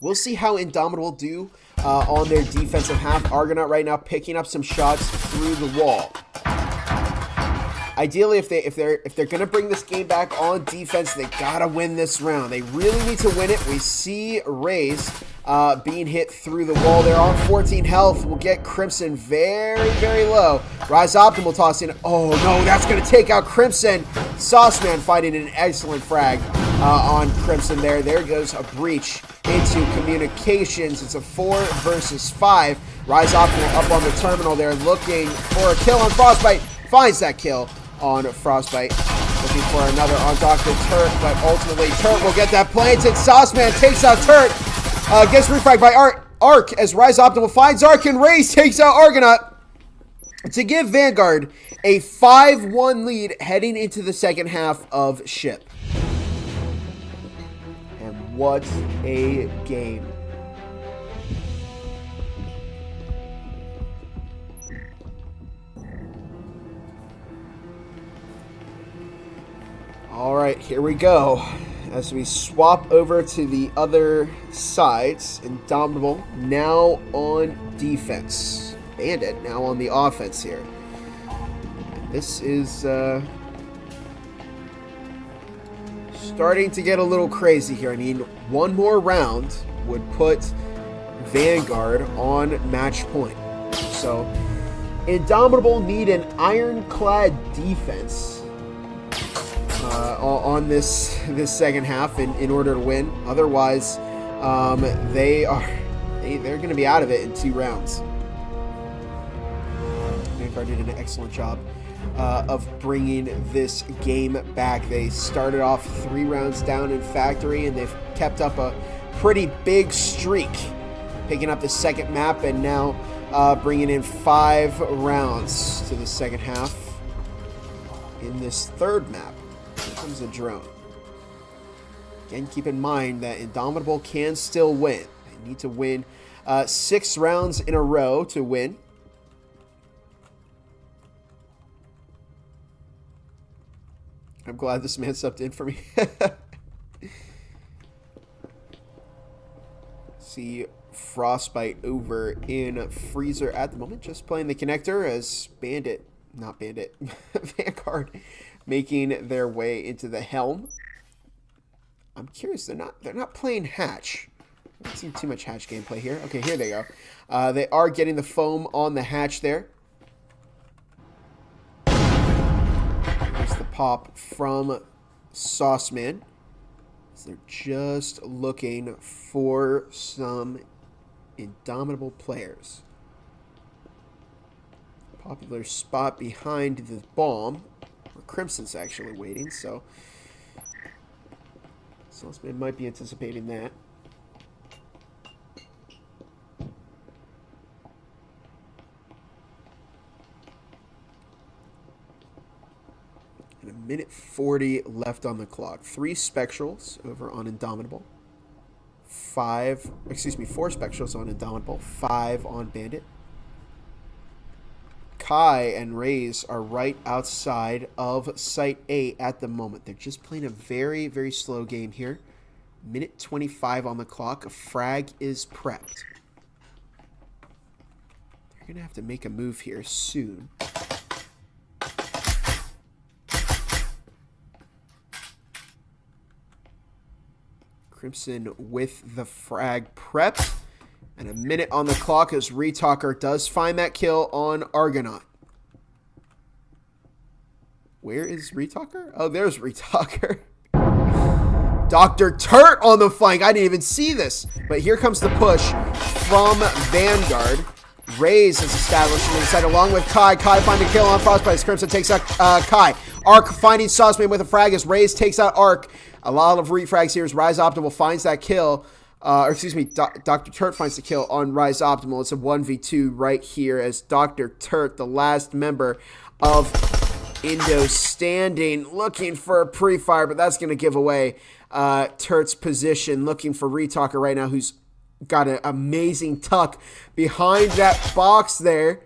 We'll see how Indomitable do on their defensive half. Argonaut right now picking up some shots through the wall. Ideally, if they're gonna bring this game back on defense, they gotta win this round. They really need to win it. We see Raze being hit through the wall. They're on 14 health. Will get Crimson very, very low. Rise Optimal tossing. Oh no, that's gonna take out Crimson. Sauceman fighting an excellent frag on Crimson there. There goes a breach into communications. It's a 4 versus 5. Rise Optimal up on the terminal there, looking for a kill on Frostbite. Finds that kill on Frostbite. Looking for another on Dr. Turt, but ultimately Turt will get that planted. Sauceman takes out Turt. Gets refragged by Arc as Rise Optimal finds Arc, and Raze takes out Argonaut to give Vanguard a 5-1 lead heading into the second half of Ship. And what a game. All right, here we go. As we swap over to the other sides, Indomitable now on defense. Bandit now on the offense here. And this is starting to get a little crazy here. I mean, one more round would put Vanguard on match point. So Indomitable need an ironclad defense on this second half in order to win. Otherwise, they're going to be out of it in 2 rounds. Vanguard did an excellent job of bringing this game back. They started off 3 rounds down in Factory, and they've kept up a pretty big streak, picking up the second map and now bringing in 5 rounds to the second half. In this third map, here comes a drone. Again, keep in mind that Indomitable can still win. They need to win 6 rounds in a row to win. I'm glad this man stepped in for me. See Frostbite over in Freezer at the moment, just playing the connector as Vanguard making their way into the helm. I'm curious, they're not playing hatch. I don't see too much hatch gameplay here. Okay, here they go. They are getting the foam on the hatch there. There's the pop from Sauceman. They're just looking for some Indomitable players. Popular spot behind the bomb, where Crimson's actually waiting, so Sauceman might be anticipating that. And 1:40 left on the clock. 3 Spectrals over on Indomitable. 4 Spectrals on Indomitable. 5 on Bandit. Kai and Raze are right outside of Site A at the moment. They're just playing a very, very slow game here. 1:25 on the clock. A frag is prepped. They're going to have to make a move here soon. Crimson with the frag prepped. And 1 minute on the clock as Retalker does find that kill on Argonaut. Where is Retalker? Oh, there's Retalker. Dr. Turt on the flank. I didn't even see this. But here comes the push from Vanguard. Raze is established on the side along with Kai. Kai finding a kill on Frostbite as Crimson takes out Kai. Arc finding Sauceman with a frag as Raze takes out Arc. A lot of refrags here as Rise Optimal finds that kill. Dr. Turt finds the kill on Rise Optimal. It's a 1v2 right here as Dr. Turt, the last member of Indo standing, looking for a pre-fire, but that's going to give away Turt's position. Looking for Retalker right now, who's got an amazing tuck behind that box there.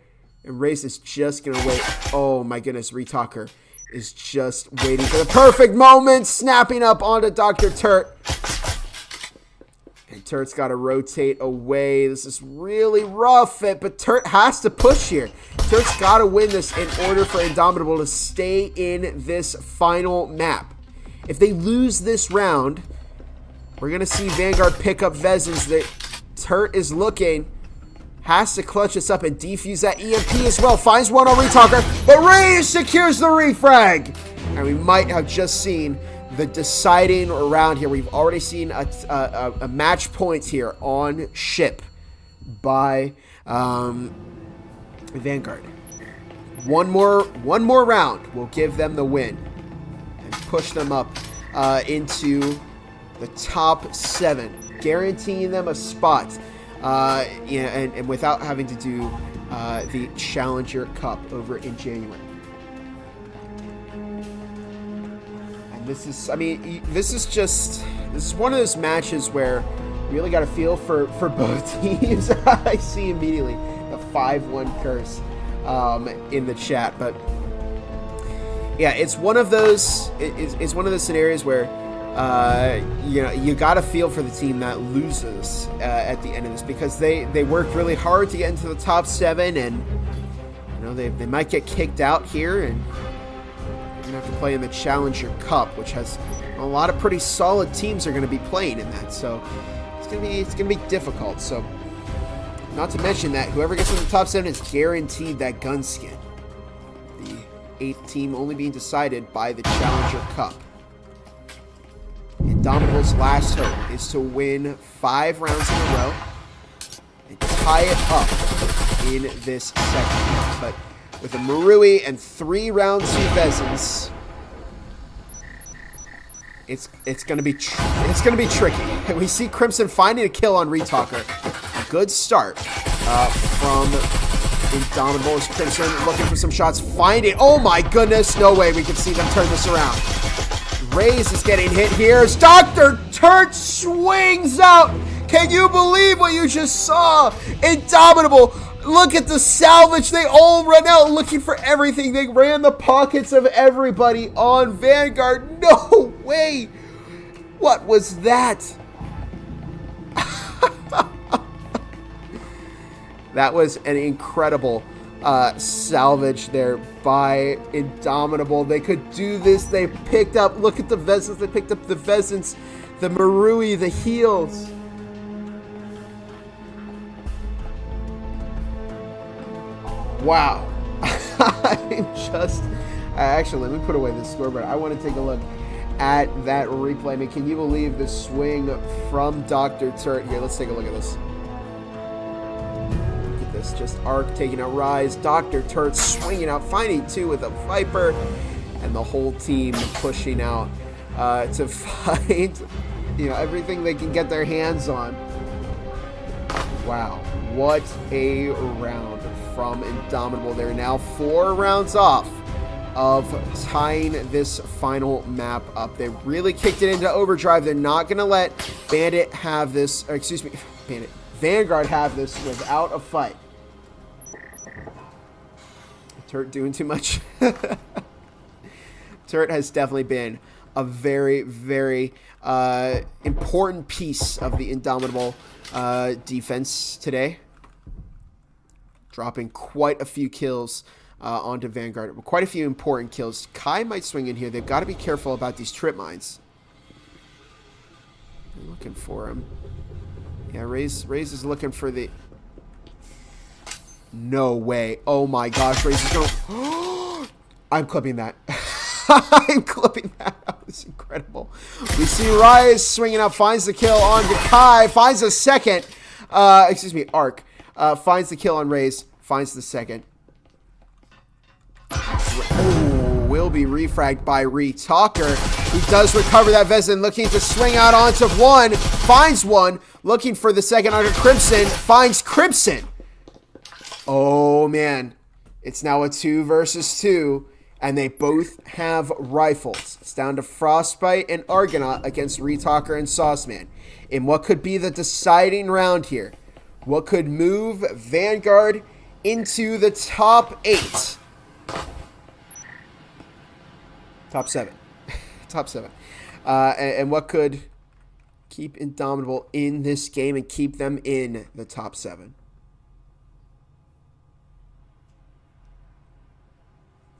And Race is just going to wait. Oh my goodness, Retalker is just waiting for the perfect moment, snapping up onto Dr. Turt. And Turt's got to rotate away. This is really rough, but Turt has to push here. Turt's got to win this in order for Indomitable to stay in this final map. If they lose this round, we're going to see Vanguard pick up Vezins. That Turt is looking, has to clutch this up and defuse that EMP as well. Finds one on Retalker, but Reyes secures the refrag. And we might have just seen the deciding round here. We've already seen a match point here on ship by Vanguard. One more round will give them the win and push them up into the top 7, guaranteeing them a spot. And without having to do the Challenger Cup over in January. And this is one of those matches where you really got to feel for both teams. I see immediately the 5-1 curse in the chat, but yeah, it's one of those. It's one of those scenarios where you got to feel for the team that loses at the end of this, because they worked really hard to get into the top 7, and they might get kicked out here, and they're gonna have to play in the Challenger Cup, which has a lot of pretty solid teams are going to be playing in that. So it's gonna be difficult. So Not to mention that whoever gets in the top 7 is guaranteed that gun skin. The 8th team only being decided by the Challenger Cup. Indomitable's last hope is to win 5 rounds in a row and tie it up in this second. But with a Marui and 3 rounds to Vezins, it's gonna be tricky. And we see Crimson finding a kill on Retalker. Good start from Indomitable as Crimson looking for some shots. Finding, oh my goodness, no way we can see them turn this around. Raze is getting hit here as Dr. Turt swings out. Can you believe what you just saw? Indomitable, look at the salvage. They all run out looking for everything. They ran the pockets of everybody on Vanguard. No way. What was that? That was an incredible salvage there by Indomitable. They could do this. They picked up, look at the Vezins. They picked up the Vezins, the Marui, the heals. Wow. Actually, let me put away this scoreboard. I want to take a look at that replay. I mean, can you believe the swing from Dr. Turt here? Let's take a look at this. Just Arc taking a rise, Dr. Turt swinging out, finding 2 with a Viper, and the whole team pushing out to find, everything they can get their hands on. Wow, what a round from Indomitable. They're now 4 rounds off of tying this final map up. They really kicked it into overdrive. They're not going to let Vanguard have this without a fight. Turt doing too much. Turt has definitely been a very, very important piece of the Indomitable defense today. Dropping quite a few kills onto Vanguard. Quite a few important kills. Kai might swing in here. They've got to be careful about these trip mines. I'm looking for him. Yeah, Raze is looking for the... No way. Oh my gosh, Raze is going... I'm clipping that. I'm clipping that. That was incredible. We see Rise swinging up, finds the kill on Kai, finds a second. Arc. Finds the kill on Raze, finds the second. Oh, will be refragged by Retalker. He does recover that Vezin, looking to swing out onto 1. Finds 1, looking for the second onto Crimson. Finds Crimson. Oh, man. It's now a 2 versus 2, and they both have rifles. It's down to Frostbite and Argonaut against Retalker and Sauceman. In what could be the deciding round here. What could move Vanguard into the top 8. Top 7. Top 7. And what could keep Indomitable in this game and keep them in the top 7.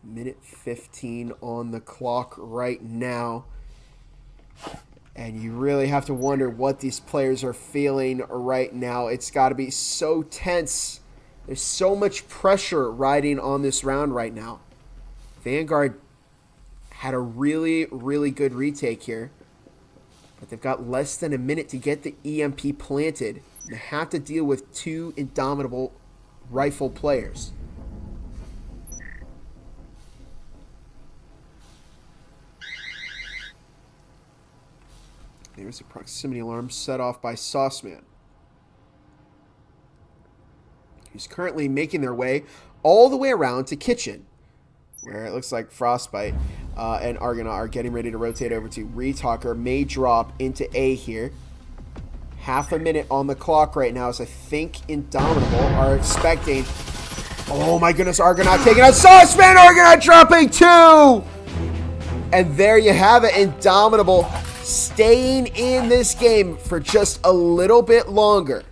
Minute 15 on the clock right now. And you really have to wonder what these players are feeling right now. It's got to be so tense. There's so much pressure riding on this round right now. Vanguard had a really, really good retake here. But they've got less than a minute to get the EMP planted. They have to deal with 2 Indomitable rifle players. There's a proximity alarm set off by Sauceman, who's currently making their way all the way around to Kitchen, where it looks like Frostbite and Argonaut are getting ready to rotate over to. Retalker may drop into A here. Half a minute on the clock right now, as I think Indomitable are expecting. Oh my goodness, Argonaut taking out Sauceman! Argonaut dropping 2! And there you have it, Indomitable staying in this game for just a little bit longer.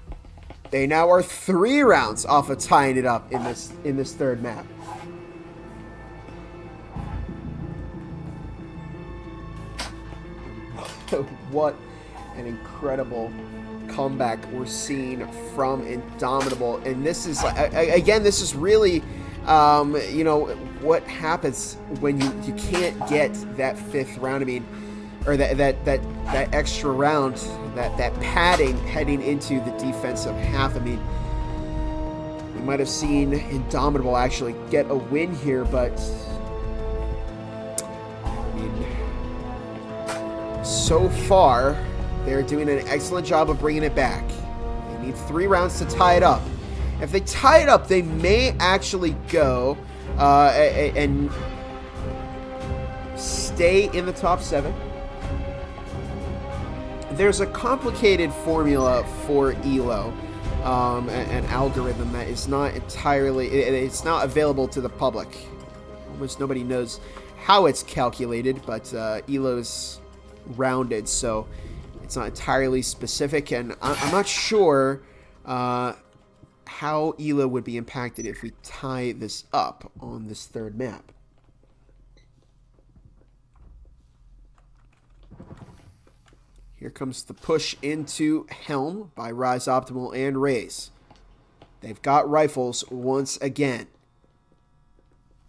They now are 3 rounds off of tying it up in this third map. What an incredible comeback we're seeing from Indomitable. And this is, again, this is really, you know, what happens when you can't get that 5th round. I mean, or that extra round, that padding heading into the defensive half. I mean, we might have seen Indomitable actually get a win here, but I mean, so far they're doing an excellent job of bringing it back. They need 3 rounds to tie it up. If they tie it up, they may actually go and stay in the top 7. There's a complicated formula for ELO, an algorithm that is not entirely, it's not available to the public. Almost nobody knows how it's calculated, but ELO's rounded, so it's not entirely specific, and I'm not sure how ELO would be impacted if we tie this up on this 3rd map. Here comes the push into Helm by Rise Optimal and Raze. They've got rifles once again.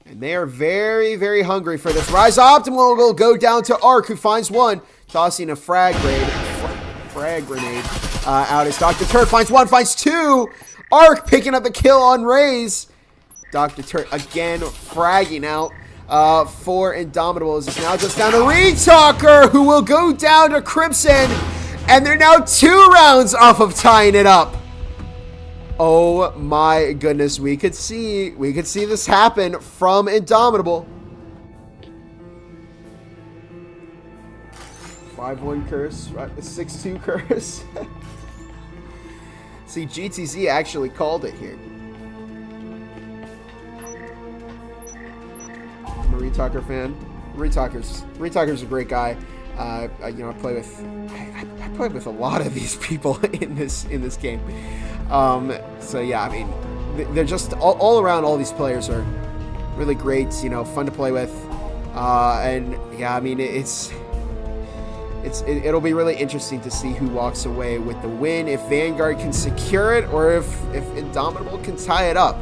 And they are very, very hungry for this. Rise Optimal will go down to Ark, who finds one, tossing a frag grenade out as Dr. Turret finds one, finds 2. Ark picking up the kill on Raze. Dr. Turret again fragging out for Indomitable. Is now just down to Retalker, who will go down to Crimson, and they're now 2 rounds off of tying it up. Oh my goodness, we could see this happen from Indomitable. 5-1 curse, right? 6-2 curse. See, GTZ actually called it here. I'm a Retalker fan. Retalker's a great guy. I play with a lot of these people in this game. So yeah, I mean, they're just all around. All these players are really great. You know, fun to play with. And yeah, I mean, it'll be really interesting to see who walks away with the win. If Vanguard can secure it, or if Indomitable can tie it up.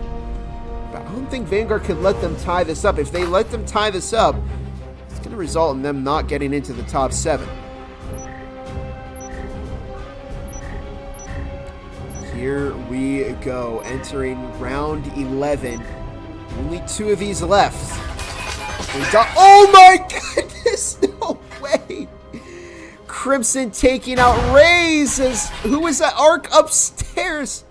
But I don't think Vanguard can let them tie this up. If they let them tie this up, it's going to result in them not getting into the top 7. Here we go, entering round 11. Only 2 of these left. Oh my goodness, no way. Crimson taking out Raze. Who was that? Ark upstairs.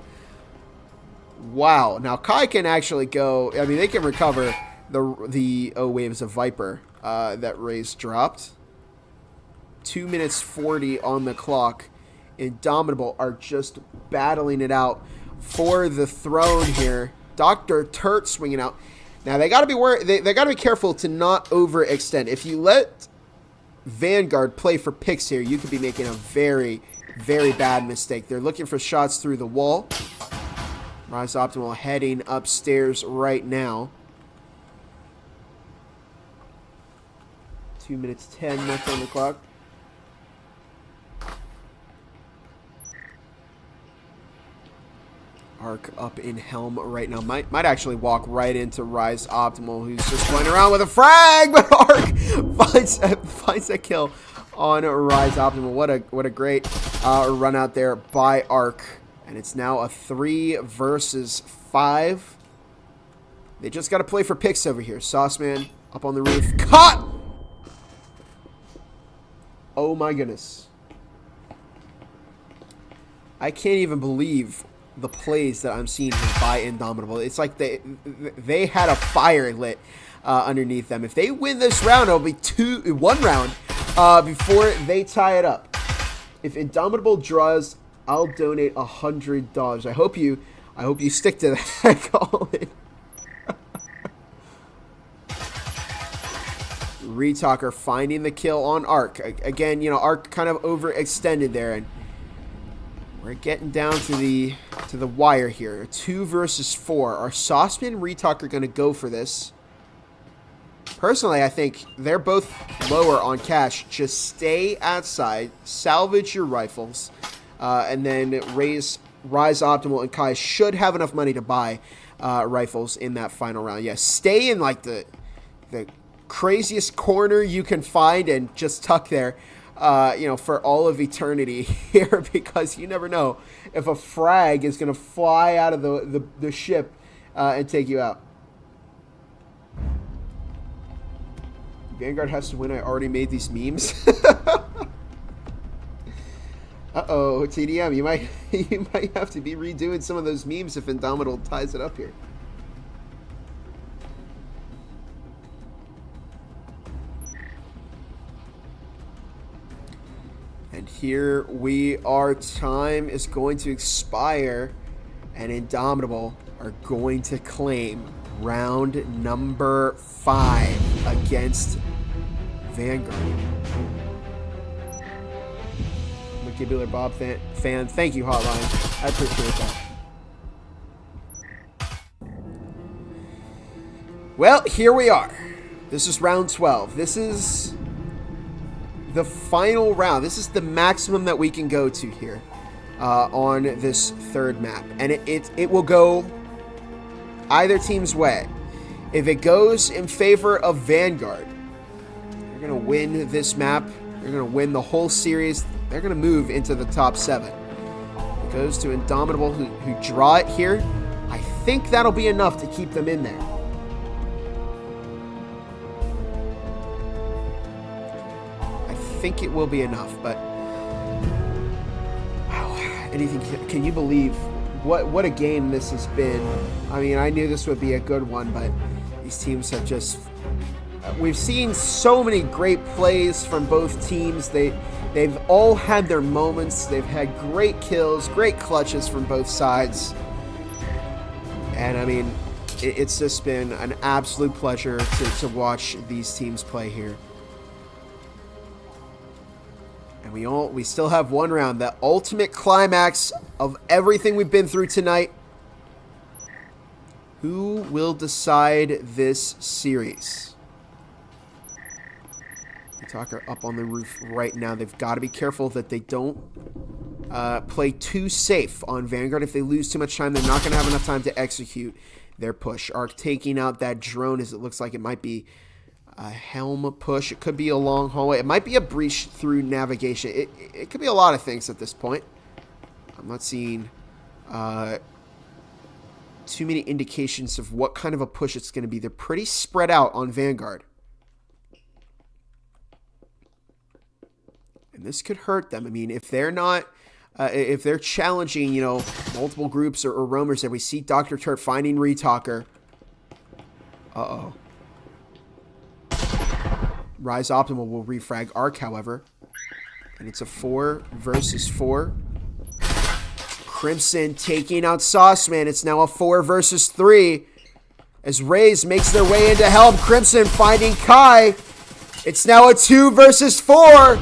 Wow. Now Kai can actually go. I mean, they can recover the waves of Viper that Raze dropped. 2 minutes 40 on the clock. Indomitable are just battling it out for the throne here. Dr. Turt swinging out. Now they got to be they got to be careful to not overextend. If you let Vanguard play for picks here, you could be making a very, very bad mistake. They're looking for shots through the wall. Rise Optimal heading upstairs right now. 2 minutes 10 left on the clock. Ark up in Helm right now. Might actually walk right into Rise Optimal, who's just playing around with a frag, but Ark finds that kill on Rise Optimal. What a great run out there by Ark. And it's now a 3 versus 5. They just got to play for picks over here. Sauceman up on the roof. Caught! Oh my goodness. I can't even believe the plays that I'm seeing here by Indomitable. It's like they had a fire lit underneath them. If they win this round, it'll be 1 round before they tie it up. If Indomitable draws, I'll donate $100. I hope you stick to that, Colin. Retalker finding the kill on Ark. Again, you know, Ark kind of overextended there, and we're getting down to the wire here. 2 versus 4. Are Sauceman and Retalker going to go for this? Personally, I think they're both lower on cash. Just stay outside, salvage your rifles, And then Rise Optimal and Kai should have enough money to buy rifles in that final round. Yeah, stay in like the craziest corner you can find and just tuck there, for all of eternity here, because you never know if a frag is going to fly out of the ship and take you out. Vanguard has to win. I already made these memes. Uh-oh, TDM, you might have to be redoing some of those memes if Indomitable ties it up here. And here we are. Time is going to expire, and Indomitable are going to claim round number 5 against Vanguard. Mandibular Bob fan, thank you, Hotline. I appreciate that. Well, here we are. This is round 12. This is the final round. This is the maximum that we can go to here on this third map. And it will go either team's way. If it goes in favor of Vanguard, they're going to win this map. They're going to win the whole series. They're going to move into the top 7. It goes to Indomitable, who draw it here. I think that'll be enough to keep them in there. I think it will be enough, but wow, anything. Can you believe what a game this has been? I mean, I knew this would be a good one, but these teams have just... We've seen so many great plays from both teams. They've all had their moments. They've had great kills, great clutches from both sides. And I mean, it's just been an absolute pleasure to watch these teams play here. And we still have one round, the ultimate climax of everything we've been through tonight. Who will decide this series? Talker up on the roof right now. They've got to be careful that they don't play too safe on Vanguard. If they lose too much time, they're not going to have enough time to execute their push. Arc taking out that drone, as it looks like it might be a helm push. It could be a long hallway. It might be a breach through navigation. It could be a lot of things at this point. I'm not seeing too many indications of what kind of a push it's going to be. They're pretty spread out on Vanguard. And this could hurt them. I mean, if they're not, if they're challenging, multiple groups or roamers, and we see Dr. Turt finding Retalker. Uh-oh. Rise Optimal will refrag Arc, however. And it's a 4 versus 4. Crimson taking out Sauceman. It's now a 4 versus 3. As Rays makes their way into Helm. Crimson finding Kai. It's now a 2 versus 4.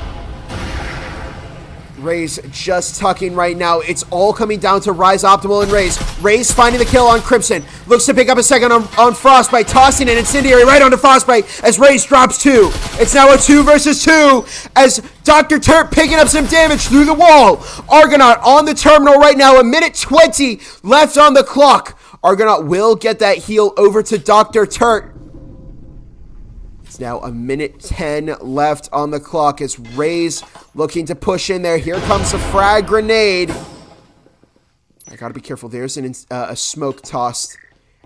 Rays just tucking right now. It's all coming down to Rise Optimal and Rays. Rays finding the kill on Crimson. Looks to pick up a second on Frostbite. Tossing an Incendiary right onto Frostbite as Rays drops 2. It's now a 2 versus 2 as Dr. Turt picking up some damage through the wall. Argonaut on the terminal right now. 1:20 left on the clock. Argonaut will get that heal over to Dr. Turt. It's now 1:10 left on the clock as Rays looking to push in there. Here comes a frag grenade. I gotta be careful. There's a smoke tossed.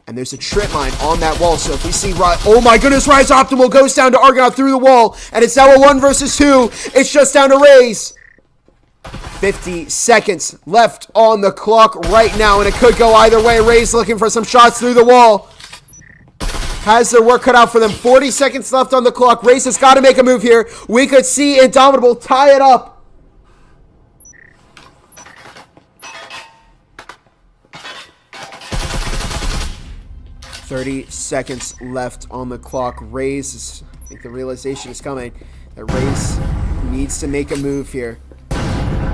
And there's a trip mine on that wall. So if we see... Oh my goodness, Rise Optimal goes down to Argonaut through the wall. And it's now a 1 versus 2. It's just down to Rays. 50 seconds left on the clock right now. And it could go either way. Rays looking for some shots through the wall. Has their work cut out for them. 40 seconds left on the clock. Race has got to make a move here. We could see Indomitable tie it up. "30 seconds left on the clock. Rays, I think the realization is coming that Rays needs to make a move here.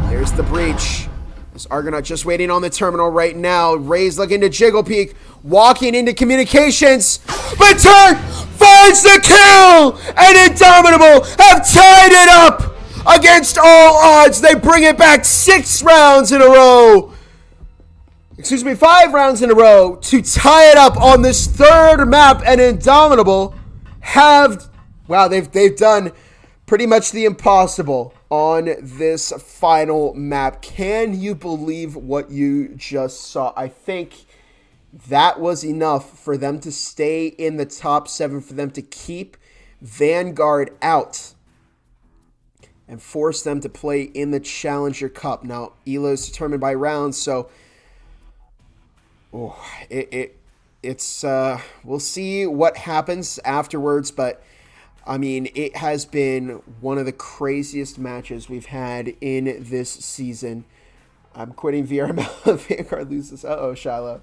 There's the breach. There's Argonaut just waiting on the terminal right now. Rays looking to jiggle peek. Walking into communications. But Turk finds the kill! And Indomitable have tied it up! against all odds, they bring it back 6 rounds in a row. Excuse me, 5 rounds in a row to tie it up on this third map. And Indomitable they've done pretty much the impossible on this final map. Can you believe what you just saw? I think that was enough for them to stay in the top 7, for them to keep Vanguard out and force them to play in the Challenger Cup. Now, ELO is determined by rounds, so we'll see what happens afterwards, but I mean, it has been one of the craziest matches we've had in this season. I'm quitting VRML. Vanguard loses. Uh-oh, Shiloh.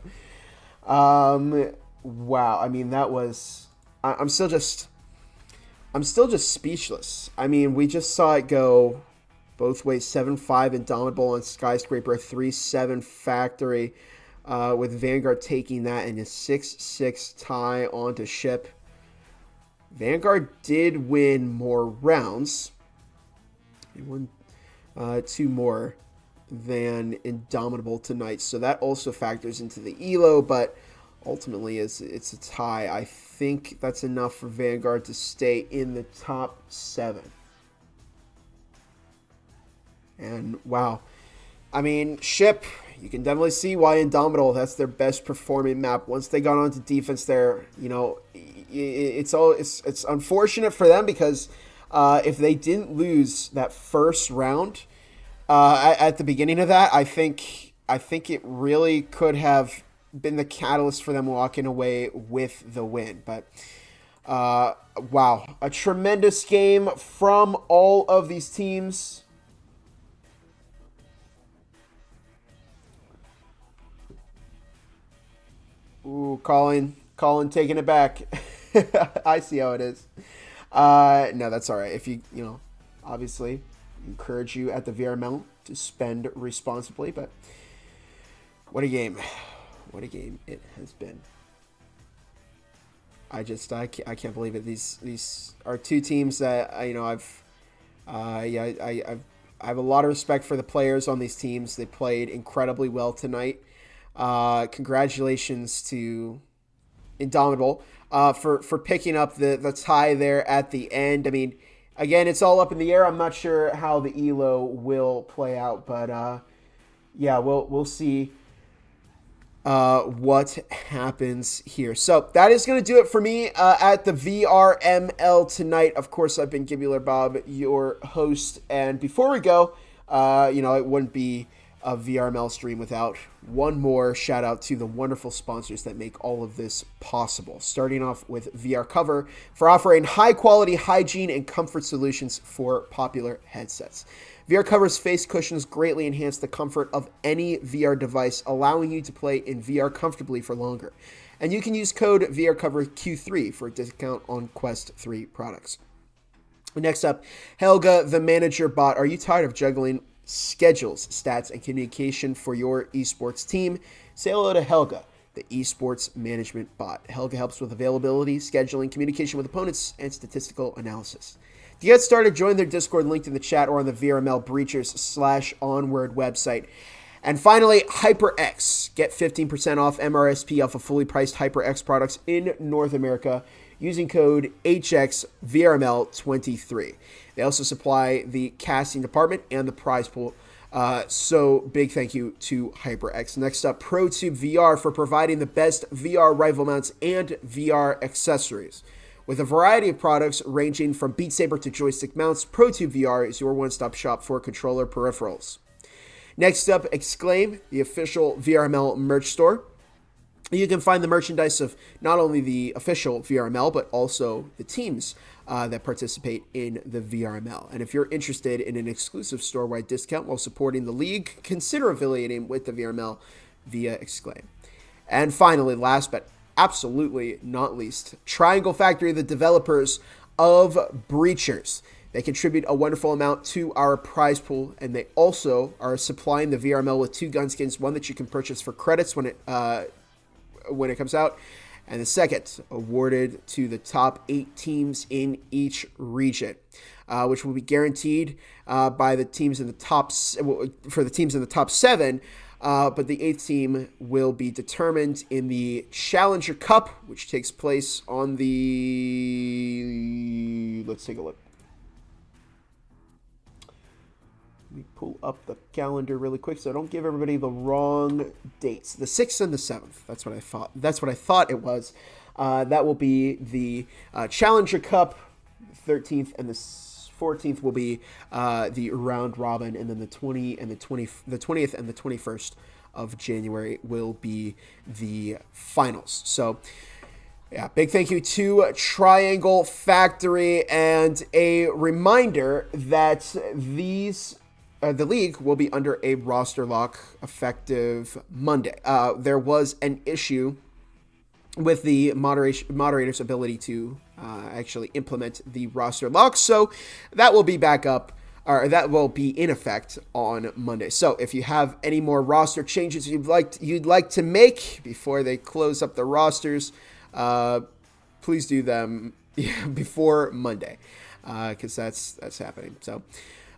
Wow. I mean, that was... I'm still just speechless. I mean, we just saw it go both ways. 7-5 Indomitable on Skyscraper. 3-7 Factory, with Vanguard taking that in a 6-6 tie onto Ship. Vanguard did win more rounds. They won 2 more than Indomitable tonight, so that also factors into the ELO, but ultimately it's a tie. I think that's enough for Vanguard to stay in the top 7. And wow, I mean, Ship, you can definitely see why Indomitable, that's their best performing map. Once they got onto defense there, you know, it's unfortunate for them, because if they didn't lose that first round at the beginning of that, I think it really could have been the catalyst for them walking away with the win. But wow, a tremendous game from all of these teams. Ooh, Colin taking it back. I see how it is. No, that's all right. If you obviously encourage you at the VRML to spend responsibly, but what a game. What a game it has been. I can't believe it. These are 2 teams that I have a lot of respect for the players on these teams. They played incredibly well tonight. Congratulations to Indomitable for picking up the tie there at the end. I mean, again, it's all up in the air. I'm not sure how the ELO will play out, but yeah, we'll see what happens here. So that is going to do it for me at the VRML tonight. Of course, I've been Gibular Bob, your host, and before we go, it wouldn't be a VRML stream without one more shout out to the wonderful sponsors that make all of this possible. Starting off with VR Cover for offering high quality hygiene and comfort solutions for popular headsets. VR Cover's face cushions greatly enhance the comfort of any VR device, allowing you to play in VR comfortably for longer. And you can use code VRCoverQ3 for a discount on Quest 3 products. Next up, Helga, the manager bot. Are you tired of juggling schedules, stats, and communication for your esports team? Say hello to Helga, the esports management bot. Helga helps with availability, scheduling, communication with opponents, and statistical analysis. To get started, join their Discord linked in the chat or on the VRML Breachers/Onward website. And finally, HyperX. Get 15% off MRSP off of fully priced HyperX products in North America using code HXVRML23. They also supply the casting department and the prize pool. So big thank you to HyperX. Next up, ProTube VR for providing the best VR rifle mounts and VR accessories. With a variety of products ranging from Beat Saber to joystick mounts, ProTube VR is your one-stop shop for controller peripherals. Next up, Exclaim, the official VRML merch store. You can find the merchandise of not only the official VRML, but also the teams that participate in the VRML. And if you're interested in an exclusive store-wide discount while supporting the league, consider affiliating with the VRML via Exclaim. And finally, last but absolutely not least, Triangle Factory, the developers of Breachers. They contribute a wonderful amount to our prize pool, and they also are supplying the VRML with 2 gun skins, one that you can purchase for credits when it comes out, and the second awarded to the top 8 teams in each region, which will be guaranteed by the teams in the for the teams in the top 7. But the 8th team will be determined in the Challenger Cup, which takes place on the... Let's take a look. Let me pull up the calendar really quick so I don't give everybody the wrong dates. The 6th and the 7th. That's what I thought. That's what I thought it was. That will be the Challenger Cup. 13th and the 14th will be the round robin, and then the 20th and the 21st of January will be the finals. So, yeah, big thank you to Triangle Factory, and a reminder that the league will be under a roster lock effective Monday. There was an issue with the moderator's ability to actually implement the roster lock, so that will be back up, or that will be in effect on Monday. So if you have any more roster changes you'd like to make before they close up the rosters, please do them before Monday, because that's happening. So.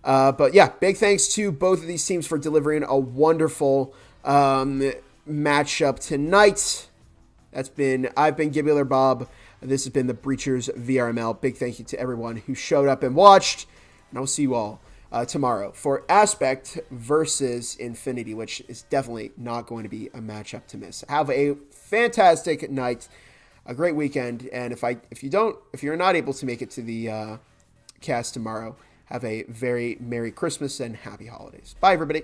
But yeah, big thanks to both of these teams for delivering a wonderful matchup tonight. I've been Gibular Bob. This has been the Breachers VRML. Big thank you to everyone who showed up and watched. And I'll see you all tomorrow for Aspect versus Infinity, which is definitely not going to be a matchup to miss. Have a fantastic night, a great weekend, and if you're not able to make it to the cast tomorrow, have a very Merry Christmas and Happy Holidays. Bye, everybody.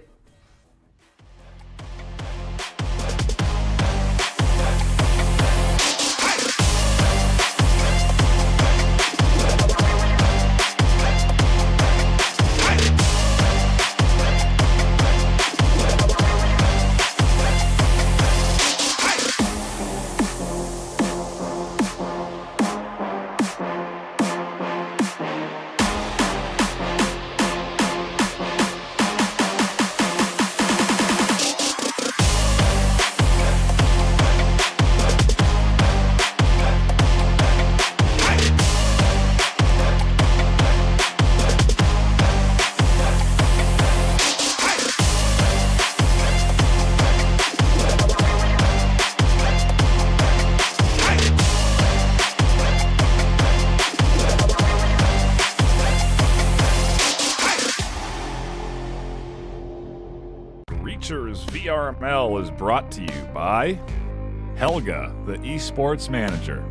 VRML is brought to you by Helga, the esports manager,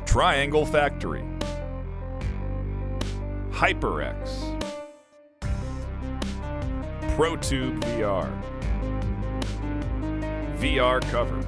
Triangle Factory, HyperX, ProTube VR, VR Cover,